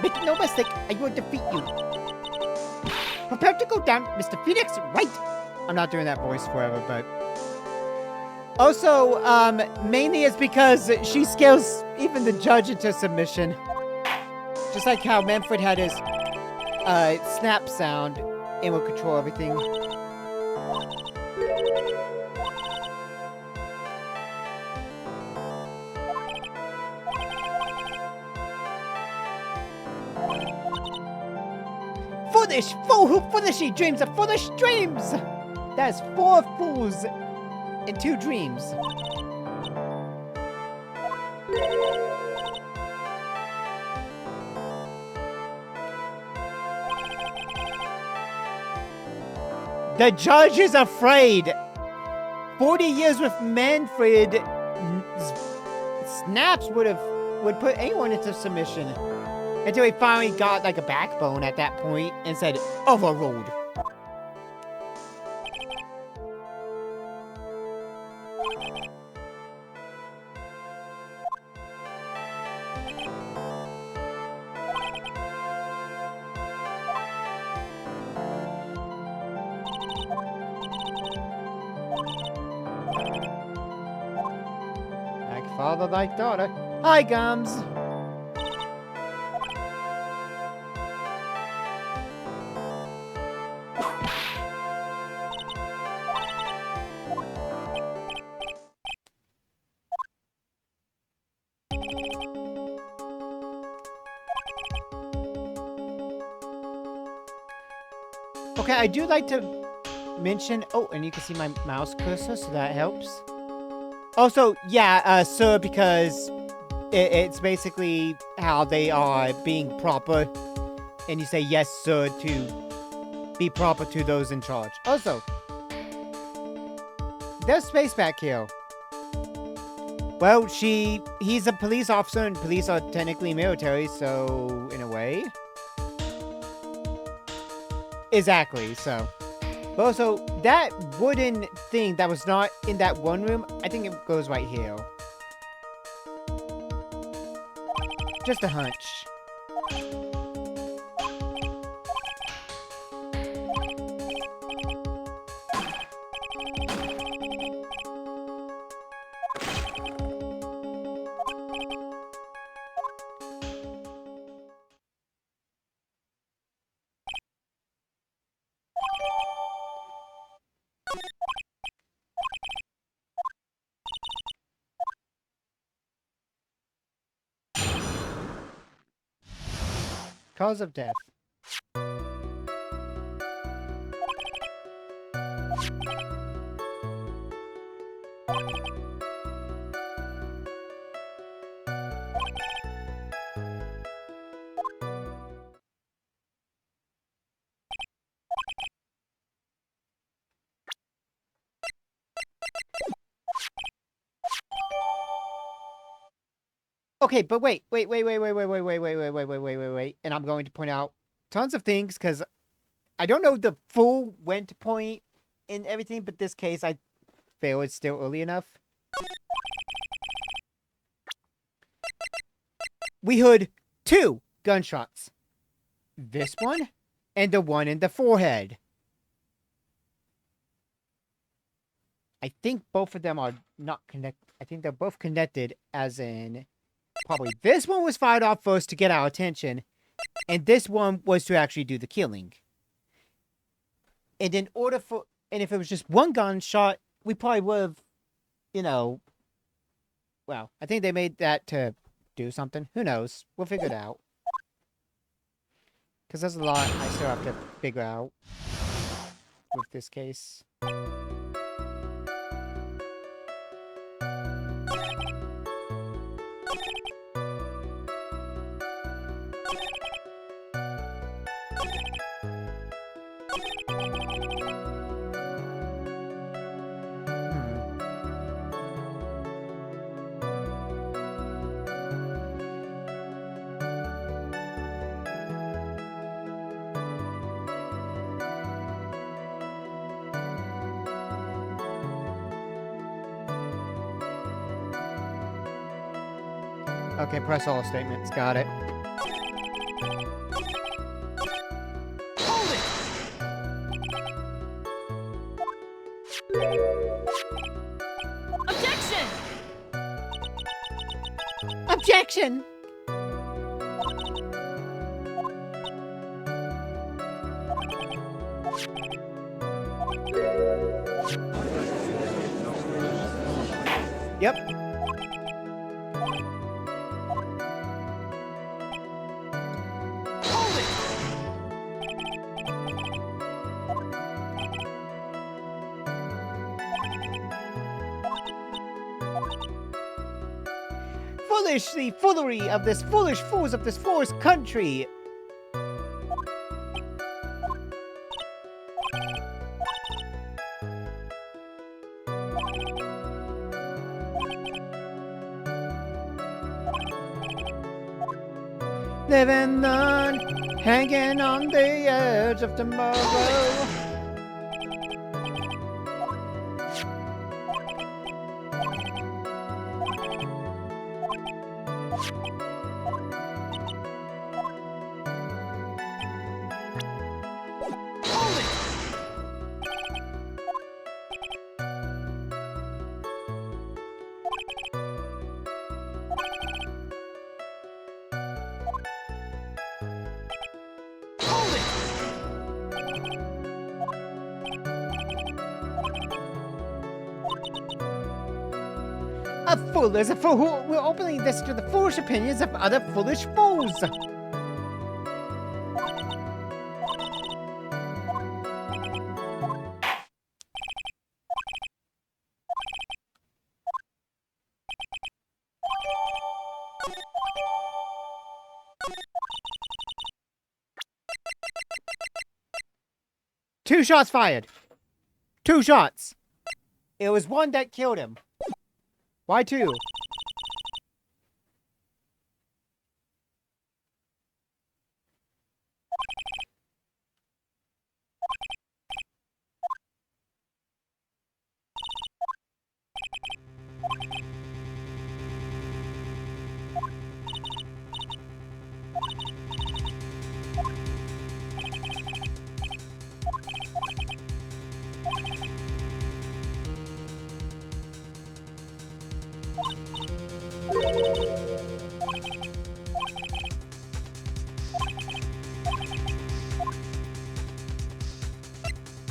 Make no mistake, I will defeat you. Prepare to go down, Mr. Phoenix, right? I'm not doing that voice forever, but... Also, mainly it's because she scares even the judge into submission. Just like how Manfred had his, snap sound and will control everything. Foolish fool who foolishly dreams of foolish dreams! That is 4 fools and 2 dreams. The judge is afraid. 40 years with Manfred snaps would put anyone into submission. Until he finally got like a backbone at that point and said, overruled. Like father, like daughter. Hi, Gums. Okay, I do like to mention... Oh, and you can see my mouse cursor, so that helps. Also, yeah, sir, because it's basically how they are being proper. And you say yes, sir, to be proper to those in charge. Also, there's space back here. Well, he's a police officer, and police are technically military, so in a way... Exactly, so. But also, that wooden thing that was not in that one room, I think it goes right here. Just a hunch. Cause of death. Okay, but wait. And I'm going to point out tons of things, because I don't know the full when to point in everything, but this case, I feel it's still early enough. We heard 2 gunshots. This one, and the one in the forehead. I think both of them are not connected. I think they're both connected, as in... Probably this one was fired off first to get our attention, and this one was to actually do the killing. And in order for... And if it was just one gunshot, we probably would have, you know... Well, I think they made that to do something. Who knows? We'll figure it out. Because there's a lot I still have to figure out with this case. Okay, press all statements. Got it. Hold it! Objection! Objection! Yep. Hold it! Foolishly foolery of this foolish fools of this forest country. Living on, hanging on the edge of tomorrow. Hold it! Hold it! A fool is a fool who will openly listen to the foolish opinions of other foolish fools. Two shots fired. Two shots. It was one that killed him. Why two?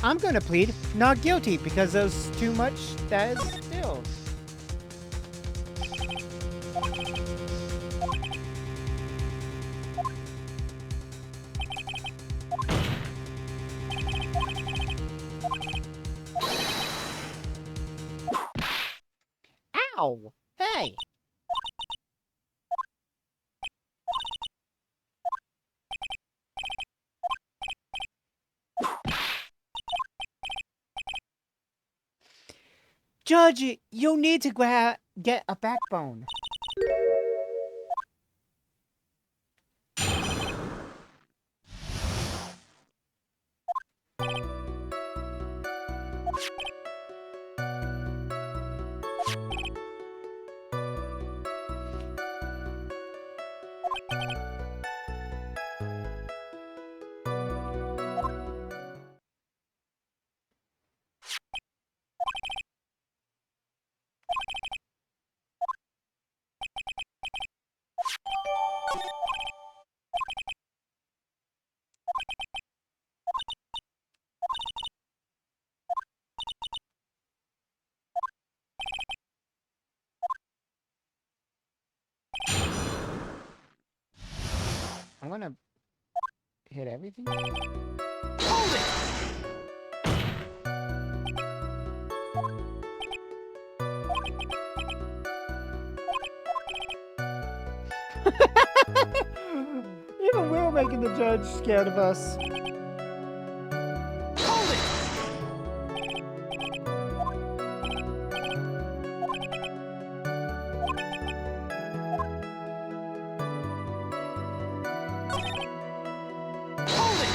I'm gonna plead not guilty because there's too much that is still. Ow! Hey! Judge, you need to get a backbone. I'm gonna hit everything. Hold it! Even we're making the judge scared of us. Hold it! Hold it!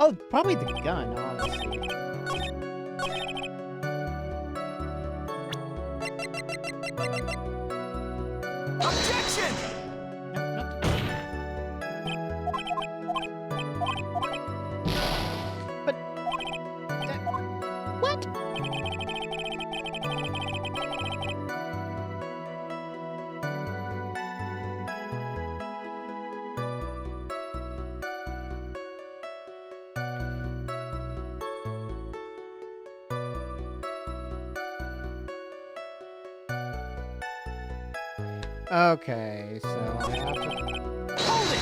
Oh, probably the gun, honestly. Objection! Nope, not the gun. But... what? Okay, so I have to... Hold it!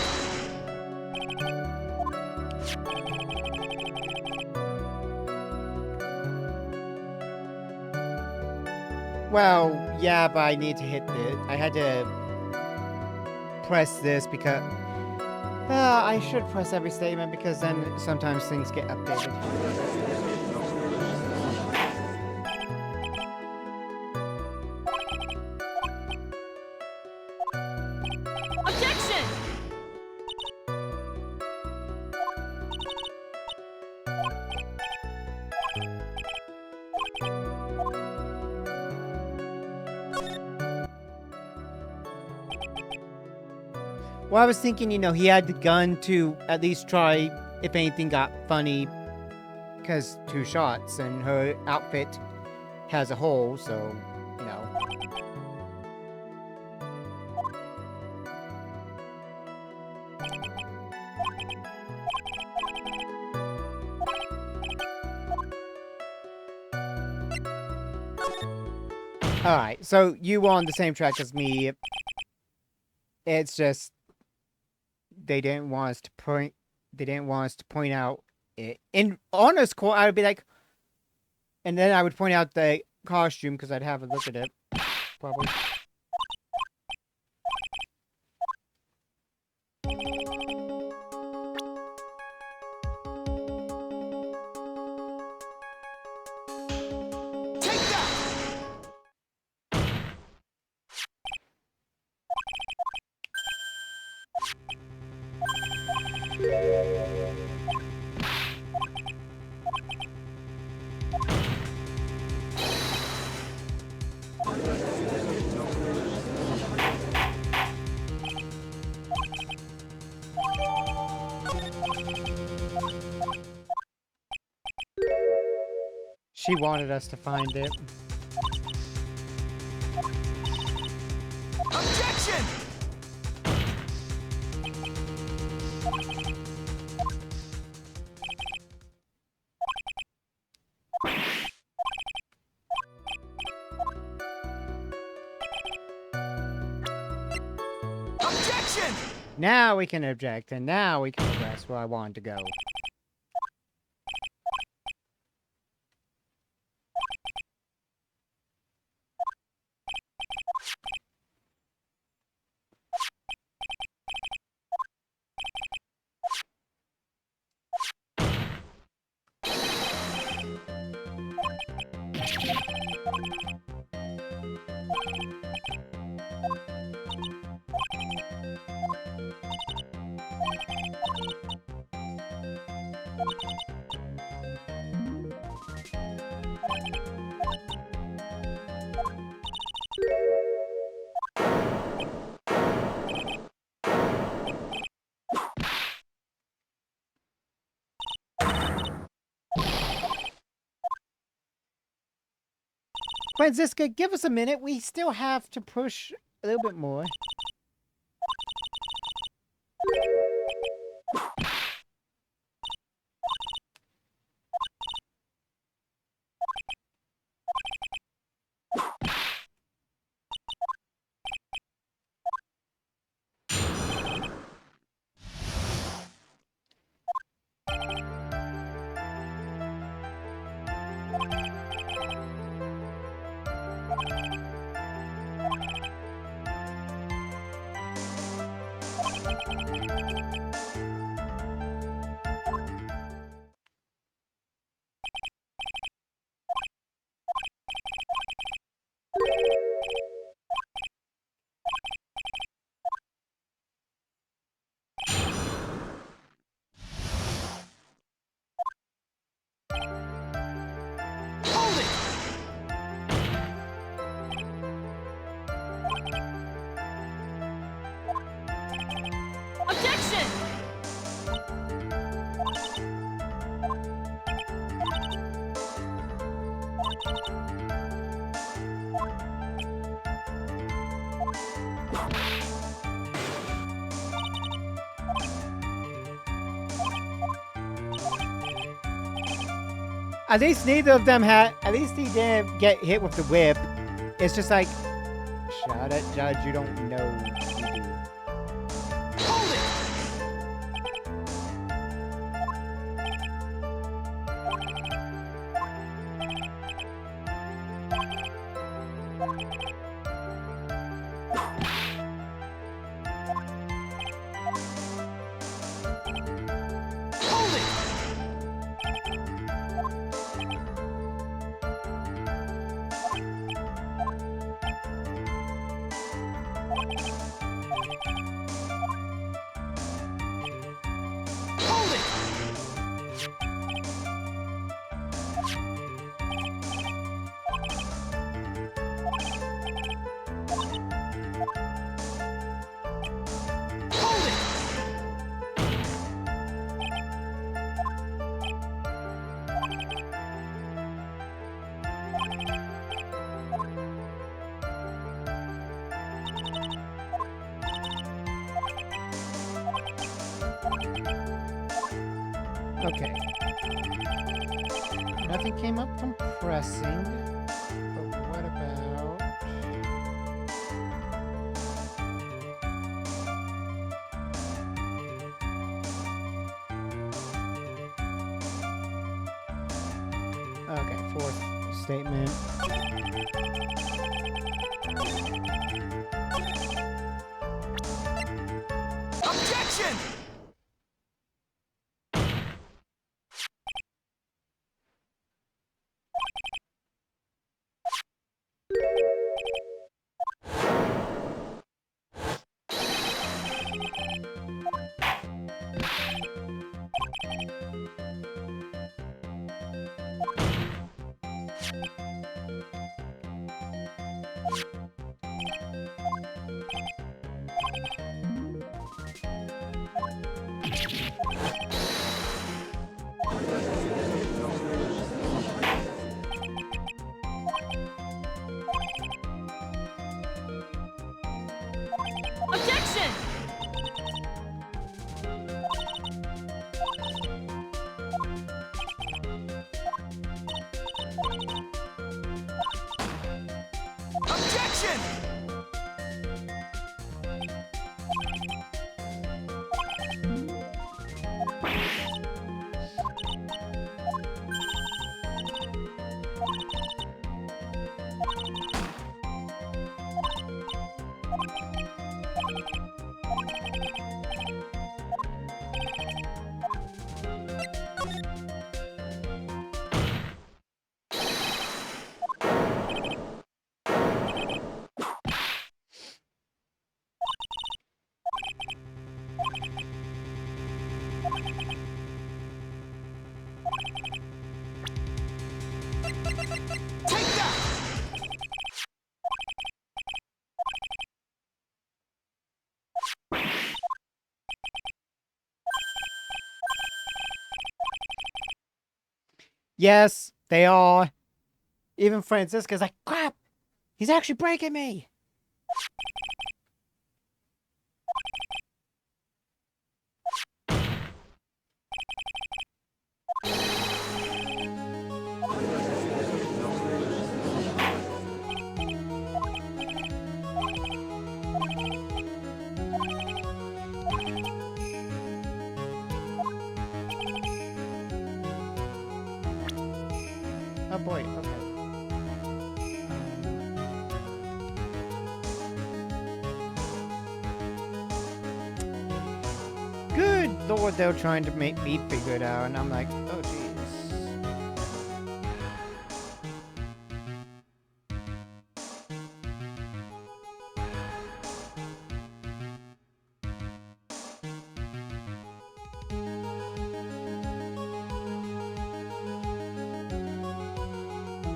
Well, yeah, but I need to hit this. I had to press this because... I should press every statement because then sometimes things get updated. Objection! Well, I was thinking, you know, he had the gun to at least try if anything got funny. Because 2 shots and her outfit has a hole, so, you know. Alright, so you were on the same track as me. It's just they didn't want us to point out it. In honest court, I would be like, and then I would point out the costume because I'd have a look at it. Probably. Take that! She wanted us to find it. Objection! Objection! Now we can object, and now we can progress where I wanted to go. Franziska, give us a minute. We still have to push a little bit more. At least neither of them had. At least he didn't get hit with the whip. It's just like, shut it, Judge. You don't know. You do. Hold it! Hold it! Hold it! Hold it! Okay. Nothing came up from pressing. But what about... Okay, fourth statement. Objection! Objection! Objection! Take that! Yes, they are. Even Francisca's like, crap! He's actually breaking me! Oh boy, okay. Good lord, they're trying to make me figure it out, and I'm like, oh jeez.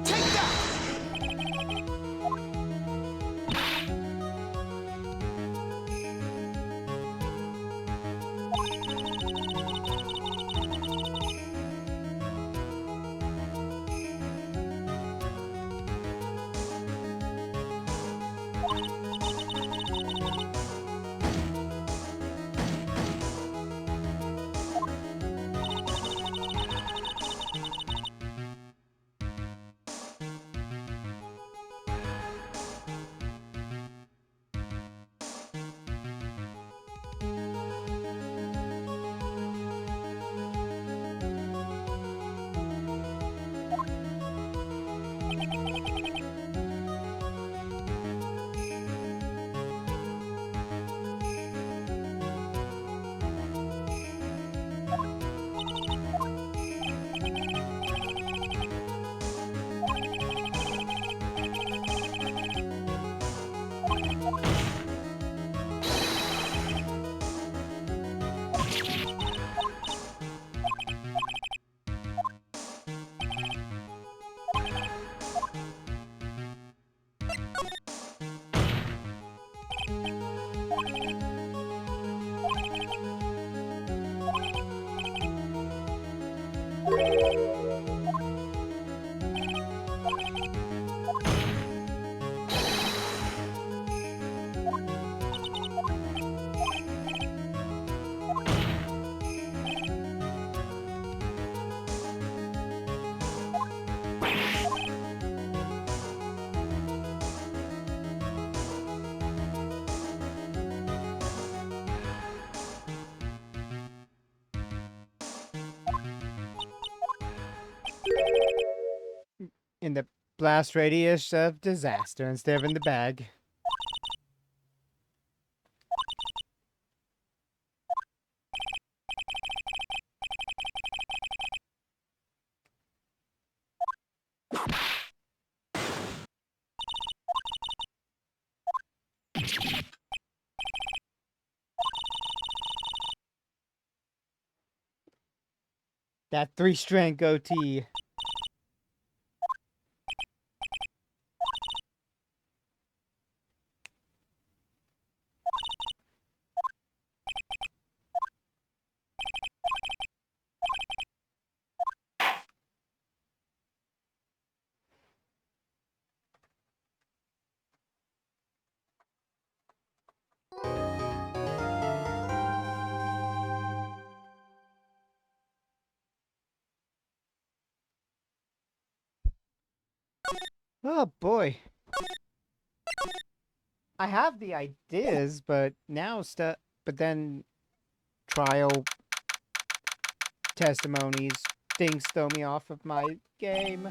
Take that! Blast radius of disaster instead of in the bag. That 3-strand goatee. Oh boy. I have the ideas, but now but then trial testimonies, things throw me off of my game.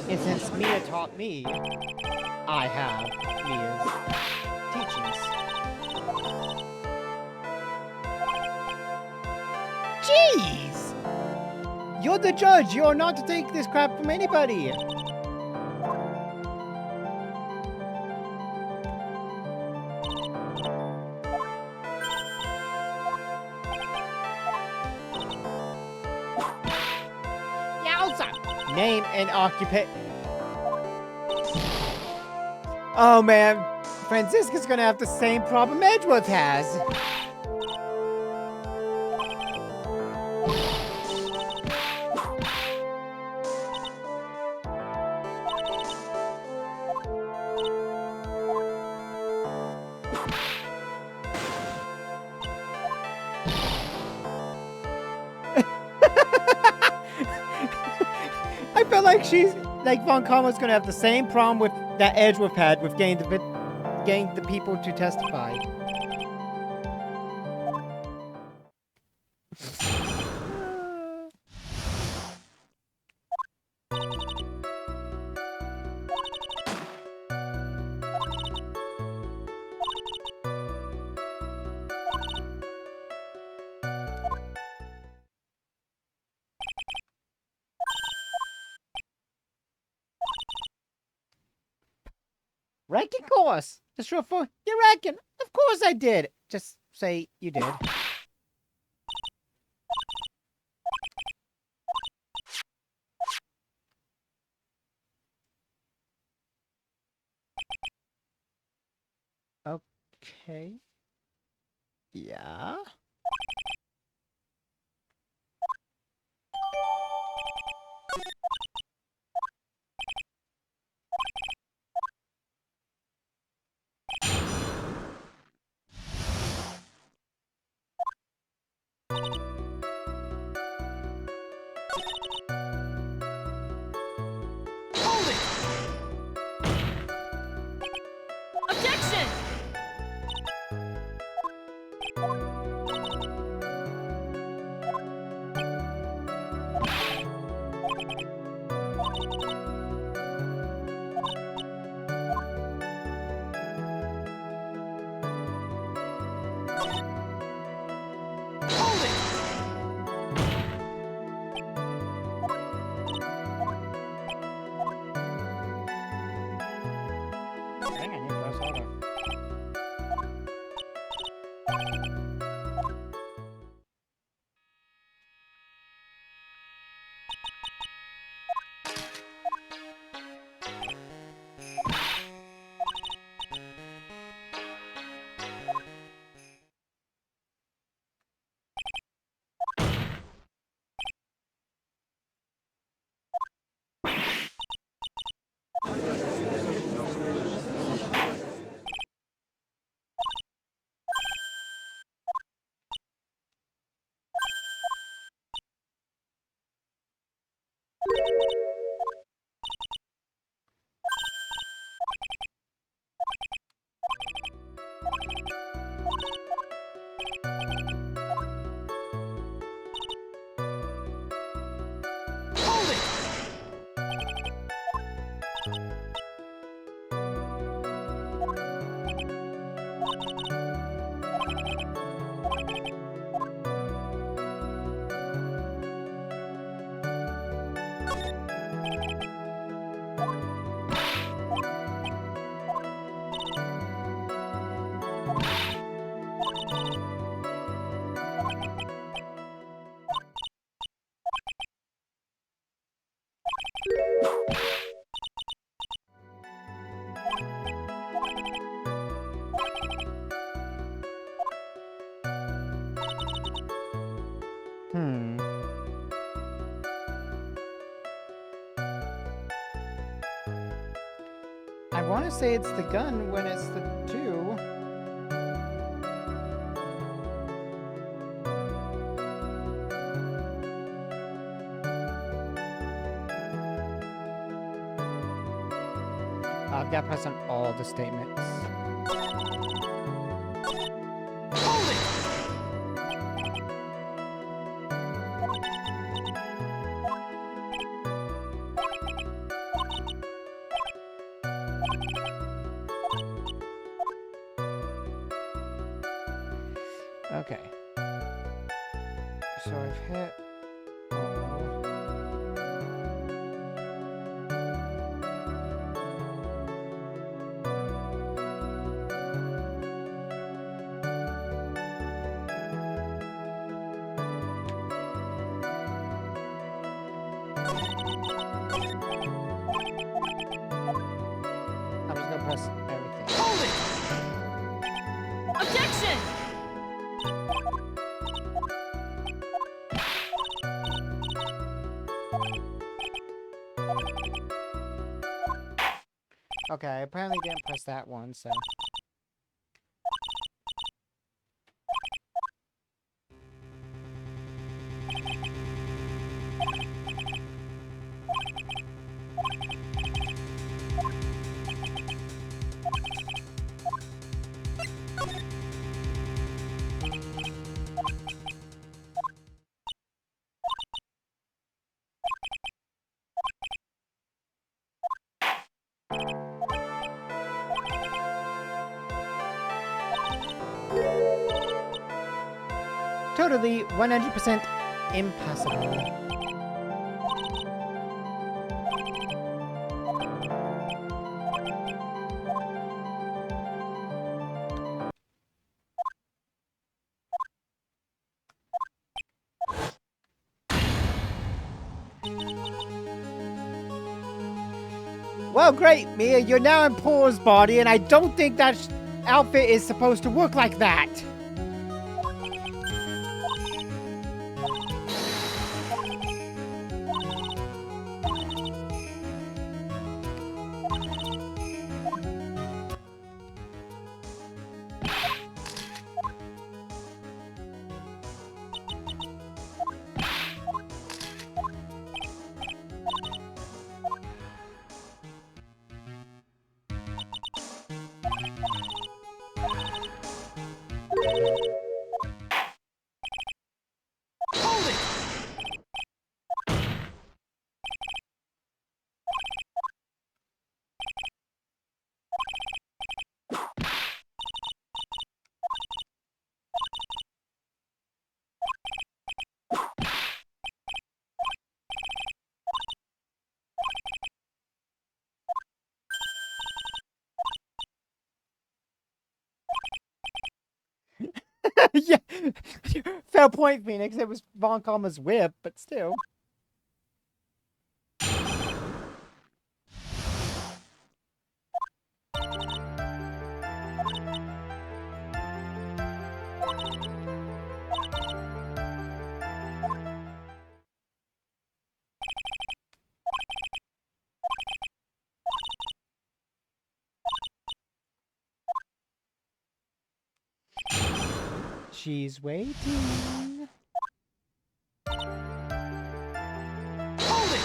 And since Mia taught me, I have Mia's teachings. Jeez! You're the judge. You're not to take this crap from anybody. Yowza! Name and occupation. Oh man, Francisca's gonna have the same problem Edgeworth has. I feel like Von Conway's gonna have the same problem with that Edgeworth had with getting the people to testify. Reckon course. Just short for you reckon. Of course I did. Just say you did. Okay. Yeah. Hold it! Objection! I want to say it's the gun when it's the 2. I've got to press on all the statements. Hold it! Okay. So I've hit all. I'm just gonna press everything. Hold it! Objection! Okay, I apparently didn't press that one, so. Totally 100% impossible. Well, great, Mia. You're now in Paul's body, and I don't think that outfit is supposed to work like that. Hold it! Yeah, fair point, Phoenix. It was Von Karma's whip, but still. She's waiting. Hold it!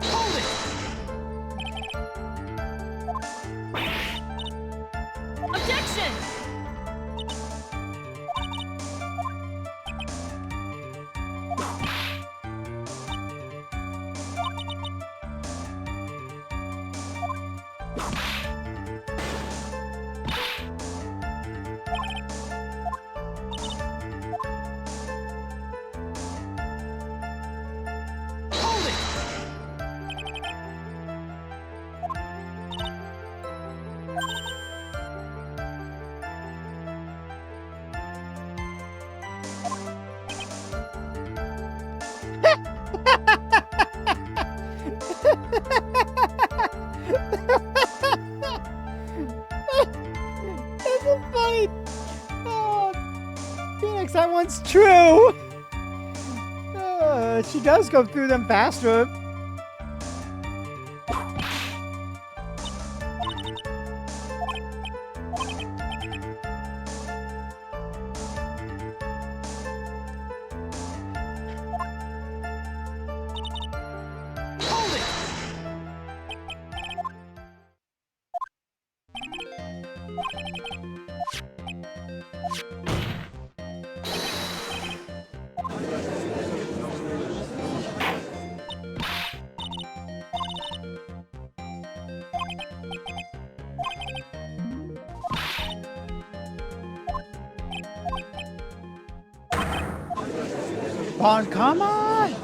Hold it! Objection! Hold it! one's true. She does go through them faster. Hold it! Bon, come on.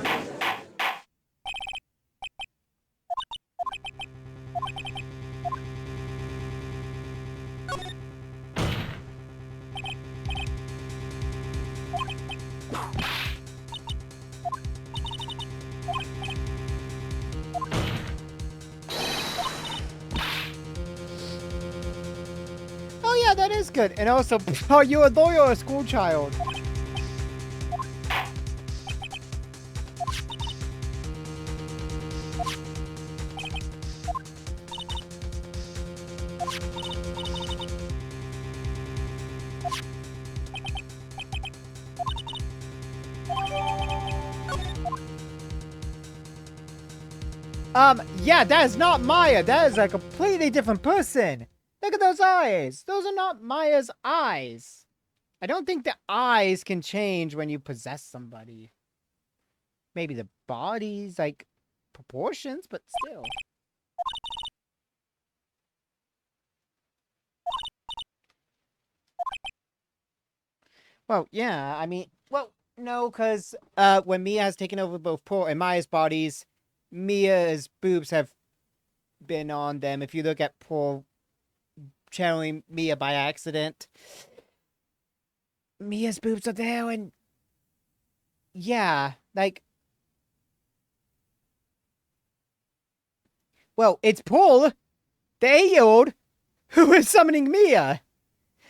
Oh yeah, that is good. And also, oh, you're a loyal school child. Yeah, that is not Maya. That is a completely different person. Look at those eyes. Those are not Maya's eyes. I don't think the eyes can change when you possess somebody. Maybe the body's, like, proportions, but still. Well, yeah, I mean, well, no, because when Mia has taken over both Paul and Maya's bodies, Mia's boobs have been on them. If you look at Paul channeling Mia by accident, Mia's boobs are there, and yeah, like, well, it's Paul, the 8-year-old, who is summoning Mia.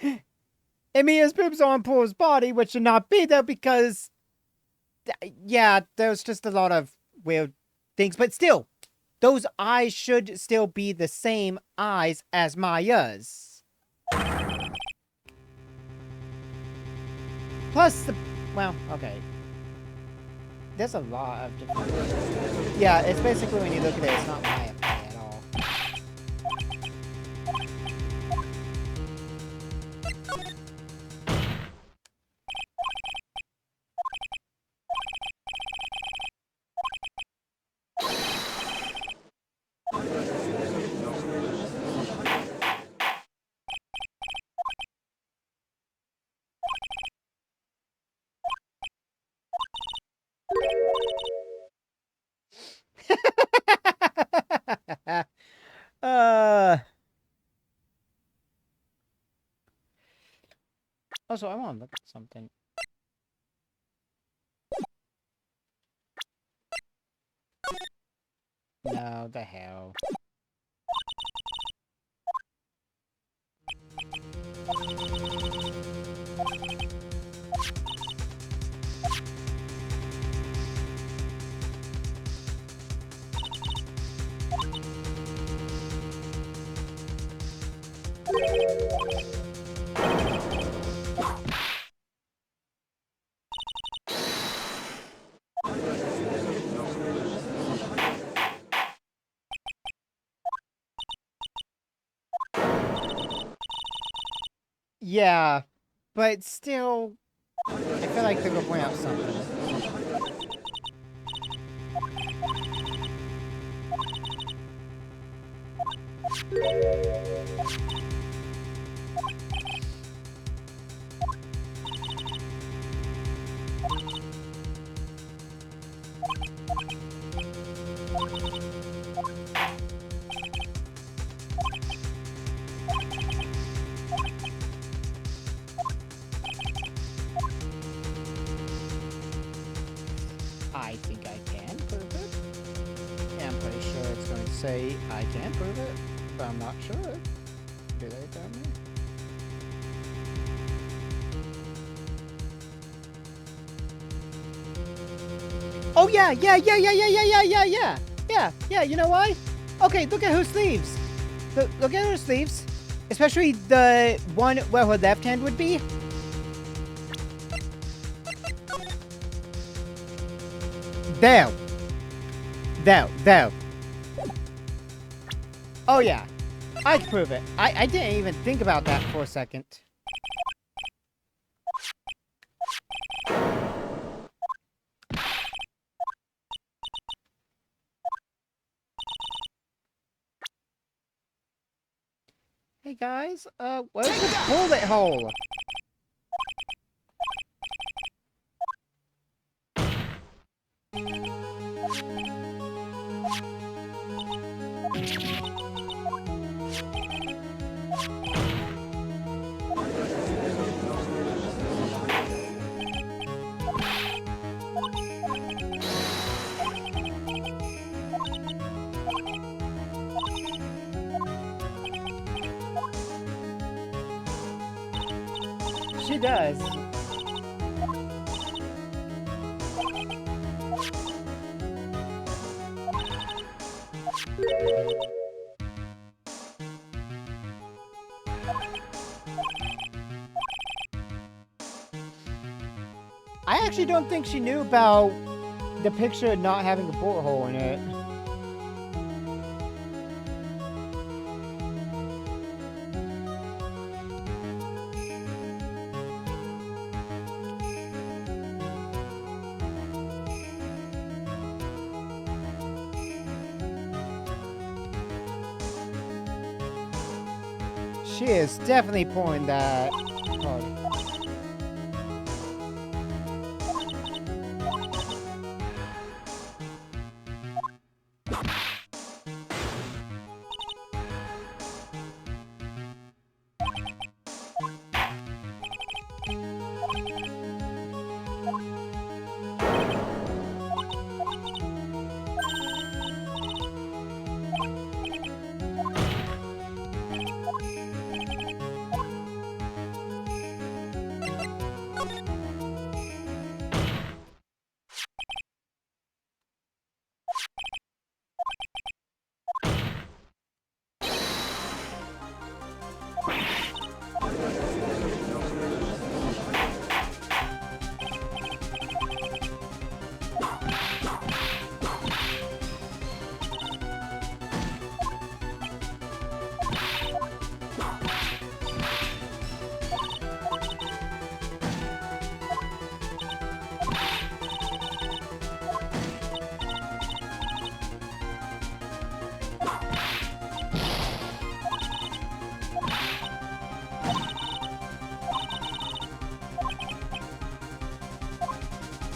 And Mia's boobs are on Paul's body, which should not be there because, yeah, there's just a lot of weird things. But still, those eyes should still be the same eyes as Maya's. Plus the, well, okay. There's a lot of different, yeah, it's basically when you look at it, it's not Maya at all. Also, I want to look at something. No, the hell. Yeah, but still, I feel like they're gonna point out something. I think I can prove it. Yeah, I'm pretty sure it's going to say I can prove it, but I'm not sure. Do they tell me? Oh, yeah. Yeah, you know why? Okay, look at her sleeves. Look at her sleeves. Especially the one where her left hand would be. There. Oh, yeah. I can prove it. I didn't even think about that for a second. Hey, guys. Where's the bullet hole? She does. I actually don't think she knew about the picture not having a bullet hole in it. She is definitely pulling that card.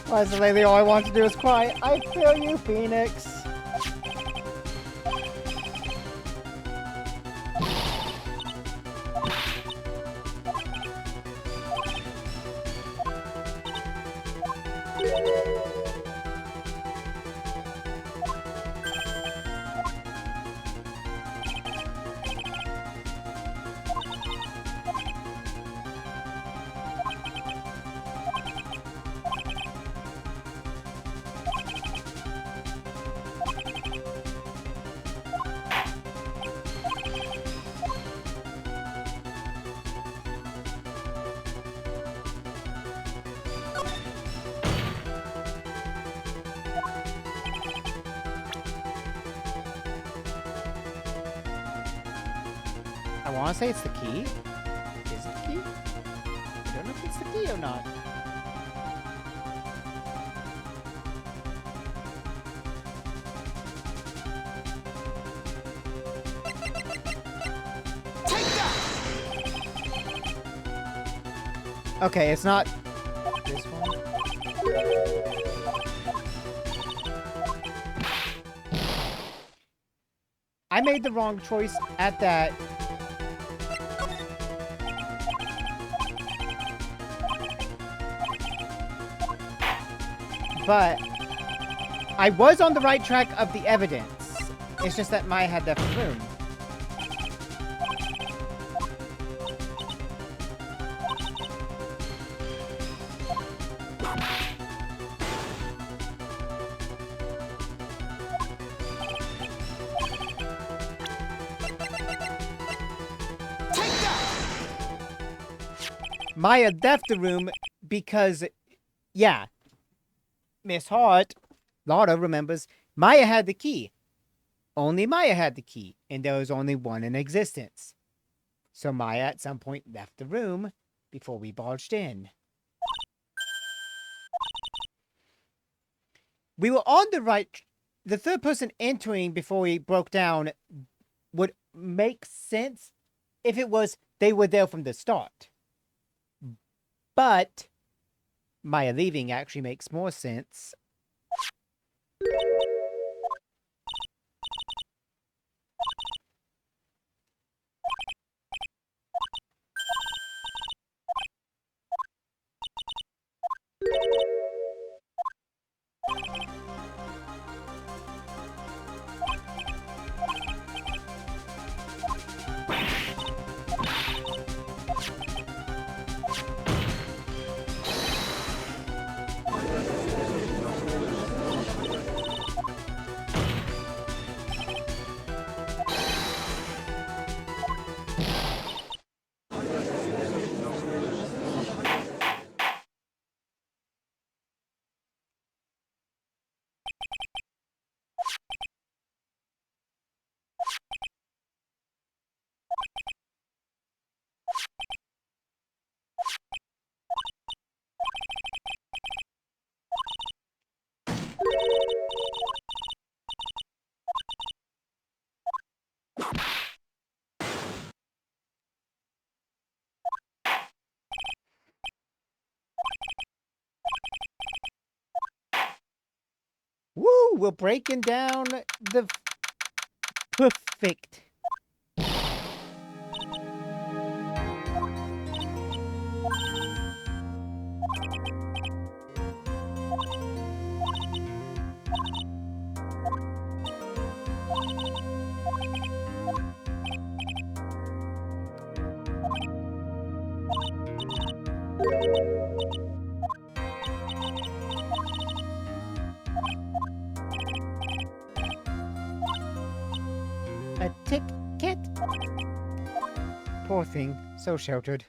Why is it lately all I want to do is cry? I feel you, Phoenix. I want to say it's the key. Is it the key? I don't know if it's the key or not. Okay, it's not this one. I made the wrong choice at that. But I was on the right track of the evidence. It's just that Maya had left the room. Maya left the room because, yeah, Miss Hart, Lotta remembers, Maya had the key. Only Maya had the key, and there was only one in existence. So Maya at some point left the room before we barged in. We were on the right. The third person entering before we broke down would make sense if it was they were there from the start. But Maya leaving actually makes more sense. Woo! We're breaking down the perfect. A ticket? Poor thing, so sheltered.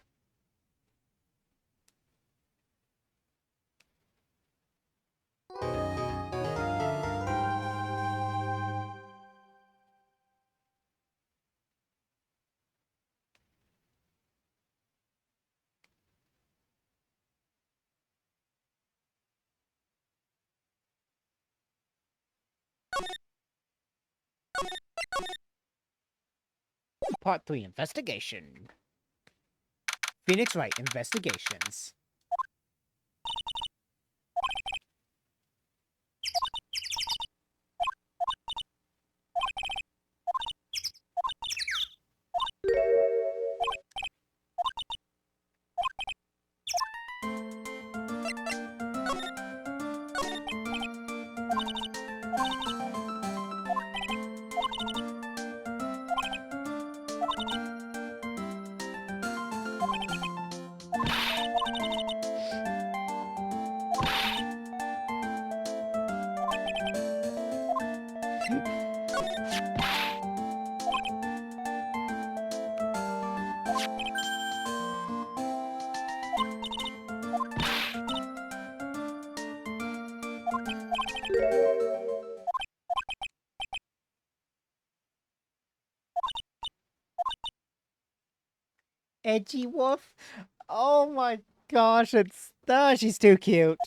Part 3, Investigation. Phoenix Wright Investigations. Edgy Wolf? Oh my gosh, it's... she's too cute.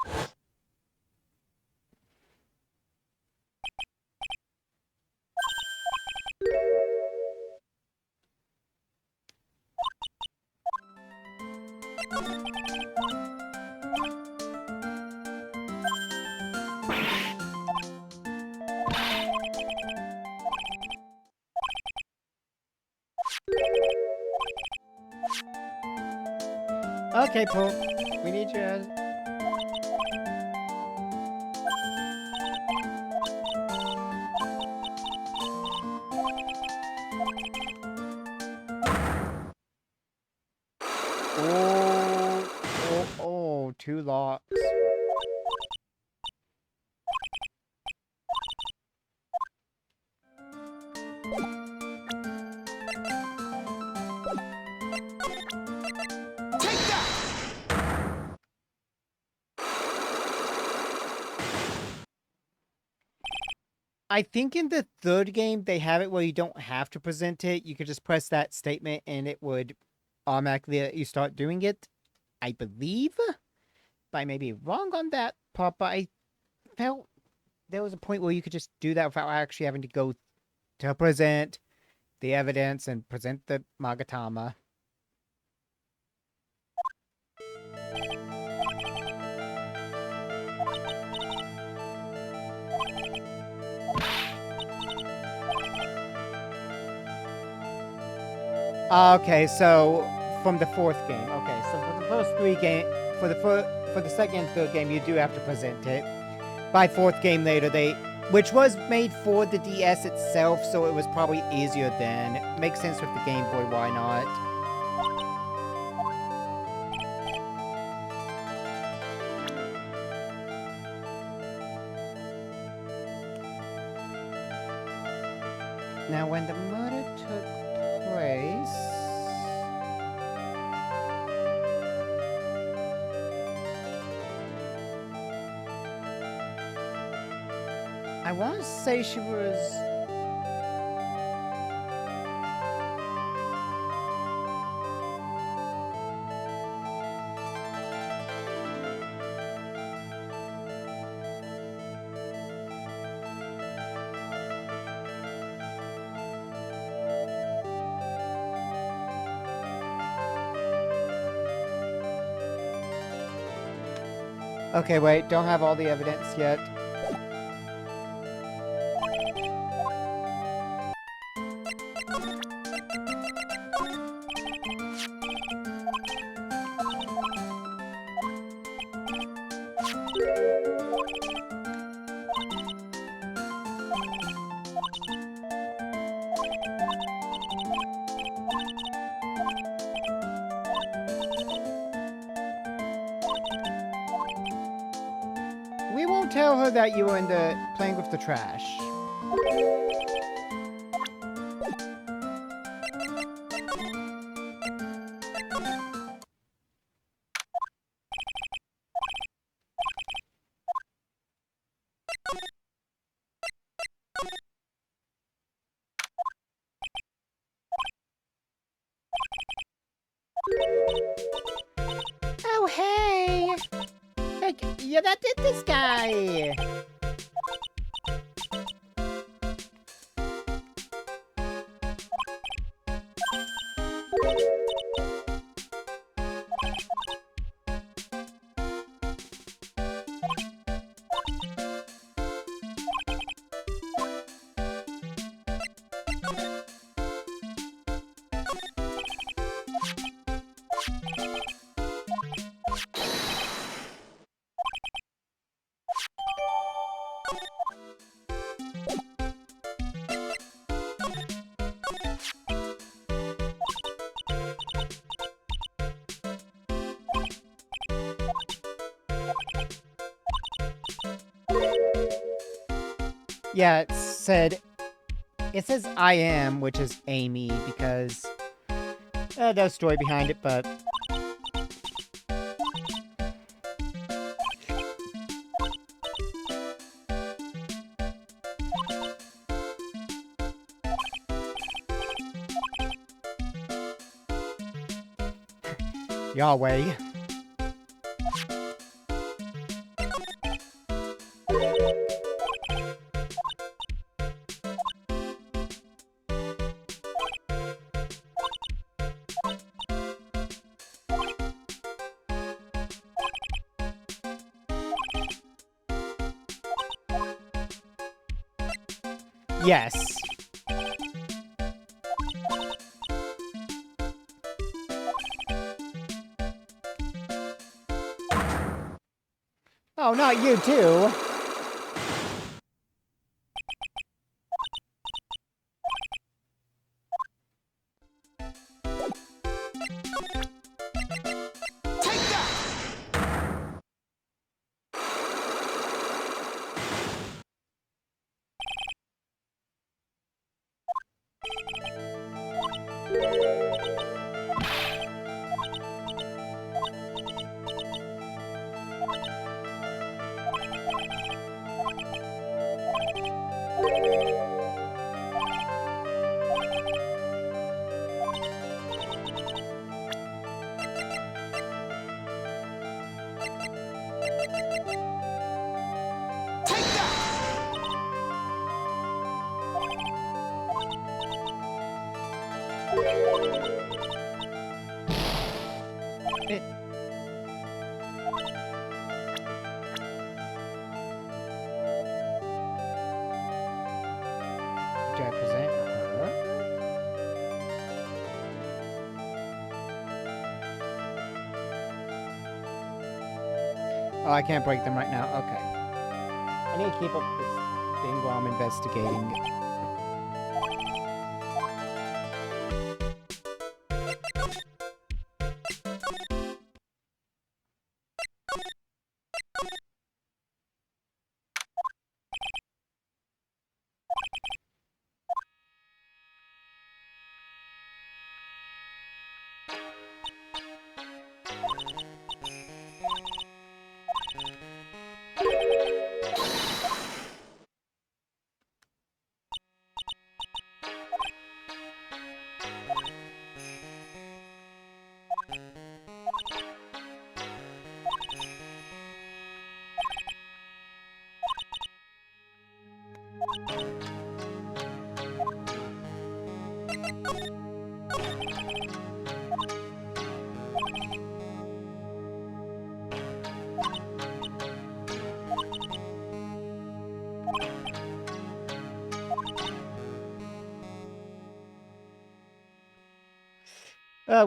Okay, Pope. We need you. Oh, 2 locks. Take that! I think in the third game they have it where you don't have to present it. You could just press that statement and it would automatically let you start doing it. I believe. But I may be wrong on that part, but I felt there was a point where you could just do that without actually having to go to present the evidence and present the Magatama. Okay, so from the fourth game. Okay, so for the first three game, for the second and third game, you do have to present it. By fourth game later, which was made for the DS itself, so it was probably easier then. Makes sense with the Game Boy, why not? Now, when the murder took place... I want to say she was... Okay, wait, don't have all the evidence yet. We won't tell her that you were in the playing with the trash. Oh, hey! Like, yeah, that did this guy! Yeah, it says I am, which is Amy, because there's a story behind it, but... Yahweh. Yes. Oh, not you too. Take that! It. Do I present her? Oh, I can't break them right now. Okay. I need to keep up this thing while I'm investigating.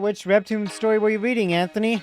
Which Webtoon story were you reading, Anthony?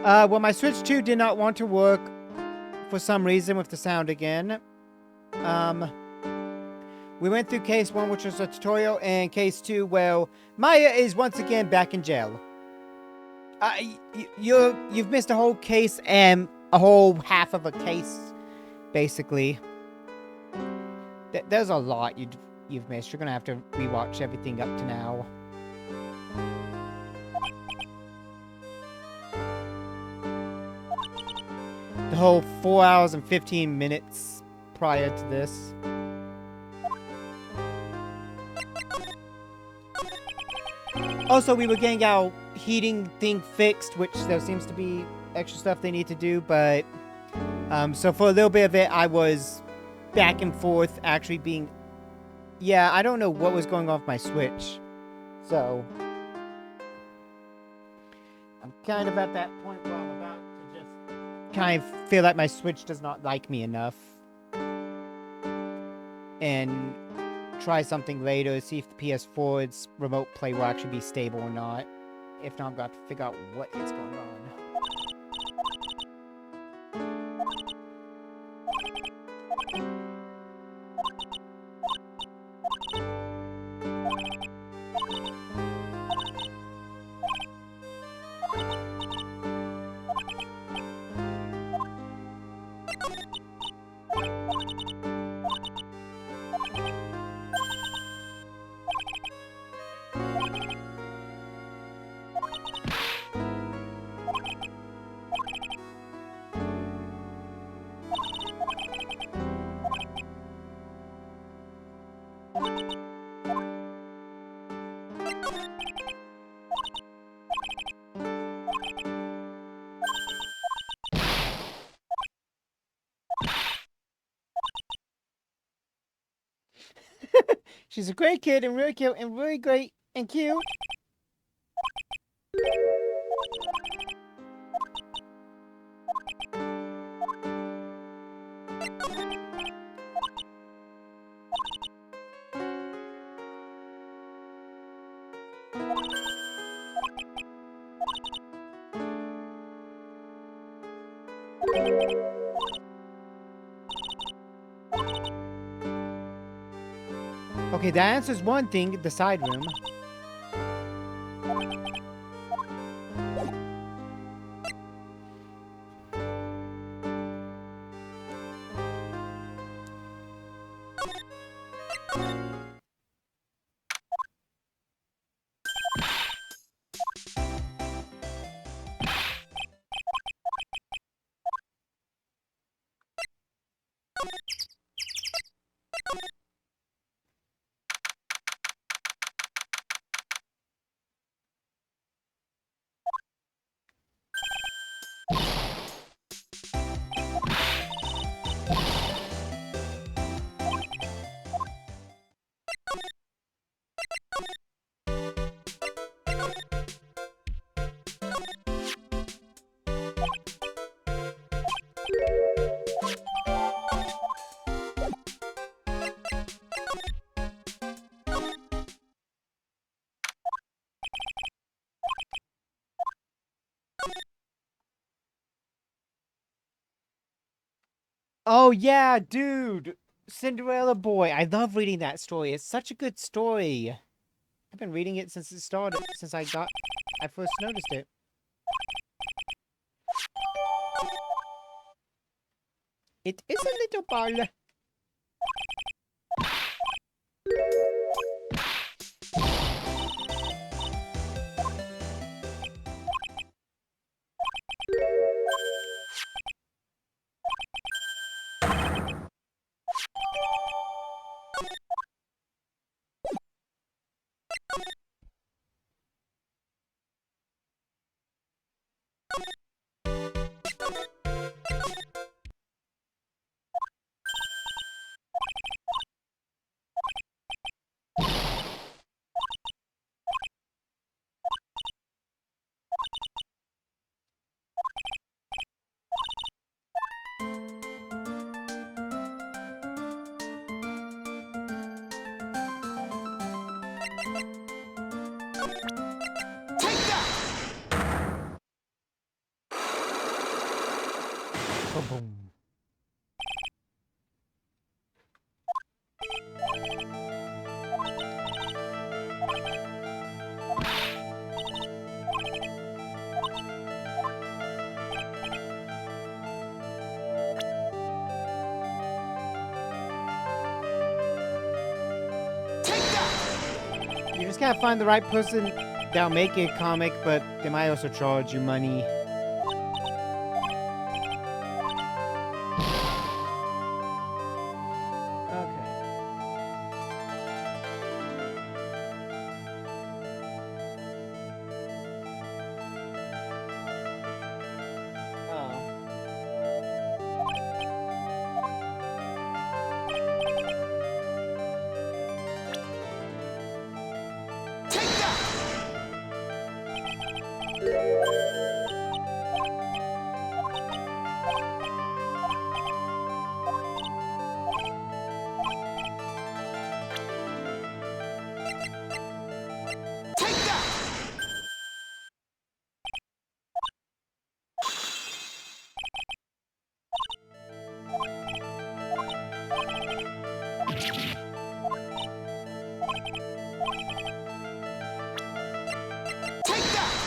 Well, my Switch 2 did not want to work for some reason with the sound again. We went through case 1, which was a tutorial, and case 2, well, Maya is once again back in jail. You've missed a whole case and a whole half of a case, basically. There's a lot you've missed. You're gonna have to rewatch everything up to now. The whole 4 hours and 15 minutes prior to this. Also, we were getting our heating thing fixed, which there seems to be extra stuff they need to do, but... so for a little bit of it, I was back and forth actually being... Yeah, I don't know what was going on with my Switch. So... I'm kind of at that point where I'm about to just... kind of feel like my Switch does not like me enough. And... try something later, see if the PS4's remote play will actually be stable or not. If not, I'm going to have to figure out what is going on. She's a great kid and really cute and really great and cute. Okay, that answers one thing, the side room. Oh yeah, dude! Cinderella Boy. I love reading that story. It's such a good story. I've been reading it since it started, since I first noticed it. It is a little ball. Take that! Boom, boom. Take that! You just gotta find the right person that'll make a comic, but they might also charge you money. Okay. Oh. Take that! Take that! Take that!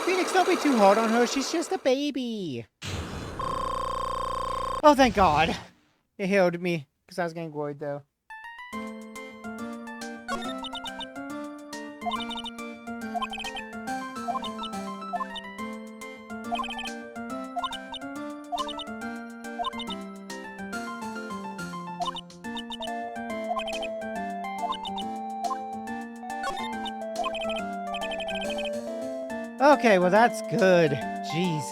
Phoenix, don't be too hard on her. She's just a baby. Oh, thank God. It healed me, because I was getting worried, though. Okay, well that's good. Jeez.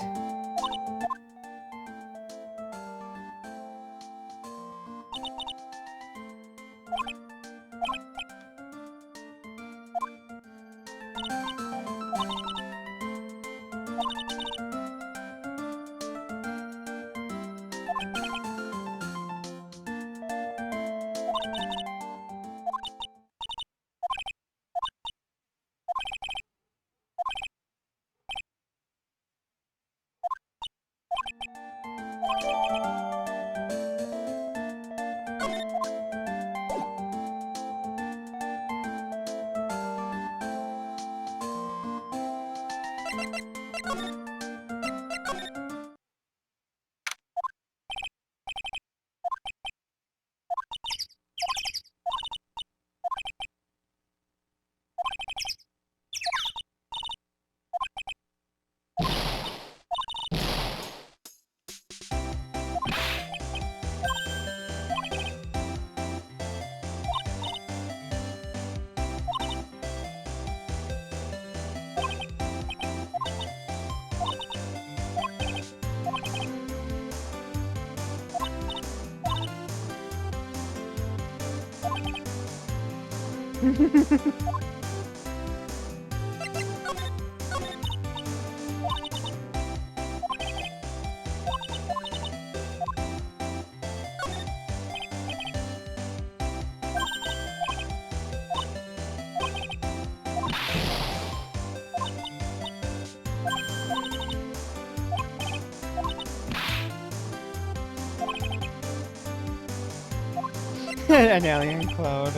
An alien cloud.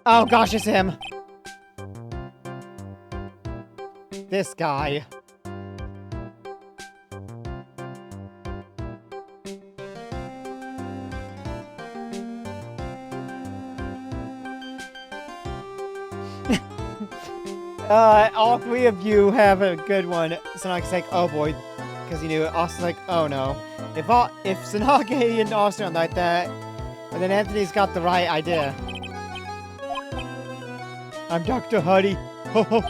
Oh gosh, it's him. This guy. All three of you have a good one. Sonic's like, oh boy, because he knew it. Austin's like, oh no. If Sanage and Austin are like that, and then Anthony's got the right idea. I'm Dr. Huddy. Ho ho.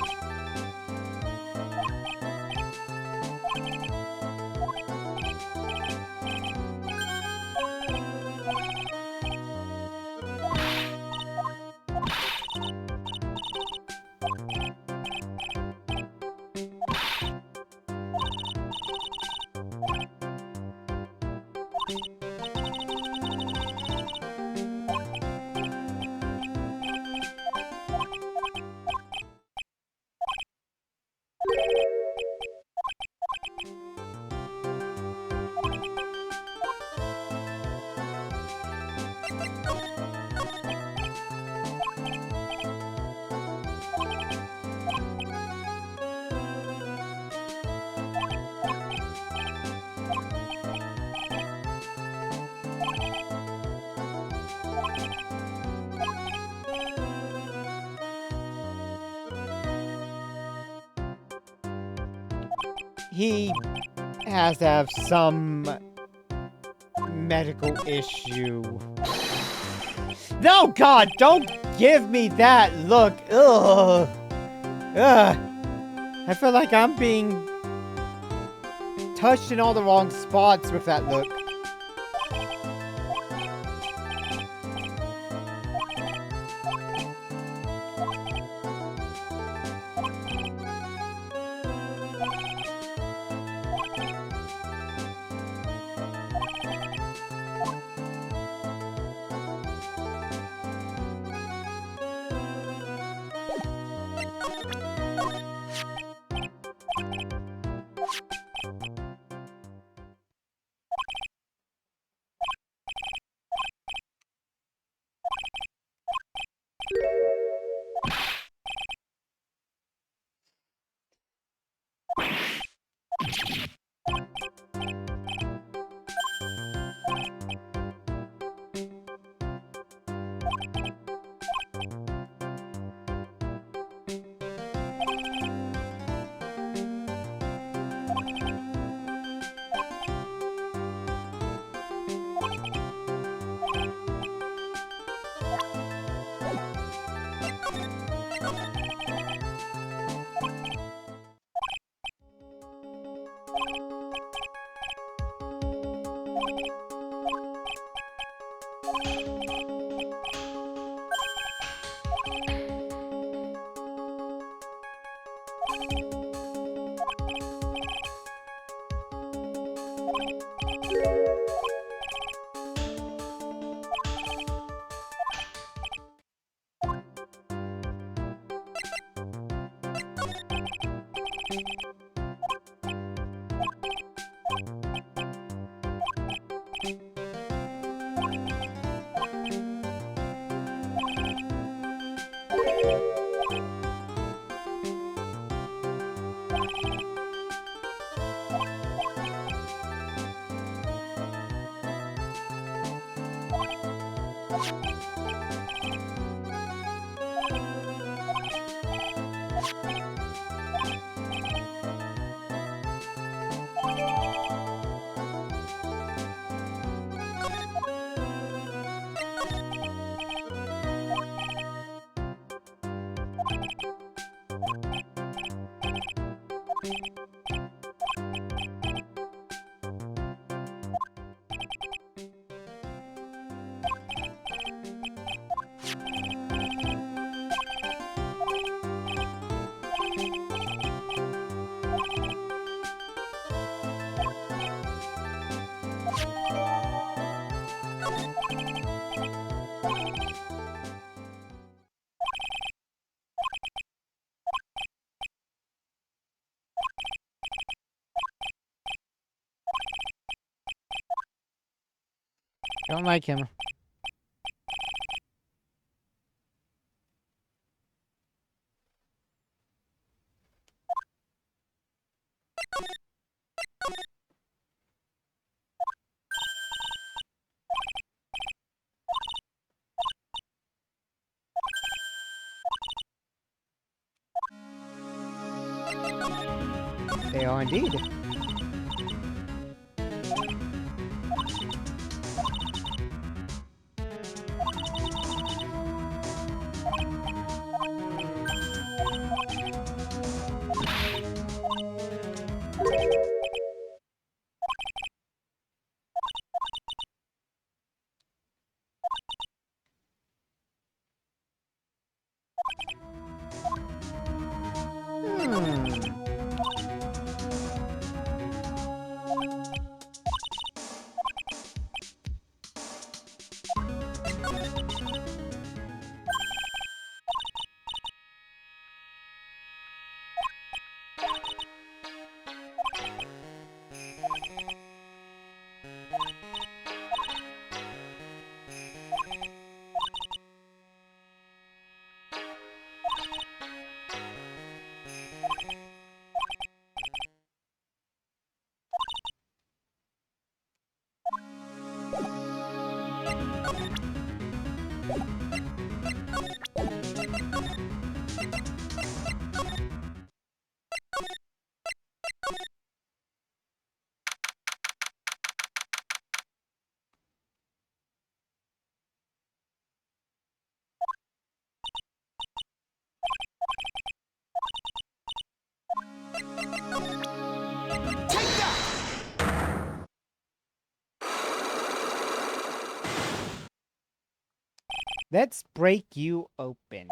he has to have some medical issue. No, God, don't give me that look. Ugh. Ugh. I feel like I'm being touched in all the wrong spots with that look. Don't like him. They are indeed. Let's break you open.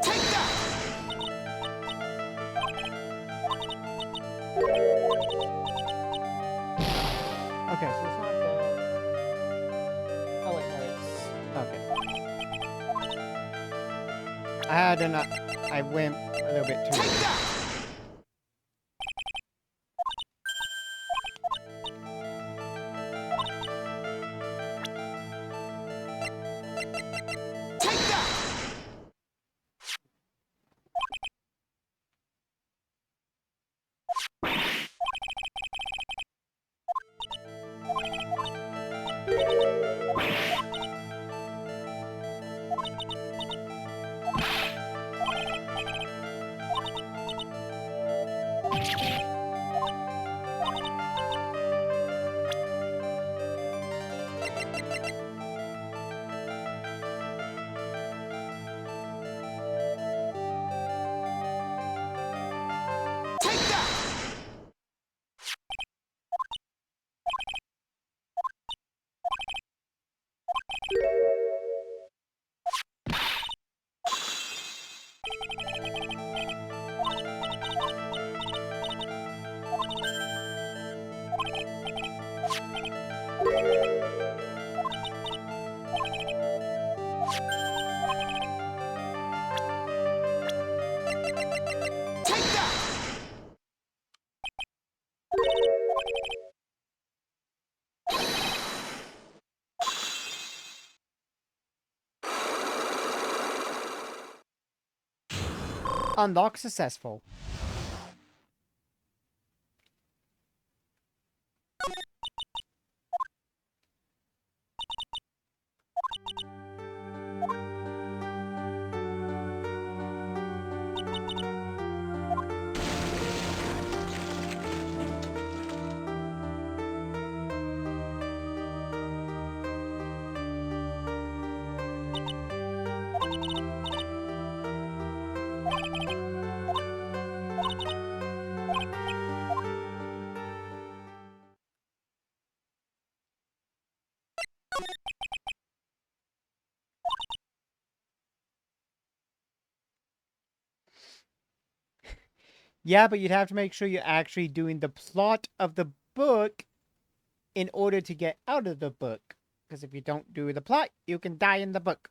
Take that! Okay, so it's not the... Oh wait, no, it's... Okay. I had enough... I went a little bit too... Take that! Take that! Take that! Take that! Unlock successful. Yeah, but you'd have to make sure you're actually doing the plot of the book in order to get out of the book. Because if you don't do the plot, you can die in the book.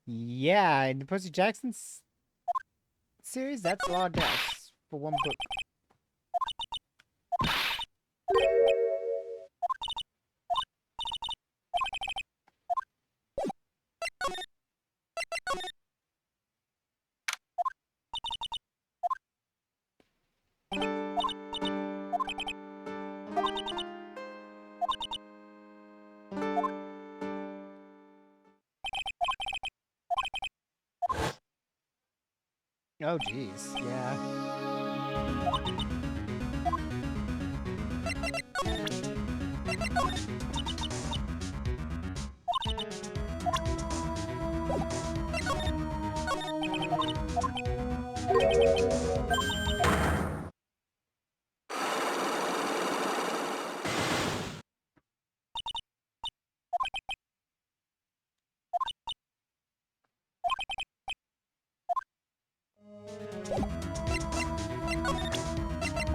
Yeah, in the Percy Jackson series, that's a lot of deaths for one book. Oh, jeez. Yeah.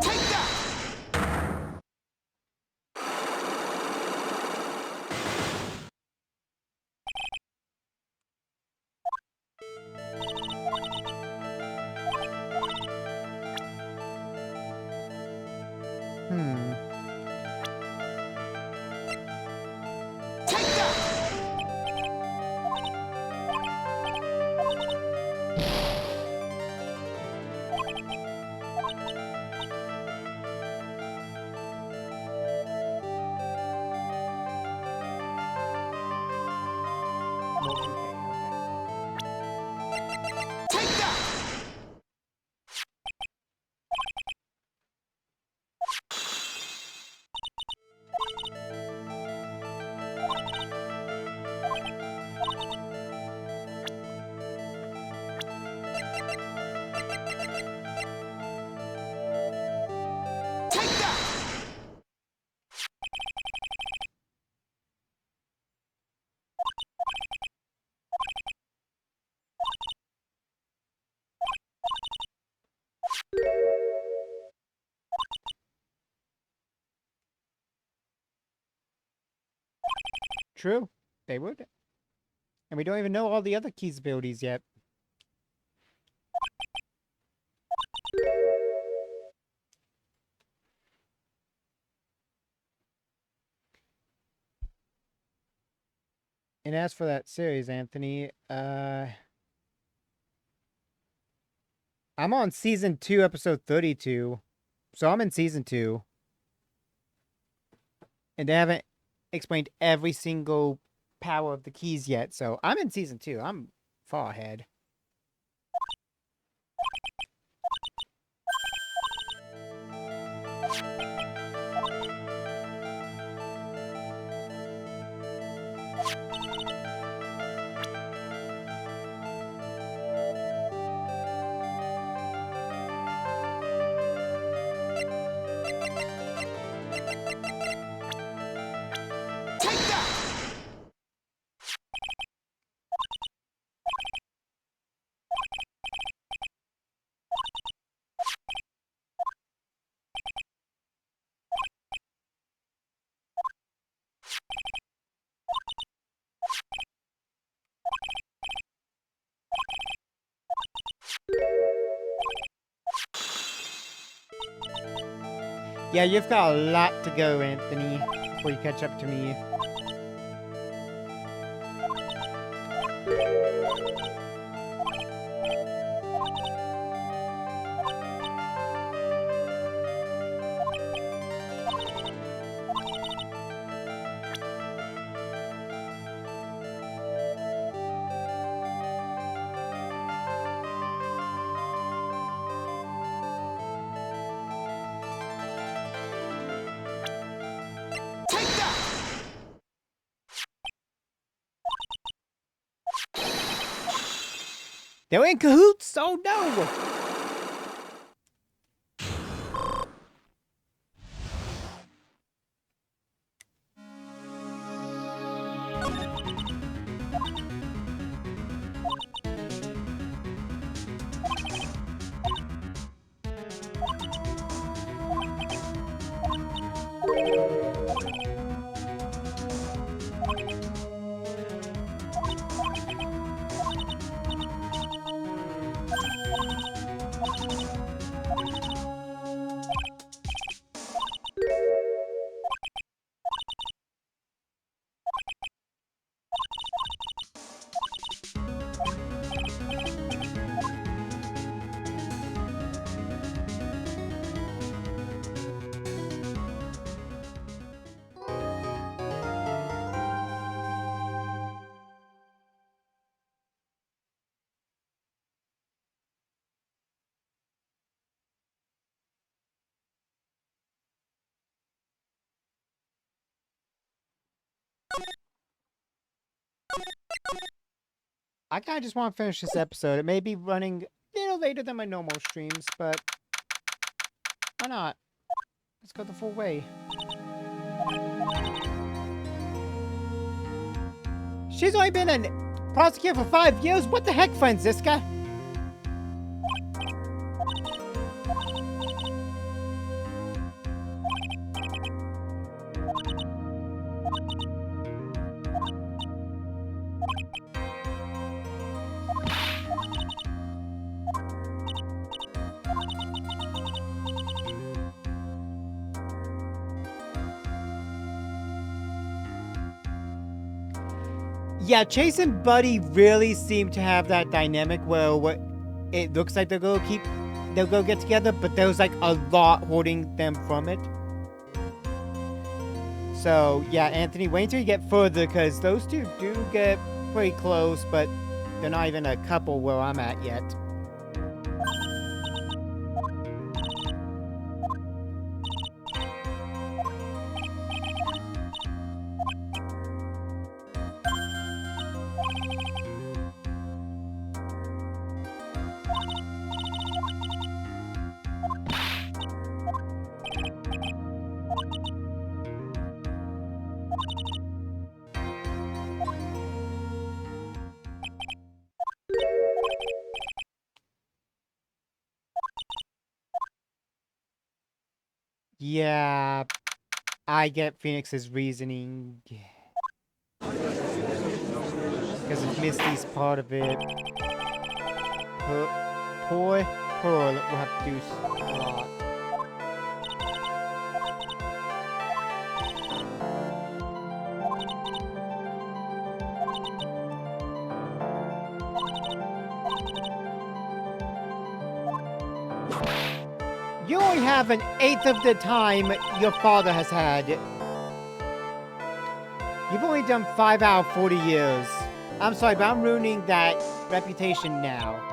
Take that! Hmm. Take that! Take that! Take that! True. They would. And we don't even know all the other keys abilities yet. And as for that series, Anthony, I'm on season 2, episode 32. So I'm in season 2. And they haven't explained every single power of the keys yet. So I'm in season 2. I'm far ahead. Take that! Yeah, you've got a lot to go, Anthony, before you catch up to me. Take that! They're in cahoots! Oh no! I kind of just want to finish this episode. It may be running a little later than my normal streams, but why not? Let's go the full way. She's only been a prosecutor for 5 years? What the heck, Franziska? Yeah, Chase and Buddy really seem to have that dynamic where it looks like they'll go get together, but there's like a lot holding them from it. So yeah, Anthony, wait until you get further, because those two do get pretty close, but they're not even a couple where I'm at yet. Yeah, I get Phoenix's reasoning. Because if Misty's part of it, poor Pearl will have to do a lot. You only have an eighth of the time your father has had. You've only done 5 out of 40 years. I'm sorry, but I'm ruining that reputation now.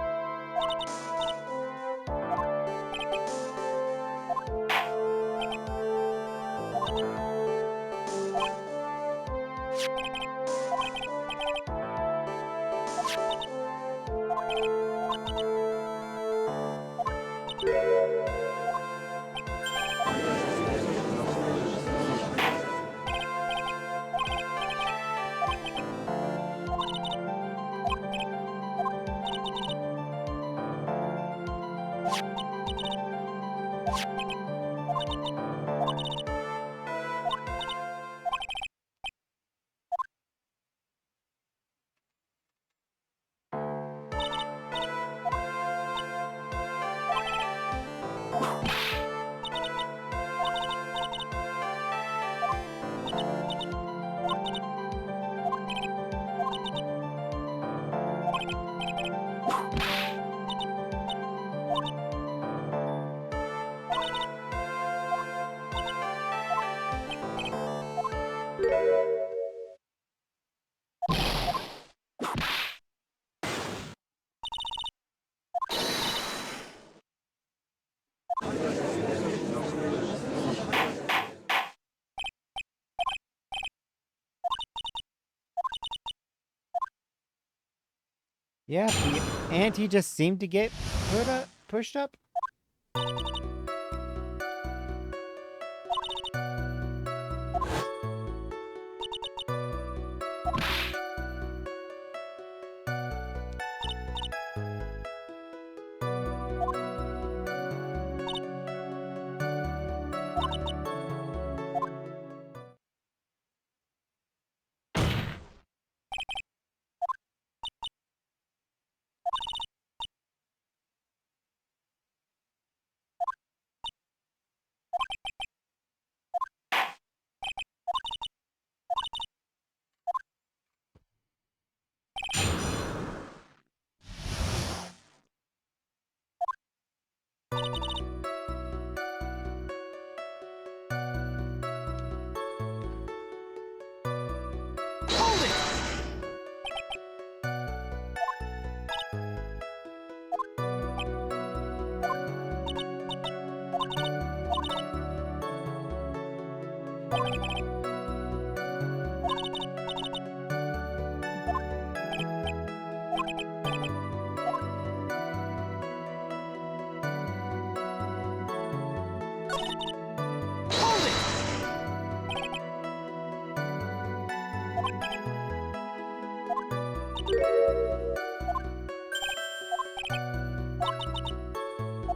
Yeah, the ante just seemed to get pushed up. Hold it!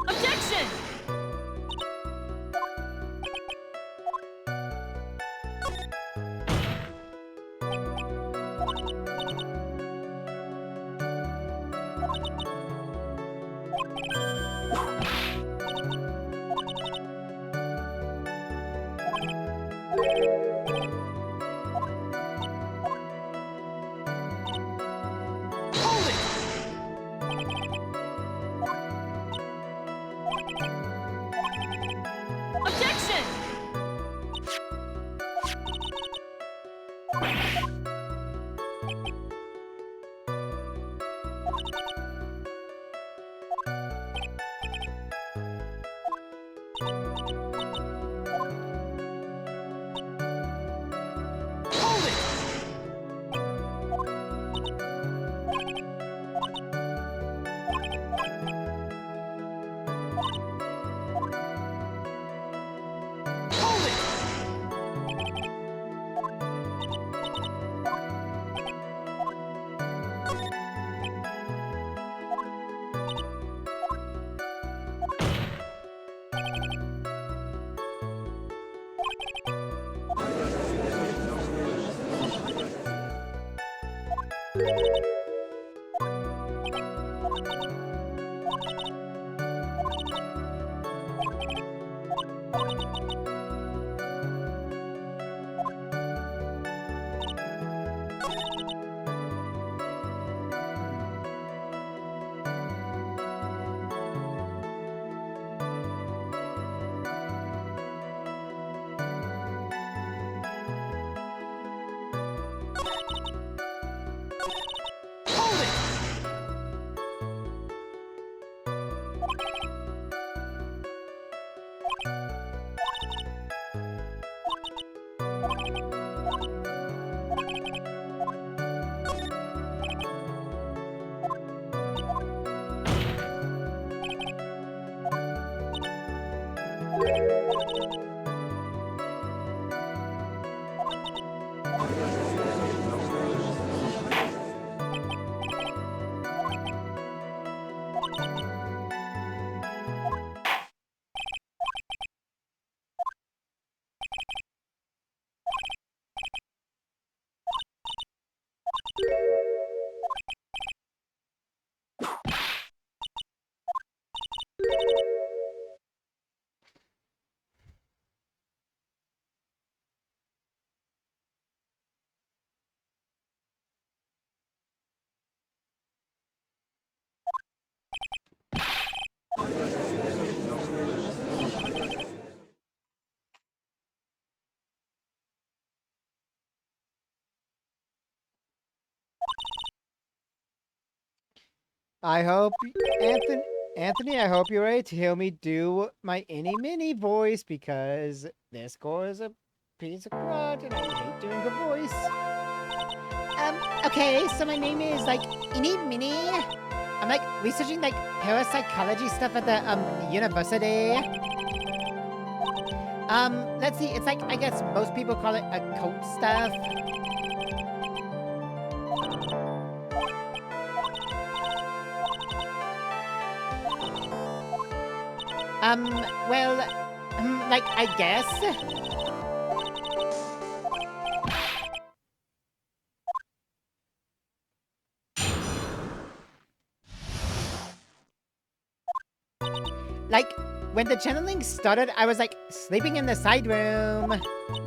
Objection! Hold it! Objection! Hold it! Hold it! Hold it! I hope, Anthony, I hope you're ready to hear me do my any mini voice because this score is a piece of crud and I hate doing a voice. Okay, so my name is, like, Ini Mini. I'm, like, researching, like, parapsychology stuff at the, university. Let's see, it's like, I guess most people call it occult stuff. Well, like, I guess. Like, when the channeling started, I was, like, sleeping in the side room.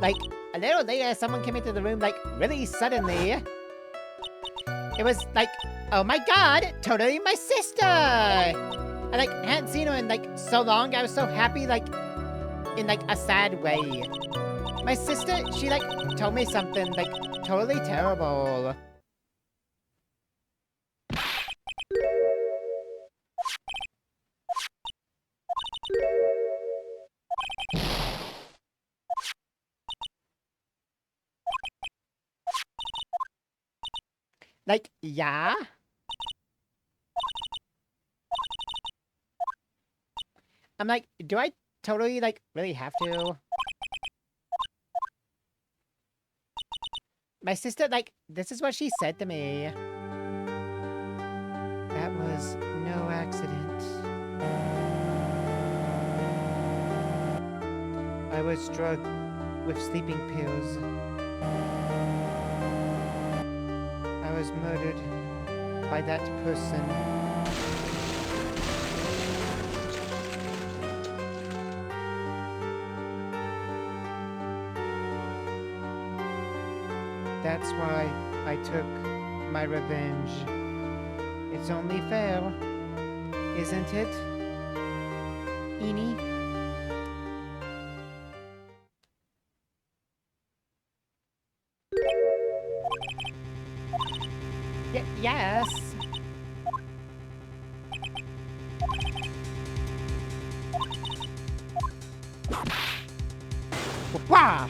Like, a little later, someone came into the room, like, really suddenly. It was, like, oh my god, totally my sister! I, like, hadn't seen her in, like, so long. I was so happy, like, in, like, a sad way. My sister, she, like, told me something, like, totally terrible. Like, yeah? I'm like, do I totally, like, really have to? My sister, like, this is what she said to me. was no accident. I was drugged with sleeping pills. I was murdered by that person. That's why I took my revenge. It's only fair, isn't it, Eenie? Yes. Wah!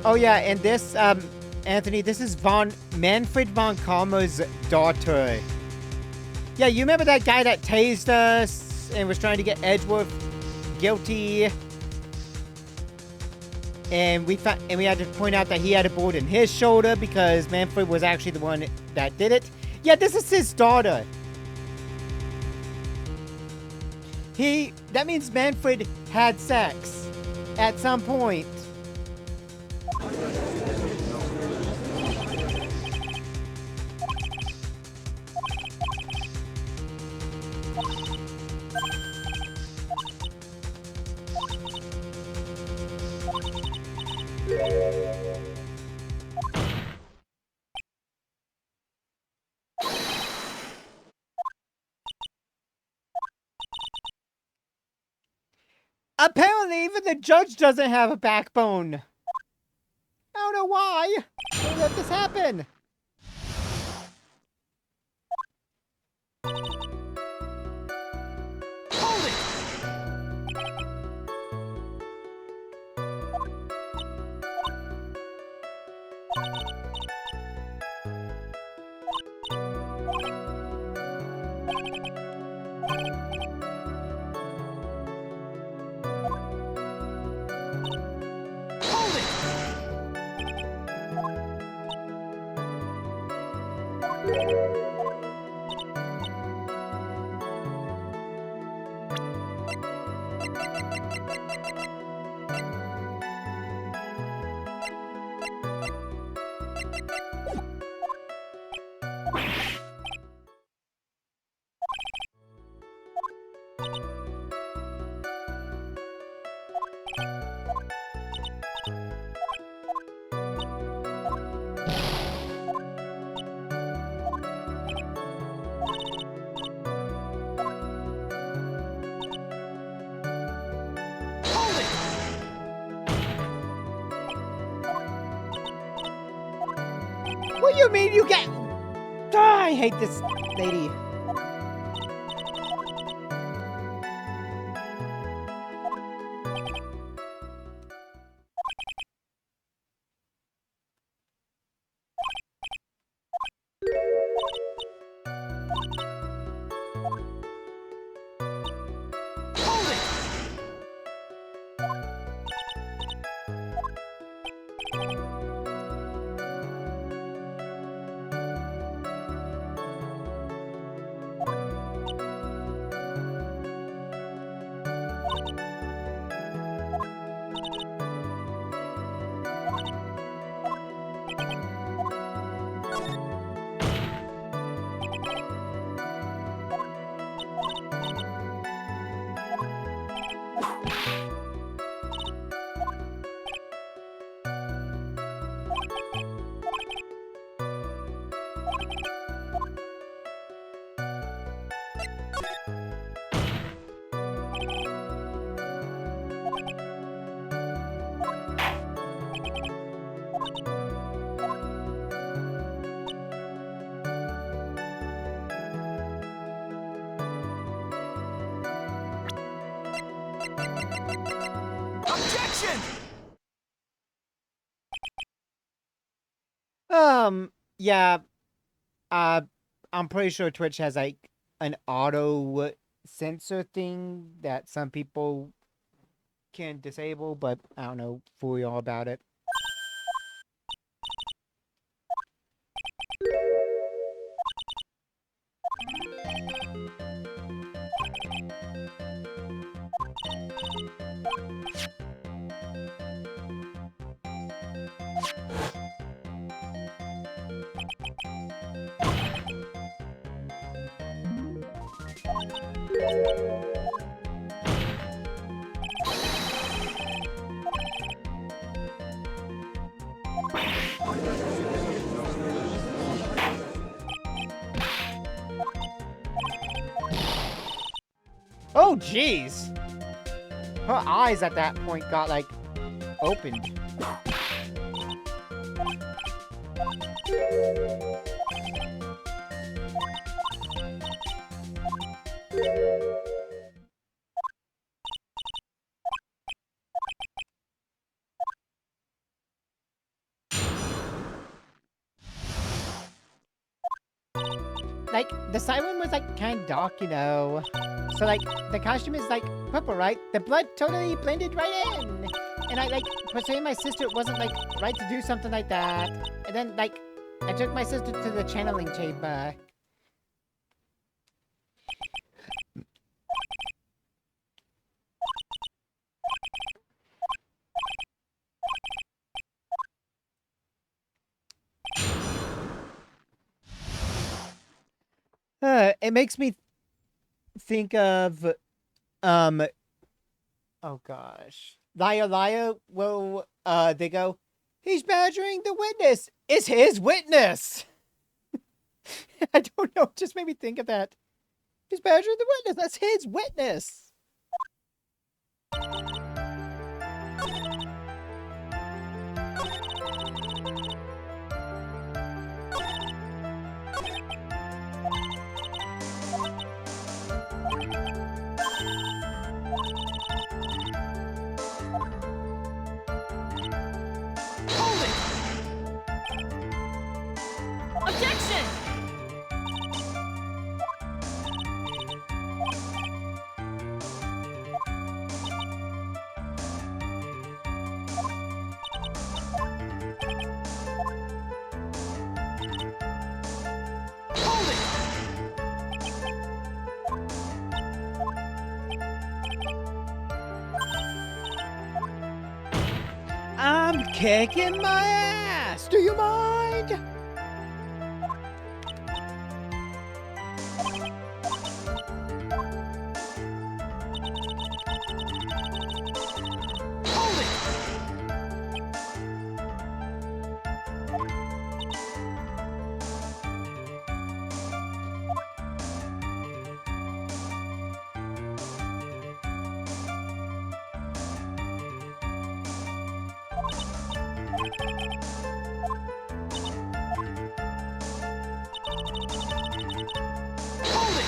Oh yeah, and this, Anthony, this is Manfred von Kalmer's daughter. Yeah, you remember that guy that tased us and was trying to get Edgeworth guilty? And we had to point out that he had a bullet in his shoulder because Manfred was actually the one that did it. Yeah, this is his daughter. That means Manfred had sex at some point. Apparently, even the judge doesn't have a backbone. I don't know why. They let this happen. Hold it! Hold it! Hold it! What do you mean you get... Ah, I hate this lady. Hold it! Objection! Yeah, I'm pretty sure Twitch has like an auto censor thing that some people can disable, but I don't know fully all about it. Oh, jeez. Her eyes at that point got, like, opened. Like, the siren was, like, kind of dark, you know. So, like, the costume is, like, purple, right? The blood totally blended right in. And I, like, persuaded my sister it wasn't, like, right to do something like that. And then, like, I took my sister to the channeling chamber. It makes me think of, oh gosh. Liar, liar, well, they go, he's badgering the witness. It's his witness. I don't know, it just made me think of that. He's badgering the witness. That's his witness. Hold it! Objection! Hold it! I'm kicking my ass. Do you mind? Hold it! Hold it!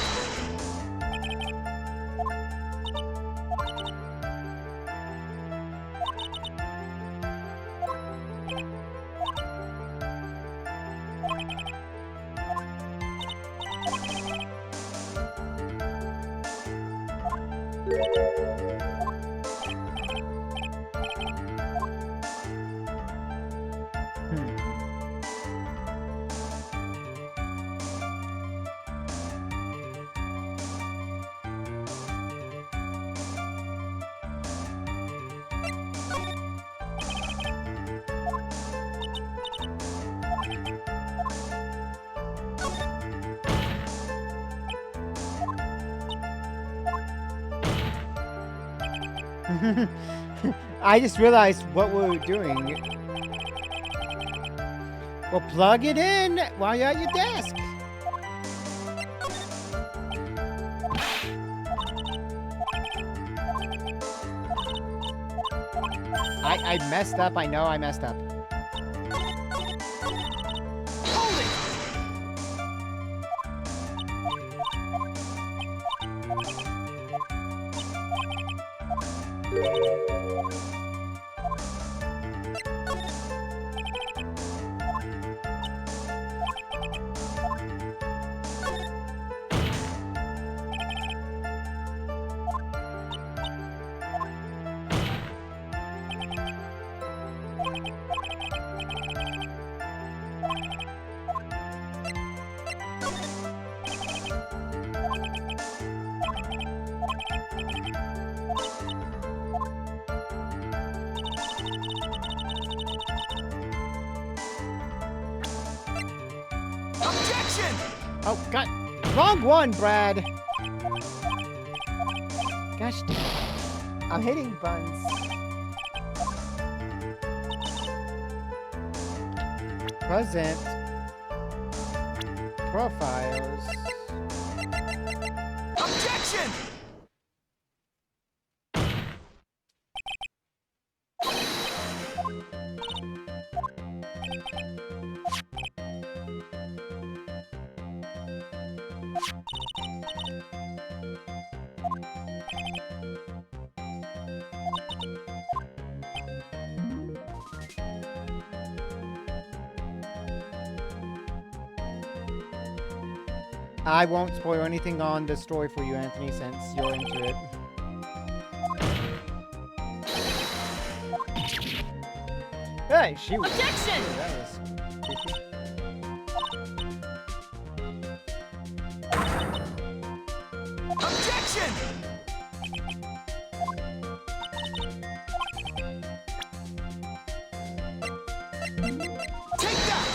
I just realized what we're doing. Well, plug it in while you're at your desk. I messed up. I know I messed up. Hold it! Objection! Oh, God. Wrong one, Brad. Gosh, I'm hitting buttons. Present. Profiles. Objection! I won't spoil anything on the story for you, Anthony, since you're into it. Hey, she was. Objection! That was creepy. Objection! Take that!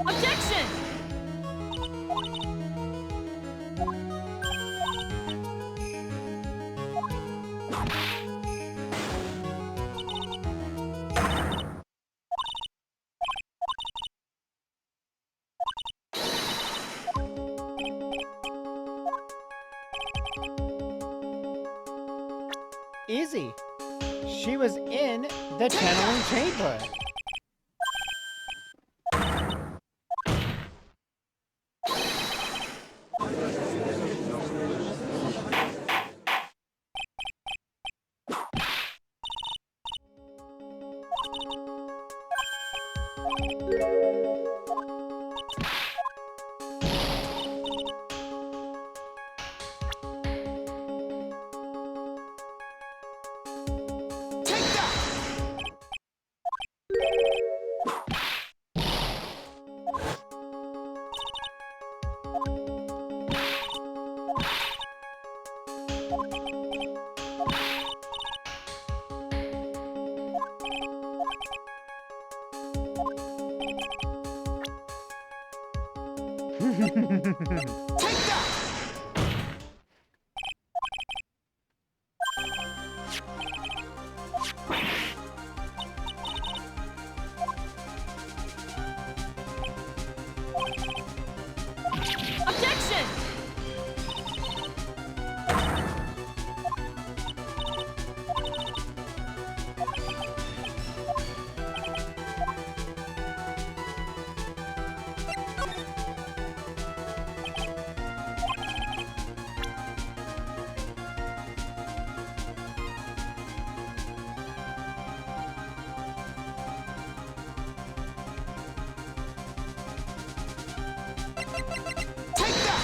Objection! Objection! Easy. She was in the channeling chamber. Take that! Take that! Objection! Take that!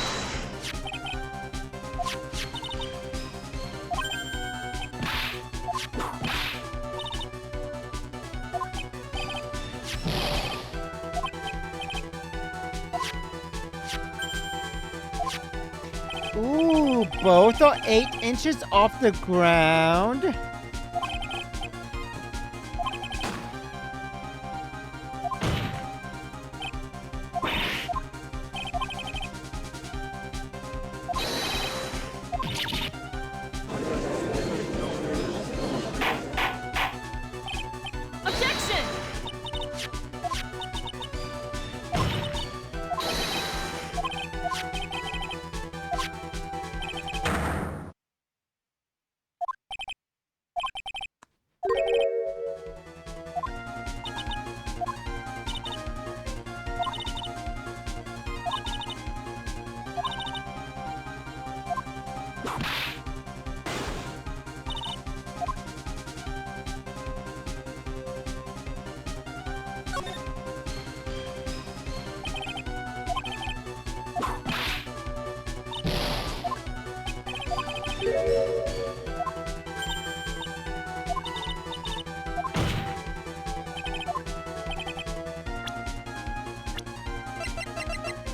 Ooh, both are 8 inches off the ground.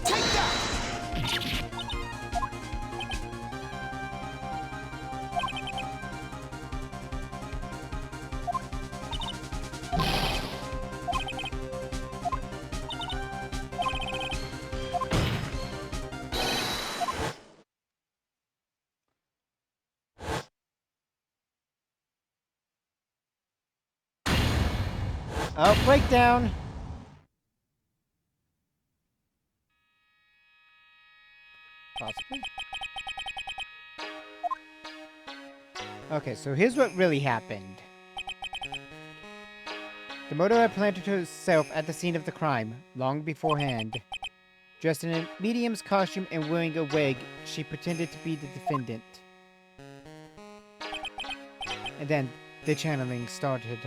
Take that! Oh, breakdown. Possibly. Okay, so here's what really happened. The motor had planted herself at the scene of the crime, long beforehand. Dressed in a medium's costume and wearing a wig, she pretended to be the defendant. And then the channeling started.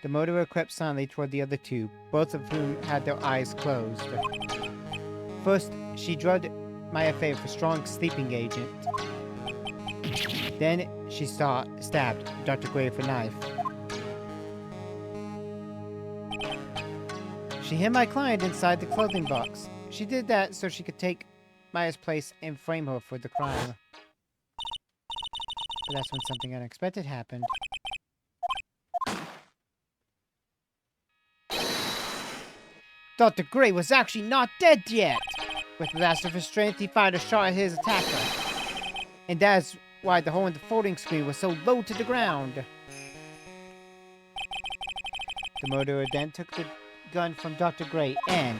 The motor crept silently toward the other two, both of whom had their eyes closed. First, she drugged Maya Fey with a strong sleeping agent. Then, she stabbed Dr. Gray with a knife. She hid my client inside the clothing box. She did that so she could take Maya's place and frame her for the crime. But that's when something unexpected happened. Dr. Gray was actually not dead yet! With the last of his strength, he fired a shot at his attacker. And that's why the hole in the folding screen was so low to the ground. The murderer then took the gun from Dr. Gray and...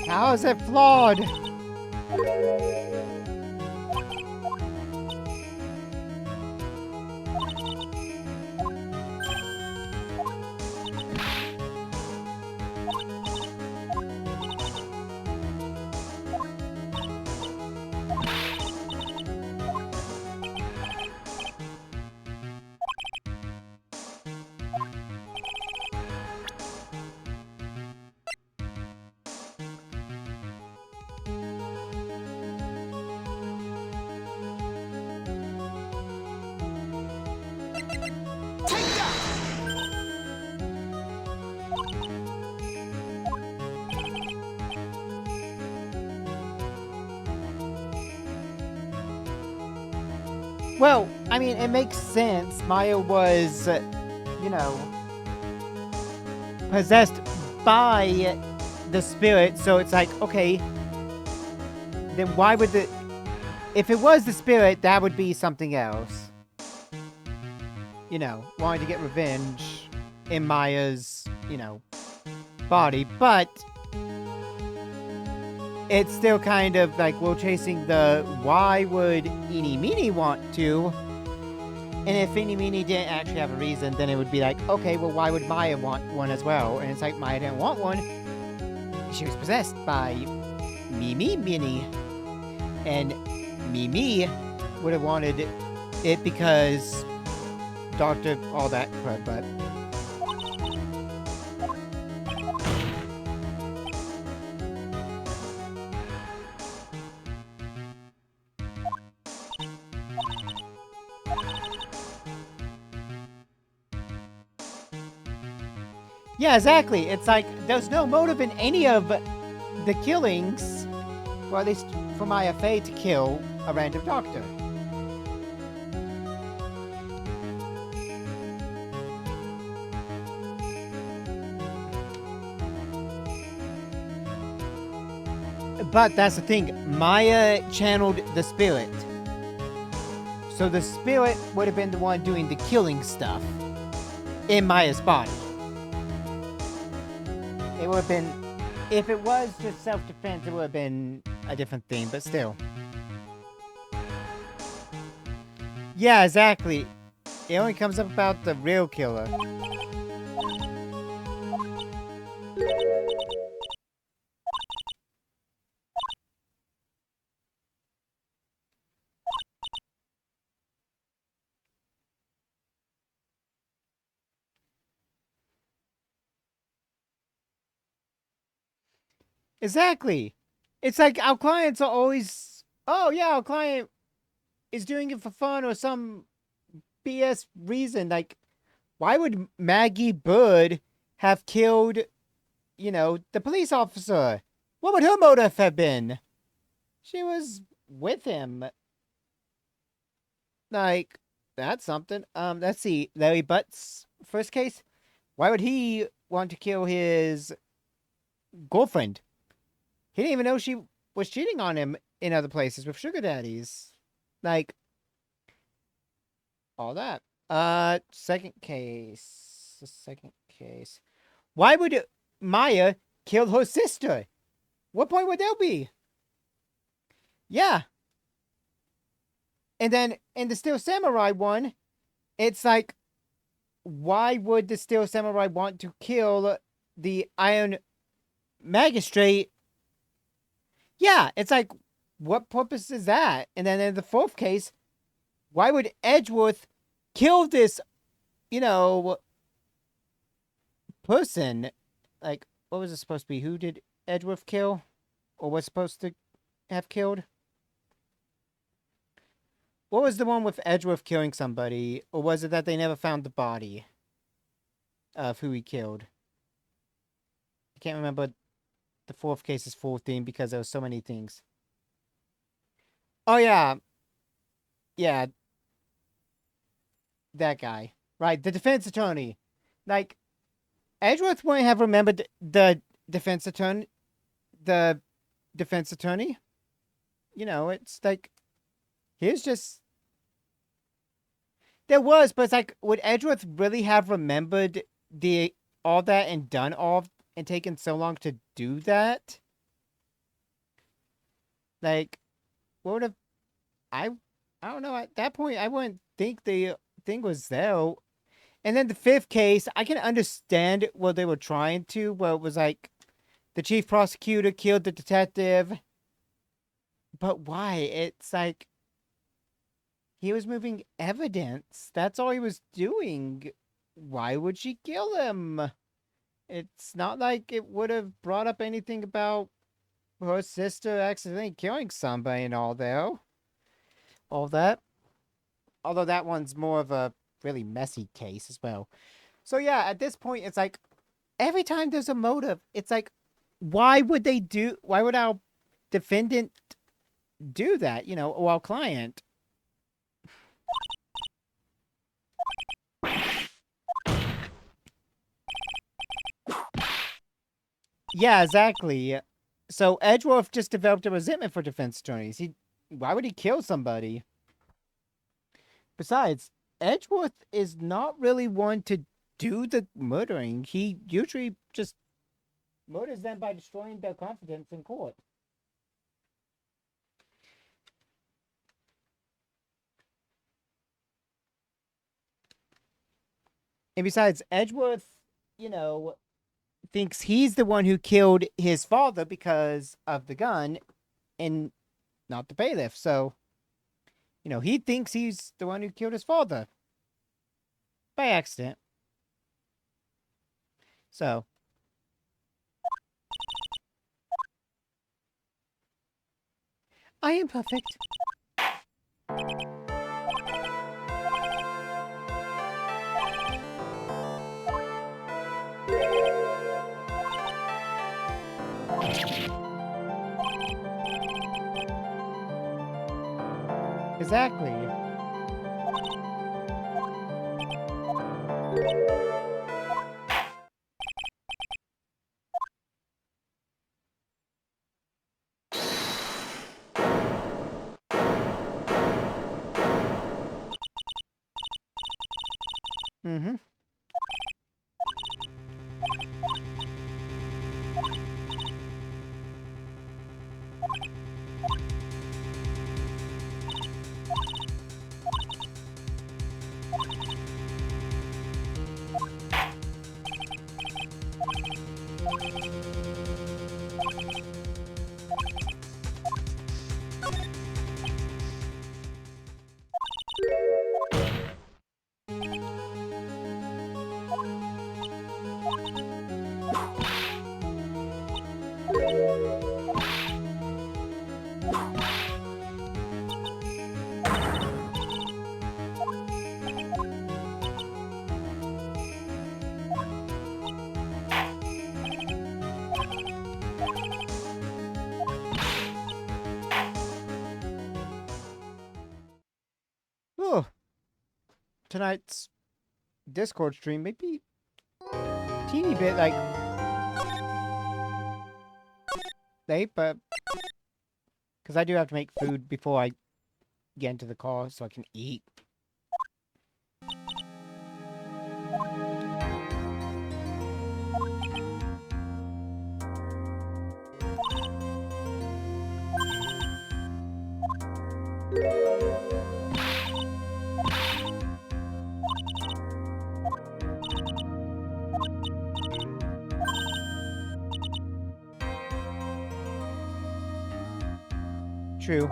How is it flawed? Take that! Well, I mean, it makes sense. Maya was, you know, possessed by the spirit, so it's like, okay, then why would the... If it was the spirit, that would be something else. You know, wanting to get revenge in Maya's, you know, body, but it's still kind of like we're chasing the why would Eeny Meeny want to? And if Eeny Meeny didn't actually have a reason, then it would be like, okay, well, why would Maya want one as well? And it's like Maya didn't want one. She was possessed by Mimi Minnie. And Mimi would have wanted it because Doctor, all that crud, but... Yeah, exactly. It's like, there's no motive in any of the killings, well, at least for Maya Fey to kill a random doctor. But that's the thing, Maya channeled the spirit. So the spirit would have been the one doing the killing stuff in Maya's body. It would have been, if it was just self-defense, it would have been a different thing, but still. Yeah, exactly. It only comes up about the real killer. Exactly. It's like our clients are always, oh yeah, our client is doing it for fun or some BS reason. Like, why would Maggie Bird have killed, you know, the police officer? What would her motive have been? She was with him. Like, that's something. Let's see. Larry Butt's first case. Why would he want to kill his girlfriend? He didn't even know she was cheating on him in other places with sugar daddies. Like, all that. Second case. The second case. Why would Maya kill her sister? What point would there be? Yeah. And then in the Steel Samurai one, it's like, why would the Steel Samurai want to kill the Iron Magistrate? Yeah, it's like, what purpose is that? And then in the fourth case, why would Edgeworth kill this, you know, person? Like, what was it supposed to be? Who did Edgeworth kill? Or was supposed to have killed? What was the one with Edgeworth killing somebody? Or was it that they never found the body of who he killed? I can't remember the fourth case's full theme because there were so many things. Oh, yeah. Yeah. That guy. Right, the defense attorney. Like, Edgeworth wouldn't have remembered the defense attorney. The defense attorney. You know, it's like, here's just... There was, but it's like, would Edgeworth really have remembered all that and done all and taken so long to do that? Like, what would have... I don't know. At that point, I wouldn't think the thing was there. And then the fifth case, I can understand what they were trying to. Well, it was like, the chief prosecutor killed the detective. But why? It's like, he was moving evidence. That's all he was doing. Why would she kill him? It's not like it would have brought up anything about her sister accidentally killing somebody and all, though. All that. Although that one's more of a really messy case as well. So yeah, at this point, it's like, every time there's a motive, it's like, why would our defendant do that, you know, or our client? Yeah, exactly. So Edgeworth just developed a resentment for defense attorneys. Why would he kill somebody? Besides, Edgeworth is not really one to do the murdering. He usually just murders them by destroying their confidence in court. And besides, Edgeworth, you know, thinks he's the one who killed his father because of the gun and not the bailiff. So, you know, he thinks he's the one who killed his father by accident. So, I am perfect. Exactly. Mm-hmm. Oh, tonight's Discord stream may be teeny bit like late, but because I do have to make food before I get into the car so I can eat. True.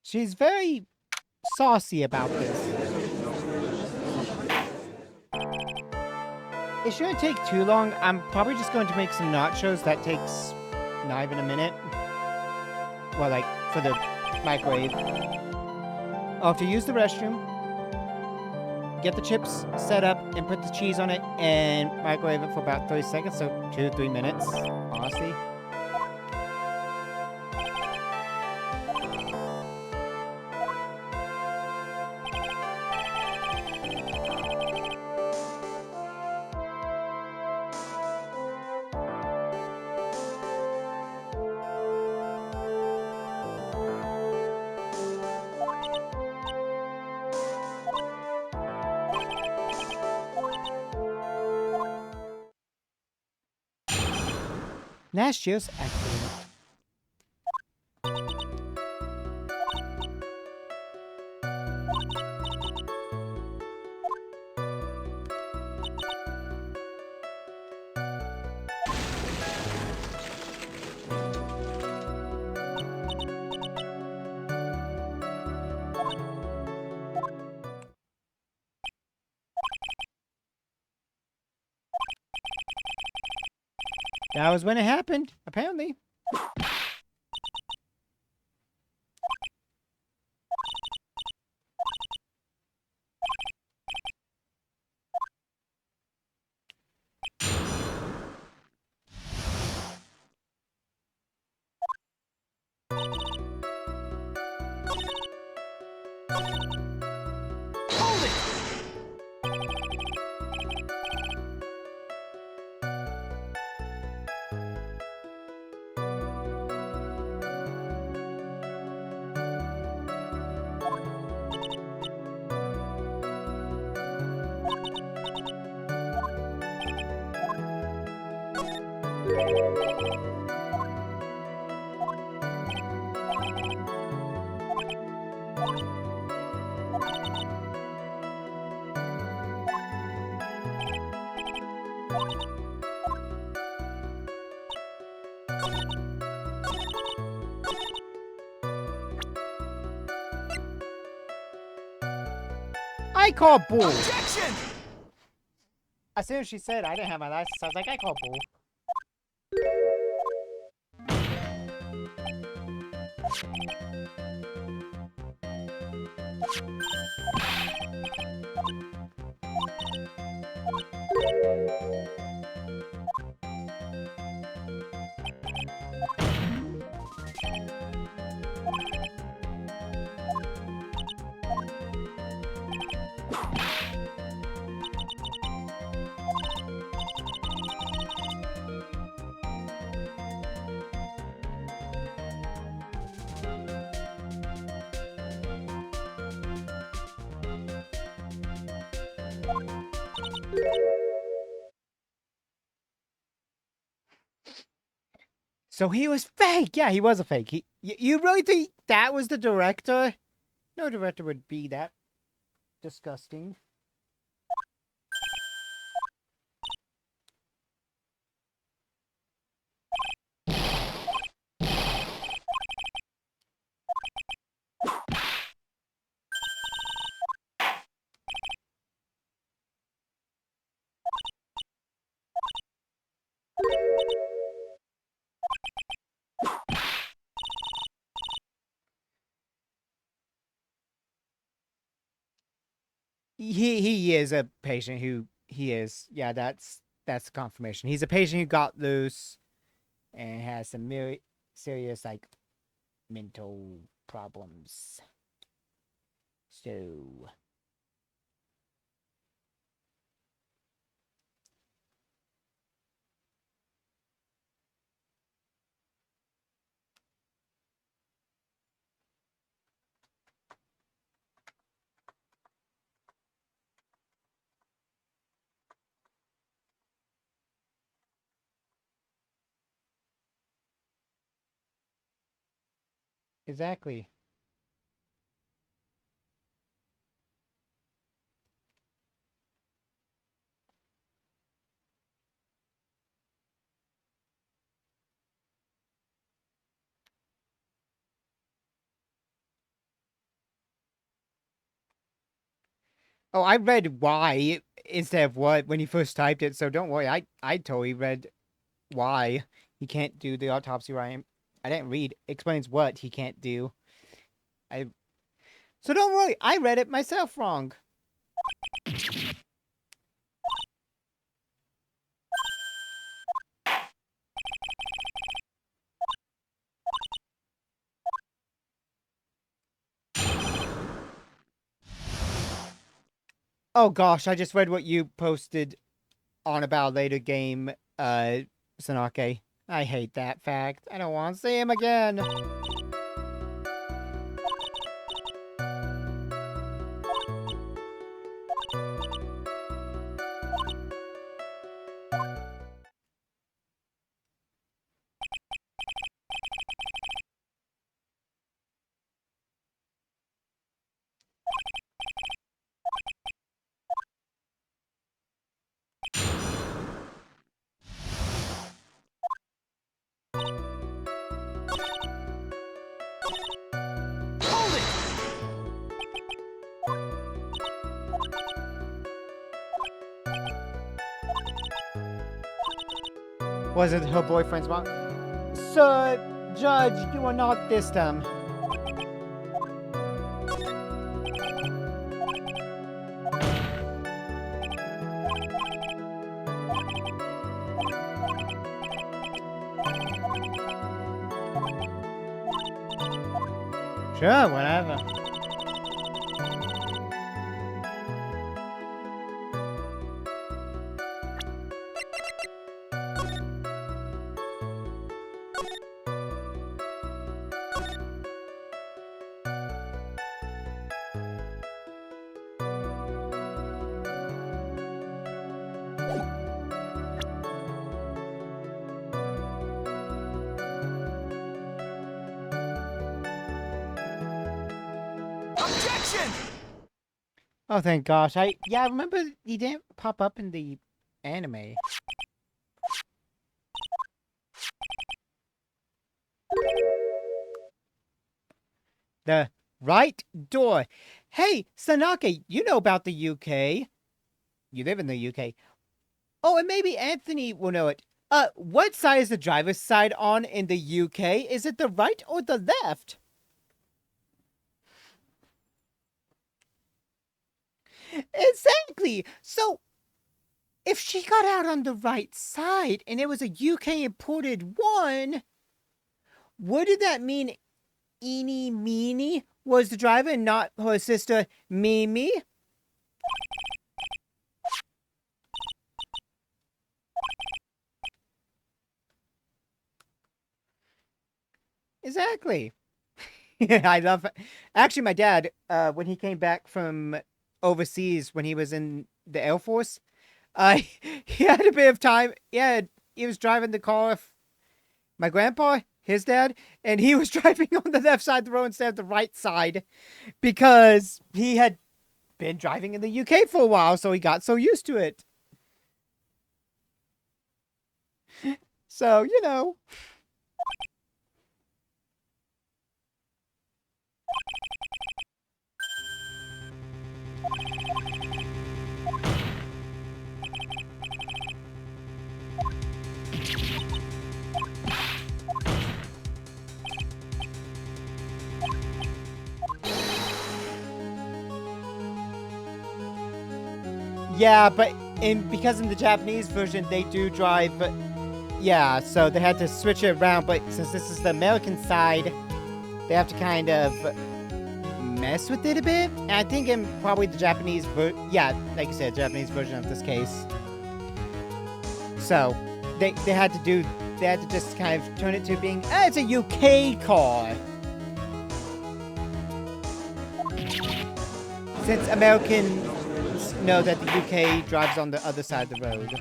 She's very saucy about this. It shouldn't take too long. I'm probably just going to make some nachos. That takes not even a minute. Well, like, for the microwave. I'll have to use the restroom, get the chips set up, and put the cheese on it, and microwave it for about 30 seconds, so 2 to 3 minutes, honestly. Nastios activated. That was when it happened, apparently. Hold it! I call bull. Objection! As soon as she said I didn't have my license, I was like, I call bull. So he was fake. Yeah, he was a fake. You really think that was the director? No director would be that disgusting. He is a patient who he is. Yeah, that's confirmation. He's a patient who got loose and has some serious like mental problems. So exactly. Oh, I read why instead of what when he first typed it, so don't worry. I totally read why he can't do the autopsy right. I didn't read explains what he can't do. I so don't worry. I read it myself wrong. Oh gosh, I just read what you posted on about later game, Sanake. I hate that fact. I don't want to see him again. Hold it! Was it her boyfriend's mom? Sir, Judge, you are not this time. Sure, whatever. Objection! Oh, thank gosh. I remember he didn't pop up in the anime. The right door. Hey, Sanake, you know about the UK. You live in the UK. Oh, and maybe Anthony will know it. What side is the driver's side on in the UK? Is it the right or the left? Exactly. So, if she got out on the right side and it was a UK imported one, wouldn't that mean Eenie Meenie was the driver and not her sister Mimi? Exactly. I love it. Actually, my dad, when he came back from overseas, when he was in the Air Force. He had a bit of time. Yeah, he was driving the car with my grandpa, his dad, and he was driving on the left side of the road instead of the right side because he had been driving in the UK for a while, so he got so used to it. So, you know. Yeah, but because in the Japanese version they do drive, yeah, so they had to switch it around. But since this is the American side, they have to kind of mess with it a bit. And I think in probably the Japanese, yeah, like I said, Japanese version of this case. So they had to just kind of turn it to being, it's a UK car. Since Americans know that the UK drives on the other side of the road.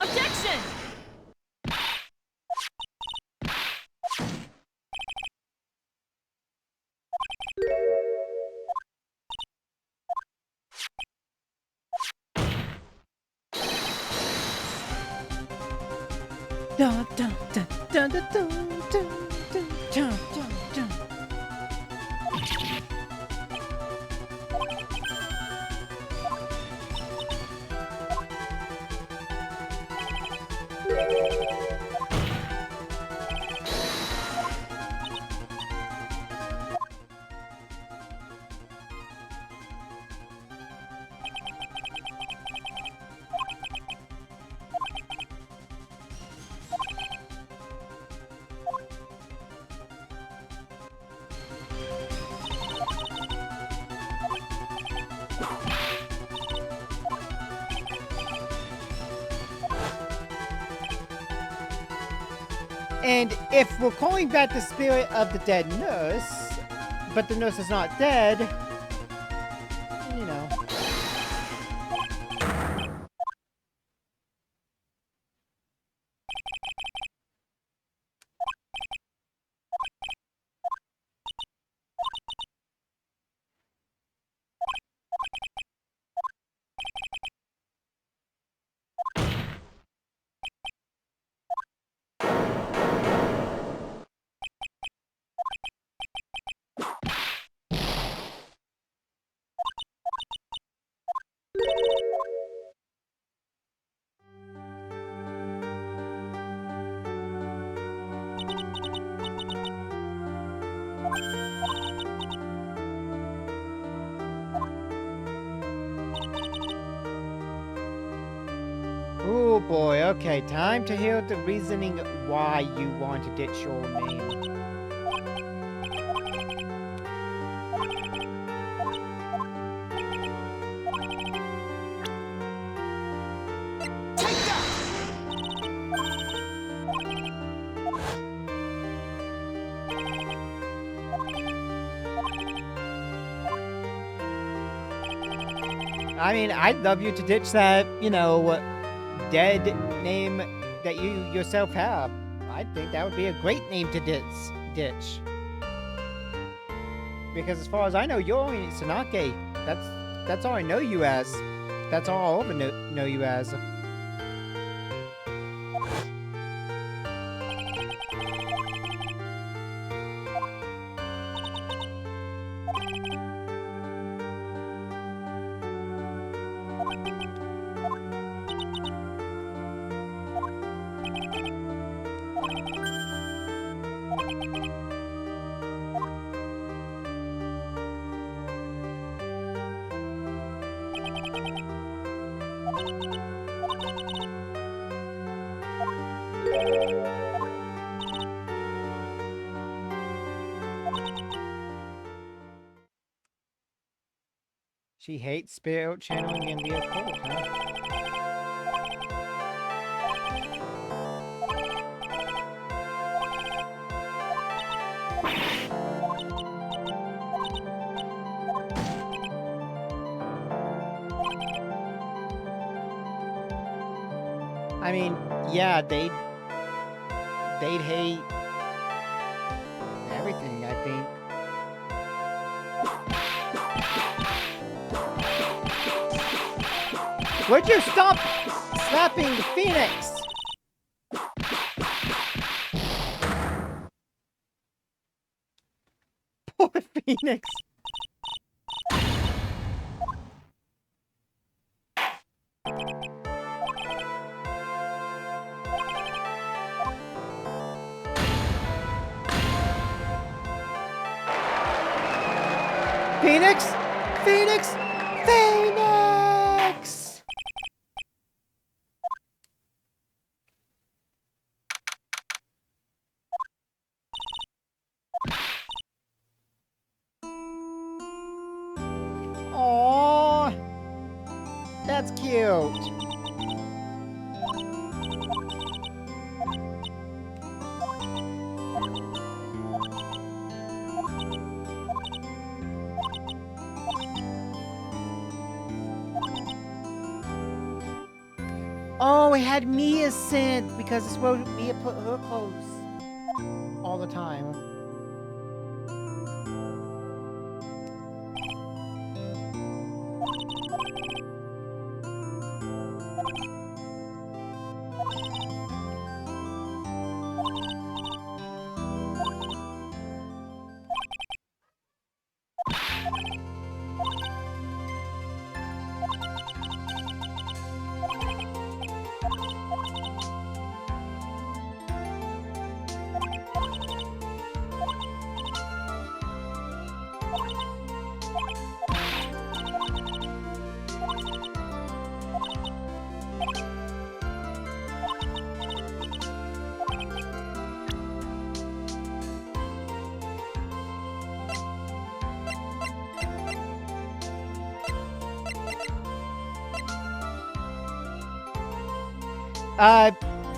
Objection! Dun, dun, dun, dun, dun, dun, dun, dun, dun, dun, dun. And if we're calling back the spirit of the dead nurse, but the nurse is not dead, you know. Oh boy, okay, time to hear the reasoning why you want to ditch your name. Take that! I mean, I'd love you to ditch that, you know, dead name that you yourself have. I think that would be a great name to ditch. Because as far as I know, you're only Sanake. That's all I know you as. That's all I'll ever know you as. She hates spirit channeling in the occult, huh? I mean, yeah, they'd hate everything, I think. Would you stop slapping Phoenix? Poor Phoenix. Phoenix! Phoenix! Phoenix! Aww! That's cute. Oh, it had Mia's scent because it's where Mia put her clothes all the time.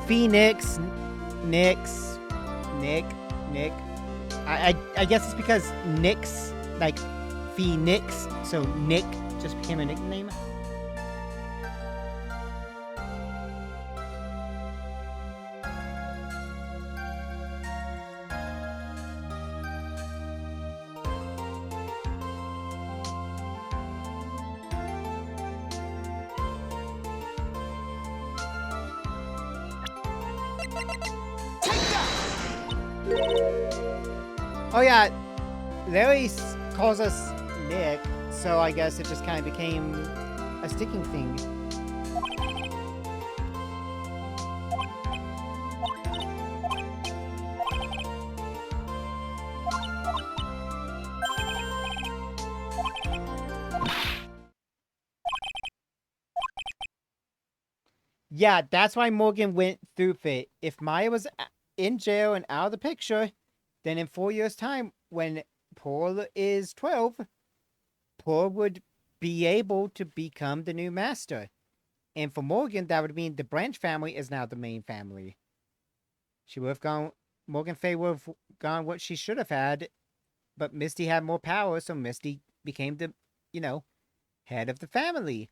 Phoenix, Nick. I guess it's because Nick's like Phoenix, so Nick just became a nickname. Oh yeah, Larry calls us Nick, so I guess it just kind of became a sticking thing. Yeah, that's why Morgan went through it. If Maya was in jail and out of the picture, then in 4 years' time, when Paul is 12, Paul would be able to become the new master. And for Morgan, that would mean the Branch family is now the main family. She would have gone, Morgan Fay would have gone what she should have had, but Misty had more power, so Misty became the, head of the family.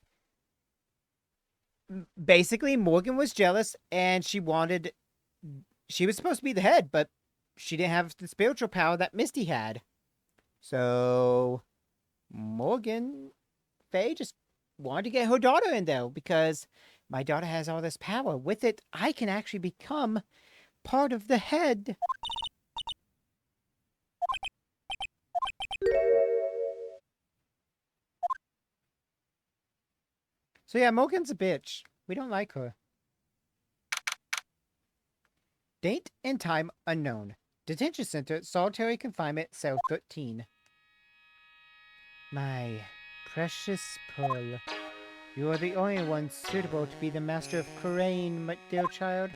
Basically, Morgan was jealous, and she was supposed to be the head, but she didn't have the spiritual power that Misty had. So Morgan Faye just wanted to get her daughter in there because my daughter has all this power. With it, I can actually become part of the head. So yeah, Morgan's a bitch. We don't like her. Date and time unknown. Detention center, solitary confinement, cell 13. My precious Pearl, you are the only one suitable to be the master of Crane, my dear child.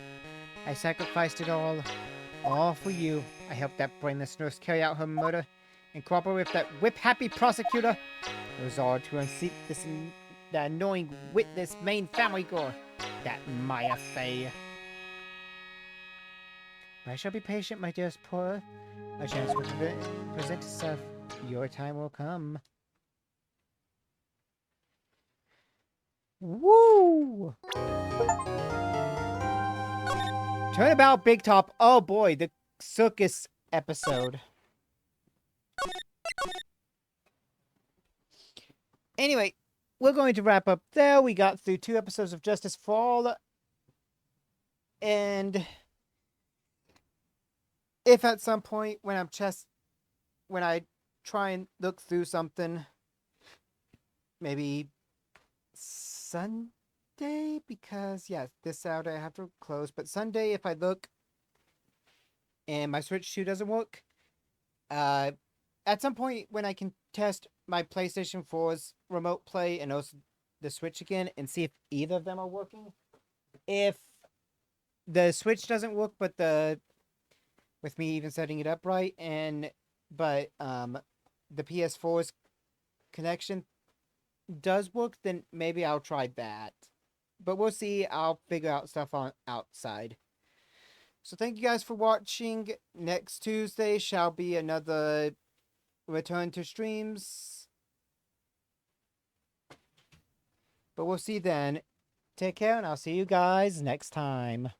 I sacrificed it all for you. I helped that brainless nurse carry out her murder and cooperate with that whip-happy prosecutor. It was all to unseat that annoying witness main family gore, that Maya Fey. I shall be patient, my dearest Pearl. A chance will present itself. Your time will come. Woo! Turnabout Big Top. Oh boy, the circus episode. Anyway, we're going to wrap up there. We got through 2 episodes of Justice for All. And if at some point when I try and look through something, maybe Sunday, because yeah, this Saturday I have to close, but Sunday if I look and my Switch 2 doesn't work, at some point when I can test my PlayStation 4's remote play and also the Switch again and see if either of them are working. If the Switch doesn't work, but with me even setting it up right, but the PS4's connection does work, then maybe I'll try that. But we'll see. I'll figure out stuff on outside. So thank you guys for watching. Next Tuesday shall be another return to streams. But we'll see then. Take care, and I'll see you guys next time.